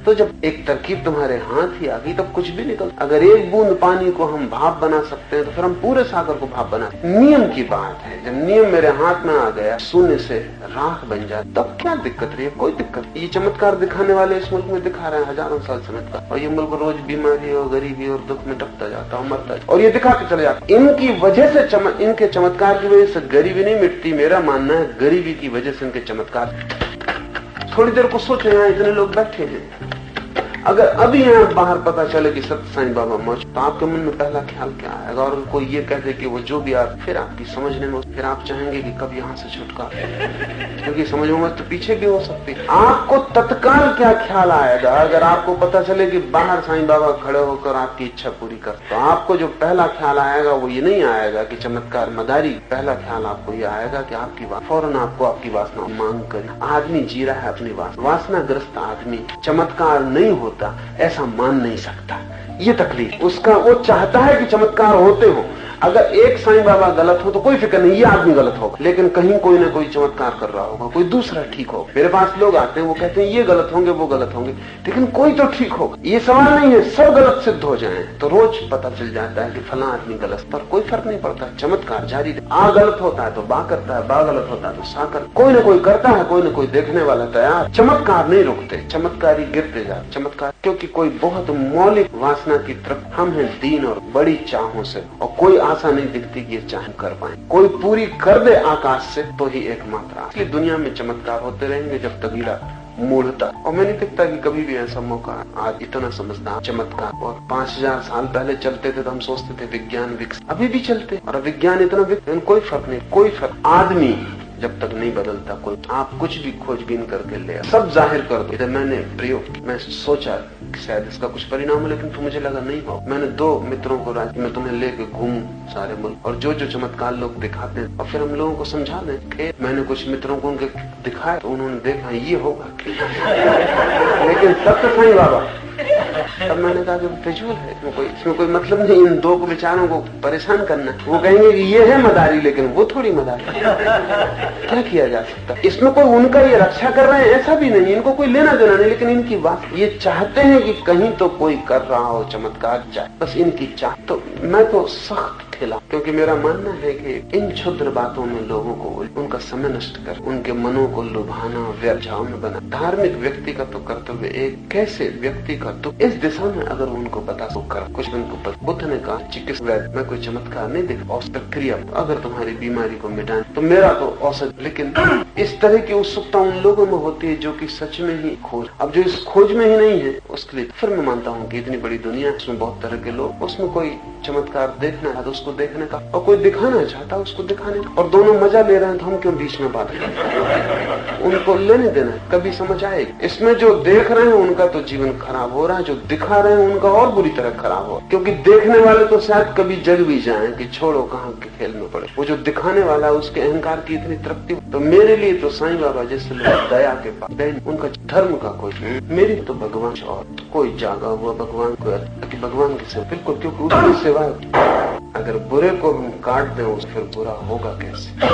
तो जब एक तरकीब तुम्हारे हाथ ही आ गई तब कुछ भी निकल। अगर एक बूंद पानी को हम भाप बना सकते हैं तो फिर हम पूरे सागर को भाप बना। नियम की बात है, जब नियम मेरे हाथ में आ गया, शून्य से राख बन जाए, तब क्या दिक्कत रही है? कोई दिक्कत। ये चमत्कार दिखाने वाले इस मुल्क में दिखा रहे हैं हजारों साल चमत्कार, और ये मुल्क रोज बीमारी और गरीबी और दुख में डूबता जाता और मरता है, और ये दिखा के चले जाता। इनकी वजह से इनके चमत्कार की वजह से गरीबी नहीं मिटती। मेरा मानना है गरीबी की वजह से इनके चमत्कार। थोड़ी देर को सोचो, यहाँ इतने लोग बैठे हैं, अगर अभी यहाँ बाहर पता चले कि सत्य साईं बाबा मौजूद, तो आपके मन में पहला ख्याल क्या आएगा? और कोई ये कहते कि वो जो भी आप, फिर आपकी समझने में, फिर आप चाहेंगे कि कब यहाँ से छुटकारा, क्योंकि समझ में तो पीछे भी हो सकती। आपको तत्काल क्या ख्याल आएगा अगर आपको पता चले कि बाहर साईं बाबा खड़े होकर आपकी इच्छा पूरी कर? तो आपको जो पहला ख्याल आएगा वो ये नहीं आएगा कि चमत्कार मदारी, पहला ख्याल आपको ये आएगा कि आपकी फौरन आपको आपकी वासना मांग करें। आदमी जी रहा है अपनी वासनाग्रस्त आदमी, चमत्कार नहीं होता ऐसा मान नहीं सकता। ये तकलीफ उसका। वो चाहता है कि चमत्कार होते हो। अगर एक साईं बाबा गलत हो तो कोई फिक्र नहीं, ये आदमी गलत होगा, लेकिन कहीं कोई ना कोई चमत्कार कर रहा होगा, कोई दूसरा ठीक होगा। मेरे पास लोग आते हैं, वो कहते हैं ये गलत होंगे वो गलत होंगे, लेकिन कोई तो ठीक होगा। ये सवाल नहीं है सब गलत सिद्ध हो जाएं तो रोज पता चल जाता है कि फला आदमी गलत, पर कोई फर्क नहीं पड़ता। चमत्कार जारी रहे। आ गलत होता है तो बा करता है, बा गलत होता है तो सा कर, कोई ना कोई करता है, कोई ना कोई देखने वाला तैयार। चमत्कार नहीं रुकते, चमत्कारी गिरते जाते। चमत्कार क्योंकि कोई बहुत मौलिक वासना की तरफ हम हैं दीन और बड़ी चाहों से, और कोई आशा नहीं दिखती कि ये चाह कर पाए। कोई पूरी कर दे आकाश से तो ही एकमात्र। इसलिए दुनिया में चमत्कार होते रहेंगे जब तक कीड़ा मूढ़ता। और मैं नहीं देखता कि कभी भी ऐसा मौका आज इतना समझदार चमत्कार। और 5000 साल पहले चलते थे तो हम सोचते थे विज्ञान विकसित, अभी भी चलते और विज्ञान इतना विकसित, कोई फर्क नहीं, कोई फर्क। आदमी जब तक नहीं बदलता, कोई आप कुछ भी खोजबीन करके ले सब जाहिर कर दो। इधर मैंने प्रयोग, मैं सोचा शायद इसका कुछ परिणाम हो, लेकिन फिर मुझे लगा नहीं हो। मैंने 2 मित्रों को राजी मैं तुम्हें लेके घूमूं सारे मुल्क, और जो जो चमत्कार लोग दिखाते हैं और फिर हम लोगों को समझा दें। मैंने कुछ मित्रों को उनके दिखाए तो उन्होंने देखा ये होगा लेकिन तब तो साईं बाबा। तब मैंने कहा कि फिजूल है, इसमें कोई मतलब नहीं, इन 2 विचारों को परेशान करना। वो कहेंगे कि ये है मदारी, लेकिन वो थोड़ी मदारी। क्या किया जा सकता? इसमें कोई उनका ये रक्षा कर रहे हैं ऐसा भी नहीं, इनको कोई लेना देना नहीं, लेकिन इनकी बात ये चाहते हैं कि कहीं तो कोई कर रहा हो चमत्कार, चाहे बस इनकी चाह। तो मैं तो सख्त खिला, क्योंकि मेरा मानना है कि इन क्षुद्र बातों में लोगों को उनका समय नष्ट कर, उनके मनों को लुभाना, व्यर्चाओं में बना। धार्मिक व्यक्ति का तो कर्तव्य एक कैसे व्यक्ति का दुख इस दिशा में अगर उनको पता तो कर। कुछ उनको बुद्ध ने कहा चिकित्सा में कोई चमत्कार नहीं दिखा, औषध क्रिया अगर तुम्हारी बीमारी को मिटाए तो मेरा तो औषध। लेकिन इस तरह की उत्सुकता उन लोगों में होती है जो कि सच में ही खोज, अब जो इस खोज में ही नहीं है उसके लिए फिर मैं मानता हूँ कि इतनी बड़ी दुनिया, उसमें बहुत तरह के लोग, उसमें कोई चमत्कार देखना है तो उसको देखने का, और कोई दिखाना चाहता है उसको दिखाने का, और दोनों मजा ले रहे हैं तो हम क्यों बीच में बात करें? उनको लेने देना, कभी समझ आएगी। इसमें जो देख रहे हैं उनका तो जीवन खराब हो रहा है, जो दिखा रहे हैं उनका और बुरी तरह खराब हो, क्योंकि देखने वाले तो शायद कभी जग भी जाएं कि छोड़ो कहाँ के खेल में पड़े। वो जो दिखाने वाला है उसके अहंकार की इतनी तृप्ति। तो मेरे लिए तो साईं बाबा जैसे लोग दया के पास, उनका धर्म का कोई, मेरी तो भगवान और कोई जागा हुआ भगवान को, भगवान की सेवा बिल्कुल, क्योंकि उसकी सेवा अगर बुरे को हम काट दें उस फिर बुरा होगा कैसे?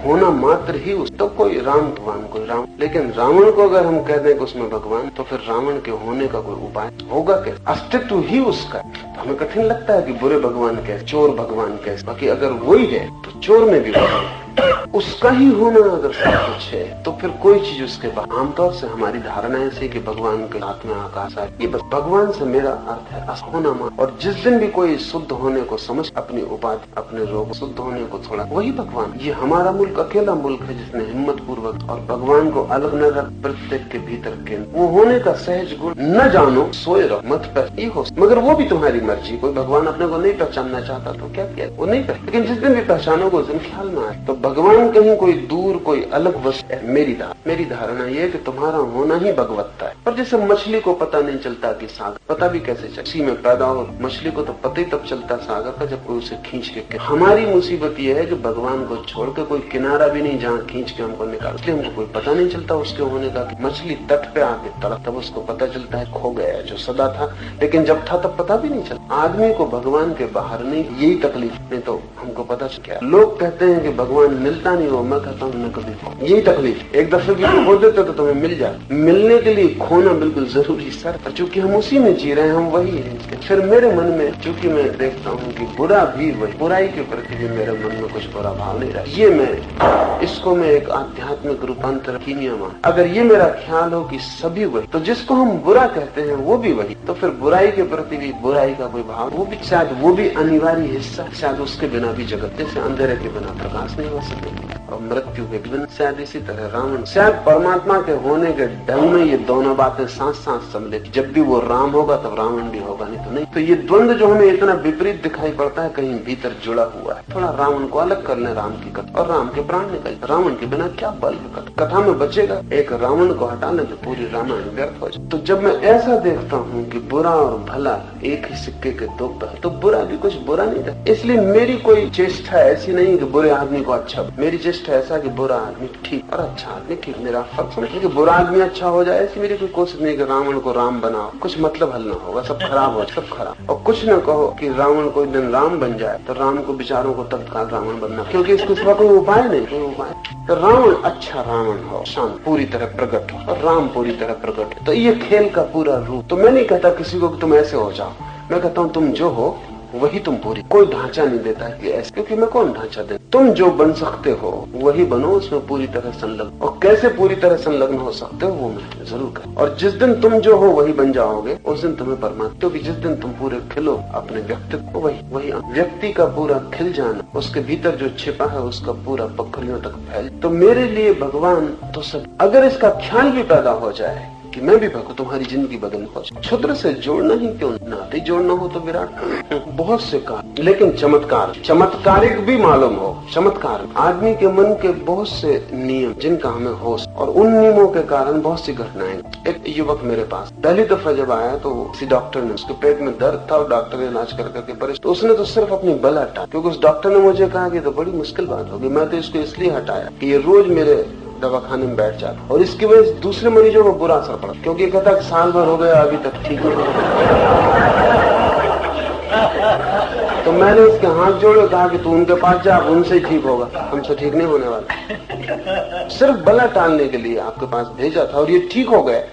होना मात्र ही उस, तो कोई राम भगवान कोई राम, लेकिन रावण को अगर हम कह दें कि उसमें भगवान, तो फिर रावण के होने का कोई उपाय होगा कैसे? अस्तित्व ही उसका। तो हमें कठिन लगता है कि बुरे भगवान कैसे, चोर भगवान कैसे, बाकी अगर वही है तो चोर में भी भगवान उसका ही होना अगर सब कुछ है तो फिर कोई चीज उसके बाद। आमतौर से हमारी धारणा ऐसी कि भगवान के हाथ में आकाश है, ये बस भगवान से मेरा अर्थ है होना। और जिस दिन भी कोई शुद्ध होने को समझ, अपनी उपाधि, अपने रोग शुद्ध होने को थोड़ा, वही भगवान। ये हमारा मुल्क अकेला मुल्क है जिसने हिम्मत पूर्वक और भगवान को अलग न रख प्रत्येक के भीतर केंद्र, वो होने का सहज गुण न जानो सोए रहो मत पर हो, मगर वो भी तुम्हारी मर्जी। कोई भगवान अपने को नहीं पहचानना चाहता तो क्या किया, वो नहीं पहचान, लेकिन जिस दिन भी पहचानोगे उस दिन ख्याल में आए तो भगवान कहीं कोई दूर कोई अलग वस्तु है। मेरी धारणा ये है कि तुम्हारा होना ही भगवत्ता है। पर जैसे मछली को पता नहीं चलता कि सागर, पता भी कैसे चलता, इसी में पैदा हो मछली को तो पता ही तब चलता सागर का जब कोई उसे खींच के। हमारी मुसीबत ये है कि भगवान को छोड़ के कोई किनारा भी नहीं जहाँ खींच के हमको निकाल, इसलिए हमको कोई पता नहीं चलता उसके होने का। मछली तट पे आके तड़प, तब उसको पता चलता है खो गया जो सदा था, लेकिन जब था तब पता भी नहीं चलता। आदमी को भगवान के बाहर नहीं, यही तकलीफ। नहीं तो हमको पता चल गया। लोग कहते हैं कि भगवान मिलता नहीं हो, मैं कहता हूँ मैं कभी, यही तकलीफ। एक दफे भी खो देते तो तुम्हें मिल जाए। मिलने के लिए खोना बिल्कुल जरूरी सर, चूंकि हम उसी में जी रहे हैं, हम वही है। फिर मेरे मन में चूंकि मैं देखता हूँ कि बुरा भी वही, बुराई के प्रति भी मेरे मन में कुछ बुरा भाव नहीं रहा। ये इसको मैं एक आध्यात्मिक रूपांतर की नियम, अगर ये मेरा ख्याल हो कि सभी वही, तो जिसको हम बुरा कहते हैं वो भी वही, तो फिर बुराई के प्रति भी बुराई का कोई भाव, वो भी शायद वो भी अनिवार्य हिस्सा। शायद उसके बिना भी जगत, जैसे अंधेरे के बिना प्रकाश नहीं हो सकते और मृत्यु के बिना, शायद इसी तरह रावण, शायद परमात्मा के होने के ढंग में ये दोनों बातें साथ साथ सम्मिलित। जब भी वो राम होगा तब रावण भी होगा, नहीं तो नहीं। तो ये द्वंद्व जो हमें इतना विपरीत दिखाई पड़ता है कहीं भीतर जुड़ा हुआ है। थोड़ा रावण को अलग कर ले, राम की कथा, और राम के प्राण निकल। रावण के बिना क्या बल है कथा में बचेगा? एक रावण को हटा ले तो पूरी रामायण व्यर्थ हो जाए। तो जब मैं ऐसा देखता हूँ कि बुरा और भला एक ही सिक्के के दो पहलू, तो बुरा भी कुछ बुरा नहीं था। इसलिए मेरी कोई चेष्टा ऐसी नहीं कि बुरे आदमी को अच्छा, मेरी चेष्टा इष्ट है ऐसा कि बुरा आदमी ठीक और अच्छा आदमी ठीक, मेरा फर्क समझ कि बुरा आदमी अच्छा हो जाए ऐसी मेरी कोई कोशिश नहीं कि रावण को राम बनाओ, कुछ मतलब हल ना होगा, सब खराब हो, सब खराब। और कुछ न कहो कि रावण कोई दिन राम बन जाए तो राम को बेचारों को तत्काल रावण बनना, क्योंकि इसके सिवा कोई उपाय नहीं, कोई उपाय। तो रावण अच्छा रावण हो, शांत पूरी तरह प्रकट हो और राम पूरी तरह प्रकट हो, तो ये खेल का पूरा रूप। तो मैं नहीं कहता किसी को कि तुम ऐसे हो जाओ, मैं कहता हूँ तुम जो हो वही तुम पूरी, कोई ढांचा नहीं देता है कि ऐसे, क्योंकि मैं कौन ढांचा दे। तुम जो बन सकते हो वही बनो, उसमें पूरी तरह संलग्न। और कैसे पूरी तरह संलग्न हो सकते हो वो मैं जरूर कर। और जिस दिन तुम जो हो वही बन जाओगे उस दिन तुम्हें परमात्मा, क्योंकि जिस दिन तुम पूरे खिलो अपने व्यक्तित्व, वही व्यक्ति का पूरा खिल जाना, उसके भीतर जो छिपा है उसका पूरा पखलियों तक फैल। तो मेरे लिए भगवान तो सब, अगर इसका ख्याल भी पैदा हो जाए कि मैं भी भगवान, तुम्हारी जिंदगी बदलने हो, क्षुद्र से जोड़ना ही क्यों, नाते जोड़ना हो तो विराट, बहुत से काम, लेकिन चमत्कार, चमत्कारिक भी मालूम हो। चमत्कार आदमी के मन के बहुत से नियम जिनका हमें होश, और उन नियमों के कारण बहुत सी घटनाएं। एक युवक मेरे पास पहली दफा जब आया तो किसी डॉक्टर ने, उसके पेट में दर्द था और डॉक्टर ने इलाज कर करके परेशान, तो उसने तो सिर्फ अपनी बल हटा, क्योंकि उस डॉक्टर ने मुझे कहा कि तो बड़ी मुश्किल बात होगी। मैं तो इसको इसलिए हटाया कि ये रोज मेरे दवाखाने में बैठ जाता, और इसकी वजह से दूसरे मरीजों को बुरा असर पड़ा, क्योंकि कहता साल भर हो गया अभी तक ठीक नहीं। तो मैंने उसके हाथ जोड़े, कहा कि तू उनके पास जा, उनसे ही ठीक होगा, हमसे ठीक नहीं होने वाला। सिर्फ बला टालने के लिए आपके पास भेजा था और ये ठीक हो गए।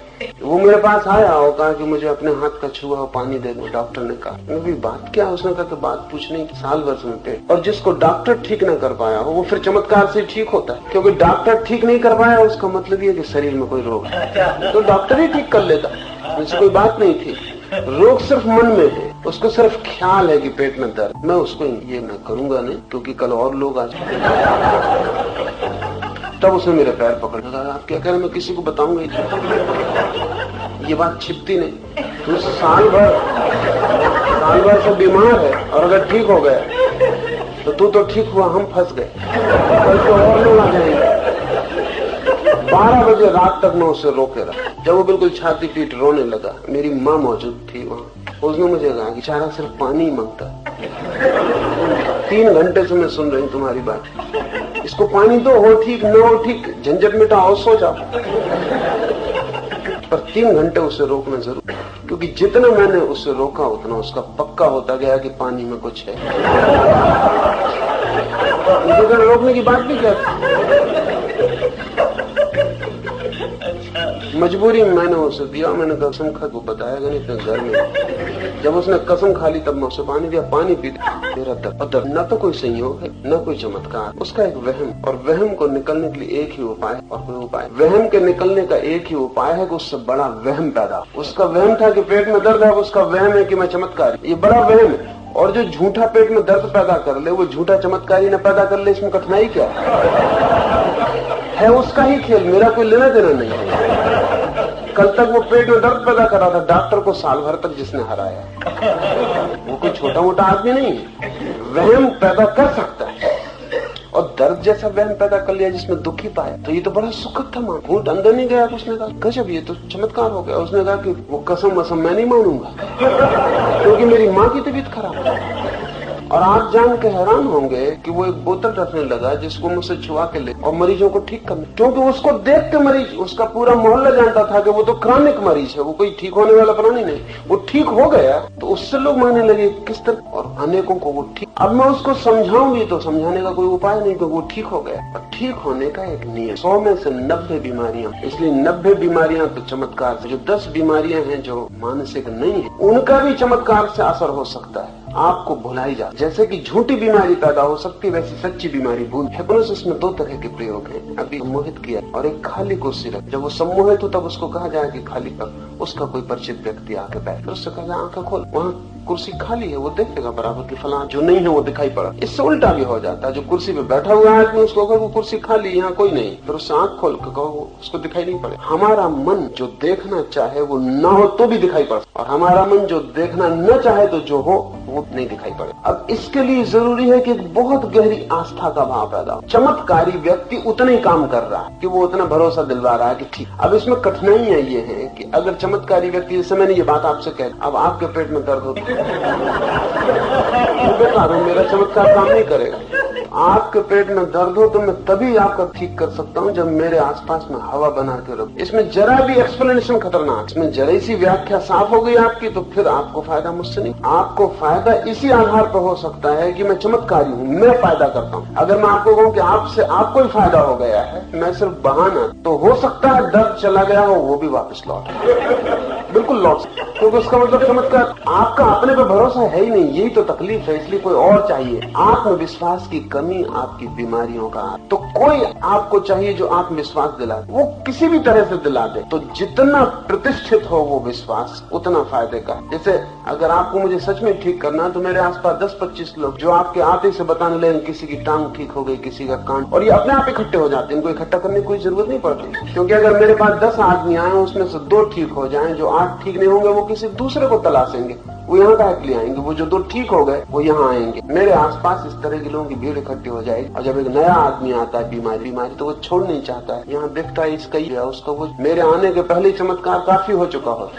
वो मेरे पास आया और कहा कि मुझे अपने हाथ का छुआ हुआ पानी दे दो। डॉक्टर ने कहा, मेरी बात क्या? उसने कहा कि बात पूछने की, साल भर सुनते। और जिसको डॉक्टर ठीक न कर पाया हो वो फिर चमत्कार से ठीक होता है, क्योंकि डॉक्टर ठीक नहीं कर पाया उसका मतलब ये कि शरीर में कोई रोग है, तो डॉक्टर ही ठीक कर लेता, मुझसे कोई बात नहीं थी। रोग सिर्फ मन में है, उसको सिर्फ ख्याल है कि पेट में दर्द। मैं उसको ये मैं करूंगा नहीं, क्योंकि कल और लोग आ जाएंगे। तब उसने मेरे पैर पकड़ कहा, आप क्या कह रहे हैं? मैं किसी को बताऊंगा ये बात छिपती नहीं। तू साल भर से बीमार है और अगर ठीक हो गया तो तू तो ठीक हुआ, हम फंस गए, कल तो और लोग आ जाएंगे। 12 बजे रात तक मैं उसे रोके रहा। जब वो बिल्कुल छाती पीट रोने लगा, मेरी माँ मौजूद थी वहाँ, उसने मुझे कहा कि बेचारा सिर्फ पानी ही मांगता है, 3 घंटे से मैं सुन रही हूँ तुम्हारी बात, इसको पानी दो, हो ठीक न हो ठीक, झंझट मिटाओ, सो जाओ। पर 3 घंटे उसे रोकना जरूर, क्योंकि जितना मैंने उसे रोका उतना उसका पक्का होता गया कि पानी में कुछ है। मुझे रोकने की बात भी क्या थी? मजबूरी में मैंने उसे दिया, मैंने कसम खा को बताया नहीं अपने घर में। जब उसने कसम खा ली तब मैं उसे पानी दिया, पानी पी मेरा दर्द। न तो कोई संयोग है न कोई चमत्कार, उसका एक वहम, और वहम को निकलने के लिए एक ही उपाय है, और कोई उपाय, वहम के निकलने का एक ही उपाय है कि उससे बड़ा वहम पैदा। उसका वहम था कि पेट में दर्द है, उसका वहम है कि मैं चमत्कारी, ये बड़ा वहम है। और जो झूठा पेट में दर्द पैदा कर ले वो झूठा चमत्कारी न पैदा कर ले, इसमें कठिनाई क्या है? उसका ही खेल, मेरा कोई लेना देना नहीं है। कल तक वो पेट में दर्द पैदा कर रहा था, डॉक्टर को साल भर तक जिसने हराया, वो कोई छोटा मोटा आदमी नहीं है, वहम पैदा कर सकता है। और दर्द जैसा वहम पैदा कर लिया जिसमें दुखी पाया, तो ये तो बड़ा सुखद था। मां घूट अंदर नहीं गया, उसने कहा गजब, ये तो चमत्कार हो गया। उसने कहा कि वो कसम वसम मैं नहीं मानूंगा, क्योंकि मेरी माँ की तबीयत खराब है। और आप जान के हैरान होंगे कि वो एक बोतल रखने लगा जिसको मुझसे छुआ के ले और मरीजों को ठीक करने, क्योंकि उसको देख के मरीज, उसका पूरा मोहल्ला जानता था कि वो तो क्रॉनिक मरीज है, वो कोई ठीक होने वाला प्राणी नहीं। वो ठीक हो गया तो उससे लोग मानने लगे किस तरह, और अनेकों को वो ठीक। अब मैं उसको समझाऊंगी तो समझाने का कोई उपाय नहीं, क्योंकि वो ठीक हो गया। और ठीक होने का एक नियम, 100 में से 90 बीमारियां, इसलिए 90 बीमारियां तो चमत्कार से, जो 10 बीमारियां हैं जो मानसिक नहीं है, उनका भी चमत्कार से असर हो सकता है, आपको भुलाई जा। जैसे कि झूठी बीमारी पैदा हो सकती है, वैसी सच्ची बीमारी भूल। हिप्नोसिस में 2 तरह के प्रयोग हैं, अभी सम्मोहित किया और एक खाली कुर्सी रख। जब वो सम्मोहित हो तब उसको कहा जाए कि खाली कर, उसका कोई परिचित व्यक्ति आके बैठ, उससे कहा जाए आंखें खोल, वहाँ कुर्सी खाली है, वो देखेगा बराबर की फलां जो नहीं है वो दिखाई पड़ा। इससे उल्टा भी हो जाता है, जो कुर्सी पे बैठा हुआ है आदमी उसको वो कुर्सी खाली, यहाँ कोई नहीं, फिर उससे आंख खोल के कहो उसको दिखाई नहीं पड़े। हमारा मन जो देखना चाहे वो न हो तो भी दिखाई पड़े, और हमारा मन जो देखना न चाहे तो जो हो वो नहीं दिखाई पड़े। अब इसके लिए जरूरी है कि बहुत गहरी आस्था का भाव पैदा हो। चमत्कारी व्यक्ति उतना ही काम कर रहा है कि वो उतना भरोसा दिलवा रहा है कि ठीक। अब इसमें कठिनाइयां ये है कि अगर चमत्कारी व्यक्ति, जैसे मैंने ये बात आपसे कह, अब आपके पेट में दर्द होता है, बेकार है, मेरा चमत्कार काम नहीं करेगा। आपके पेट में दर्द हो तो मैं तभी आपका ठीक कर सकता हूँ जब मेरे आसपास में हवा बना के रखो। इसमें जरा भी एक्सप्लेनेशन खतरनाक, इसमें जरा सी व्याख्या साफ हो गई आपकी तो फिर आपको फायदा मुझसे नहीं। आपको फायदा इसी आधार पर हो सकता है कि मैं चमत्कारी हूँ, मैं फायदा करता हूँ। अगर मैं आपको कहूँ कि आपसे आपको ही फायदा हो गया है, मैं सिर्फ बहाना, तो हो सकता है दर्द चला गया हो वो भी वापस लौट, बिल्कुल लौट, क्योंकि उसका मतलब चमत्कार आपका अपने पे भरोसा है ही नहीं। यही तो तकलीफ है, इसलिए कोई और चाहिए। आत्मविश्वास की कमी आपकी बीमारियों का, तो कोई आपको चाहिए जो आत्मविश्वास दिलाए, वो किसी भी तरह से दिला दे। तो जितना प्रतिष्ठित हो वो विश्वास उतना फायदे का। जैसे अगर आपको मुझे सच में ठीक करना है तो मेरे आसपास 10-25 लोग जो आपके आते से बताने लगे किसी की टांग ठीक हो गई, किसी का कान, और ये अपने आप इकट्ठे हो जाते हैं, इनको इकट्ठा करने की कोई जरूरत नहीं पड़ती। क्योंकि अगर मेरे पास 10 आदमी आए उसमें से 2 ठीक हो जाएं, जो 8 ठीक नहीं होंगे वो किसी दूसरे को तलाशेंगे, वो यहाँ का लिए आएंगे। वो जो 2 ठीक हो गए वो यहाँ आएंगे। मेरे आसपास इस तरह के लोगों की भीड़ इकट्ठी हो जाएगी। और जब एक नया आदमी आता है बीमारी तो वो छोड़ नहीं चाहता है। यहाँ देखता है इसका ही उसका, वो मेरे आने के पहले चमत्कार काफी हो चुका हो,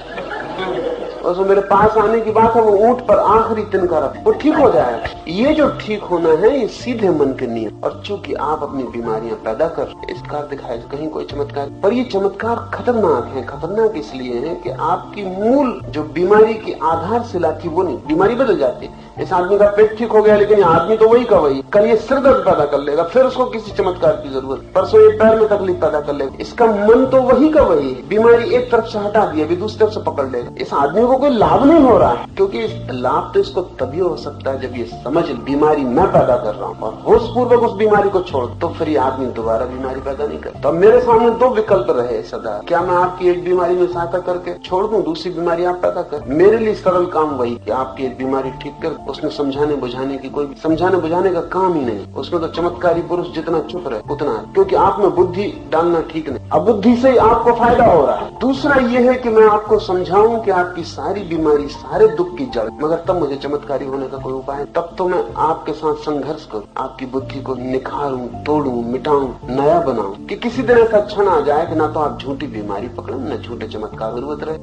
और जो मेरे पास आने की बात है वो ऊंट पर आखिरी तिनका रख, वो ठीक हो जाएगा। ये जो ठीक होना है ये सीधे मन के नियम। और चूंकि आप अपनी बीमारियां पैदा कर इसका दिखाए कहीं कोई चमत्कार, पर ये चमत्कार खतरनाक है। खतरनाक इसलिए है कि आपकी मूल जो बीमारी की आधारशिला थी वो नहीं, बीमारी बदल जाती है। इस आदमी का पेट ठीक हो गया लेकिन ये आदमी तो वही का वही, कल ये सिर दर्द पैदा कर लेगा, फिर उसको किसी चमत्कार की जरूरत, परसों ये पैर में तकलीफ पैदा कर लेगा। इसका मन तो वही का वही है, बीमारी एक तरफ से हटा दी अभी दूसरी तरफ से पकड़ लेगा। इस आदमी को कोई लाभ नहीं हो रहा है, क्योंकि लाभ तो इसको तभी हो सकता है जब ये समझ बीमारी मैं पैदा कर रहा हूँ और होश पूर्वक उस बीमारी को छोड़, तो फिर ये आदमी दोबारा बीमारी पैदा नहीं करता। तो मेरे सामने 2 विकल्प रहे सदा, क्या मैं आपकी एक बीमारी में सहायता करके छोड़ दूं, दूसरी बीमारी आप पैदा कर। मेरे लिए सरल काम वही कि आपकी एक बीमारी ठीक कर, उसमें समझाने बुझाने की कोई समझाने बुझाने का काम ही नहीं। उसमें तो चमत्कारी पुरुष जितना चुप रहे उतना है, क्योंकि आप में बुद्धि डालना ठीक नहीं, अबुद्धि से आपको फायदा हो रहा है। दूसरा ये है कि मैं आपको समझाऊं कि आपकी सारी बीमारी सारे दुख की जड़, मगर तब मुझे चमत्कारी होने का कोई उपाय है। तब तो मैं आपके साथ संघर्ष करूं, आपकी बुद्धि को निखारूं, तोड़ूं, मिटाऊं, नया बनाऊं, कि किसी दिन ऐसा क्षण आ जाए कि ना तो आप झूठी बीमारी पकड़े न झूठे चमत्कार जरूरत रहे,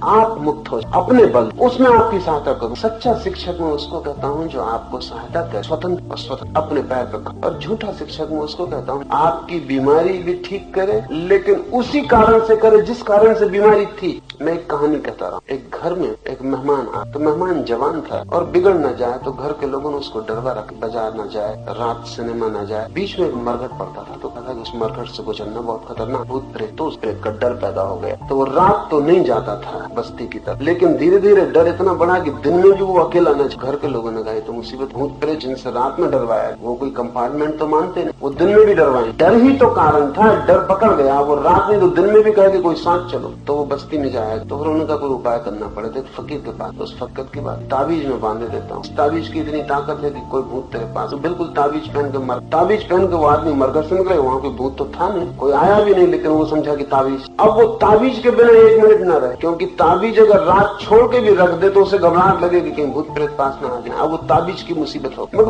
आप मुक्त हो अपने बल, उसमें आपकी सहायता करूं। सच्चा शिक्षक मैं उसको कहता हूं जो आपको सहायता करे, स्वतंत्र और स्वतंत्र अपने पैर पर। और झूठा शिक्षक मैं उसको कहता हूं आपकी बीमारी भी ठीक करे, लेकिन उसी कारण से करे जिस कारण से बीमारी थी। मैं एक कहानी कहता रहा, एक घर में एक मेहमान आया, तो मेहमान जवान था और बिगड़ न जाए तो घर के लोगों ने उसको डरवा रखा, बाजार न जाए, रात सिनेमा न जाए। बीच में एक मरघट पड़ता था, तो कहा कि उस मरघट से गुजरना बहुत खतरनाक, भूत प्रेत, तो उस प्रेत का डर पैदा हो गया। तो वो रात तो नहीं जाता था बस्ती की तरफ, लेकिन धीरे धीरे डर इतना बढ़ा कि दिन में भी वो अकेला न। घर के लोगों ने कहा तो मुसीबत, भूत प्रेत जिनसे रात में डरवाया वो कोई कंपार्टमेंट तो मानते नहीं, वो दिन में भी डरवाए। डर ही तो कारण था, डर पकड़ गया, वो रात में तो दिन में भी कहे कि कोई साथ चलो, तो वो बस्ती में जाए। तो फिर उनका कोई उपाय करना पड़े थे फकीर के पास। उस फकीर के बाद ताबीज में बांधे देता हूँ, ताबीज की इतनी ताकत है कि कोई भूत तेरे पास, तो बिल्कुल ताबीज पहन के मर, ताबीज पहन के वो आदमी मरघट से निकले, वहाँ कोई भूत तो था नहीं, कोई आया भी नहीं, लेकिन वो समझा कि ताबीज। अब वो ताबीज के बिना 1 मिनट न रहे, क्योंकि ताबीज अगर रात छोड़ के भी रख दे तो उसे घबराहट लगेगी कहीं भूत प्रेत पास न आ जाए। अब वो ताबीज की मुसीबत हो, मगर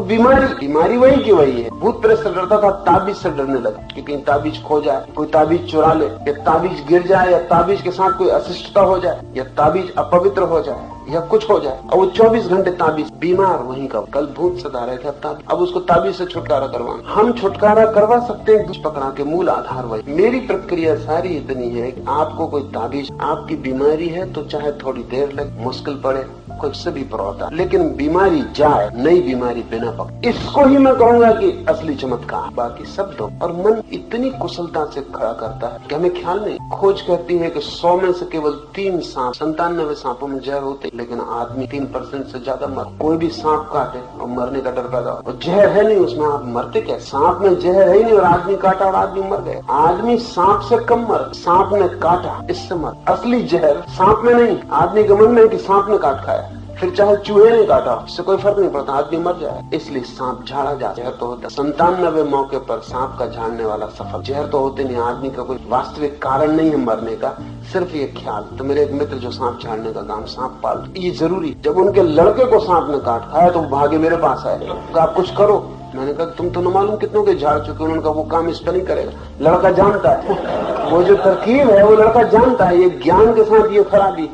बीमारी वही की वही है। भूत प्रेत से डरता था, ताबीज से डरने लगा कि कहीं ताबीज खो जाए, कोई ताबीज चुरा ले, या ताबीज गिर जाए, या ताबीज के साथ कोई अशिष्टता हो जाए, या ताबीज अपवित्र हो जाए, या कुछ हो जाए। और वो 24 घंटे ताबीज, बीमार वहीं का। कल भूत सता रहे थे, अब उसको ताबीज से छुटकारा करवाना। हम छुटकारा करवा सकते हैं पकड़ा के, मूल आधार वही। मेरी प्रक्रिया सारी इतनी है कि आपको कोई ताबीज, आपकी बीमारी है तो चाहे थोड़ी देर लगे, मुश्किल पड़े, कोई से भी पड़ता, लेकिन बीमारी जाए, नई बीमारी बिना पकड़, इसको ही मैं कहूंगा कि असली चमत्कार। बाकी सब दो। और मन इतनी कुशलता से खड़ा करता है कि हमें ख्याल नहीं। खोज कहती है कि 100 में से केवल 3 सांप, 97 सांपों में जहर होते, लेकिन आदमी 3% से ज्यादा मर। कोई भी सांप काटे और मरने का डर पैदा हो, जहर है नहीं उसमें, आप मरते क्या? सांप में जहर है ही नहीं और आदमी काटा और आदमी मर गए। आदमी सांप से कम मर, सांप ने काटा इससे मर। असली जहर सांप में नहीं, आदमी के मन में कि सांप ने काट खाया, फिर चाहे चूहे ने काटा, इससे कोई फर्क नहीं पड़ता, आदमी मर जाए। इसलिए सांप झाड़ा जा, जहर तो होता। 97 मौके पर सांप का झाड़ने वाला सफल। जहर तो होते नहीं, आदमी का कोई वास्तविक कारण नहीं है मरने का, सिर्फ ये ख्याल। तो मेरे एक मित्र जो सांप झाड़ने का काम, सांप पाल, ये जरूरी। जब उनके लड़के को सांप ने काट खाया तो भागे मेरे पास आए, तो आप कुछ करो। मैंने कहा तुम तो न मालूम कितनों के झाड़ चुके। उन्होंने कहा वो काम इस पर नहीं करेगा, लड़का जानता है, वो जो तरकीब है वो लड़का जानता है, ये ज्ञान के साथ ये खराबी।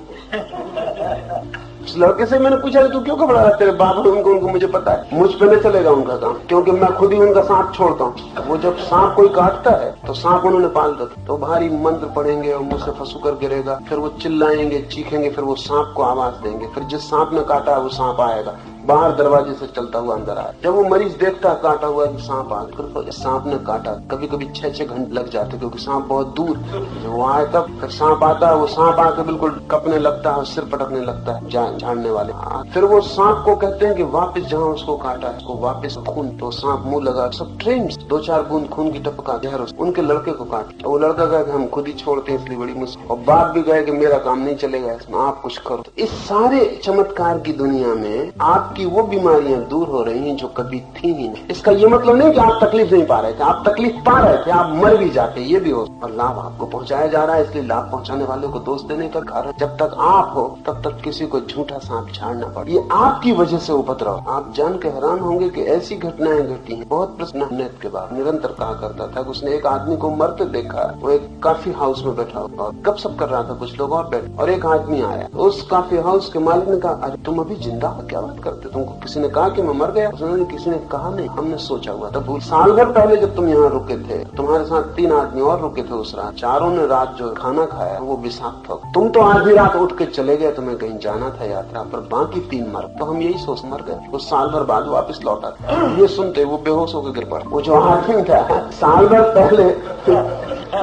लड़के से मैंने पूछा तू क्यों घबरा रहा, तेरे बाप है उनको मुझे पता है, मुझ पे नहीं चलेगा उनका काम, क्योंकि मैं खुद ही उनका सांप छोड़ता हूँ। वो जब सांप कोई काटता है तो सांप उन्होंने पाल रखा, तो भारी मंत्र पढ़ेंगे और मुझसे फंसू कर गिरेगा, फिर वो चिल्लाएंगे चीखेंगे, फिर वो सांप को आवाज देंगे, फिर जिस सांप ने काटा है वो सांप आएगा, बाहर दरवाजे से चलता हुआ अंदर आया। जब वो मरीज देखता है काटा हुआ है सांप आ, फिर सांप ने काटा, कभी कभी 6-6 घंटे लग जाते क्योंकि सांप बहुत दूर। जब वो आए तब फिर सांप आता है, वो सांप आकर बिल्कुल कपने लगता है, सिर पटकने लगता है झाड़ने वाले। फिर वो सांप को कहते हैं कि वापस जहाँ उसको काटा है उसको वापस खून, तो सांप मुंह लगा, सब ट्रेन 2-4 बूंद खून की टपका जहर उनके लड़के को काट, तो वो लड़का कहा कि हम खुद ही छोड़ते हैं इसलिए बड़ी मुश्किल, और बाप भी कहे कि मेरा काम नहीं चलेगा इसमें, आप कुछ करो। तो इस सारे चमत्कार की दुनिया में आपकी वो बीमारियां दूर हो रही हैं जो कभी थी ही नहीं। इसका ये मतलब नहीं कि आप तकलीफ नहीं पा रहे थे, आप तकलीफ पा रहे थे, आप मर भी जाते, ये भी हो, और लाभ आपको पहुंचाया जा रहा है, इसलिए लाभ पहुंचाने वाले को दोष देने का कारण, जब तक आप हो तब तक किसी को झूठा सांप झाड़ना पड़े, ये आपकी वजह से उपद्रव। आप जान के हैरान होंगे कि ऐसी घटनाएं घटी हैं। बहुत प्रश्न नेत के बाद निरंतर कहा करता था कि उसने एक आदमी को मरते देखा, वो एक कॉफी हाउस में बैठा और गपशप कर रहा था, कुछ लोग और बैठे, और एक आदमी आया, उस कॉफी हाउस के मालिक ने कहा, अरे तुम अभी जिंदा हो, क्या बात करते, तुमको किसी ने कहा कि मैं मर गया? उसने किसी ने कहा नहीं, हमने सोचा हुआ था। साल भर पहले जब तुम यहाँ रुके थे, तुम्हारे साथ 3 आदमी और रुके थे उस रात, चारों ने रात जो खाना खाया वो विषाक्त था, तुम तो आधी रात उठ के चले गए, तुम्हें कहीं जाना था यात्रा पर, बाकी 3 मर, तो हम यही सोच मर गए। वो साल भर बाद वापस लौटा, ये सुनते वो बेहोश होकर गिर पड़ा। वो जो आदमी था साल भर पहले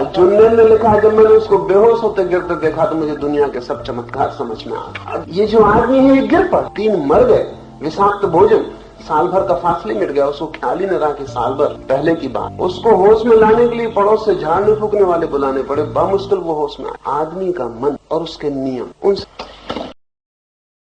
जुन्नन ने लिखा, जब मैंने उसको बेहोश होते गिरते देखा तो मुझे दुनिया के सब चमत्कार समझ में आ। ये जो आदमी है ये गिर पड़ा, 3 मर गए, विषाक्त भोजन, साल भर का फासले मिट गया, उसको ख्याल ही न रहा कि साल भर पहले की बात। उसको होश में लाने के लिए पड़ोस से झाड़ने फूकने वाले बुलाने पड़े, बामुश्किल वो होश में आया। आदमी का मन और उसके नियम, उन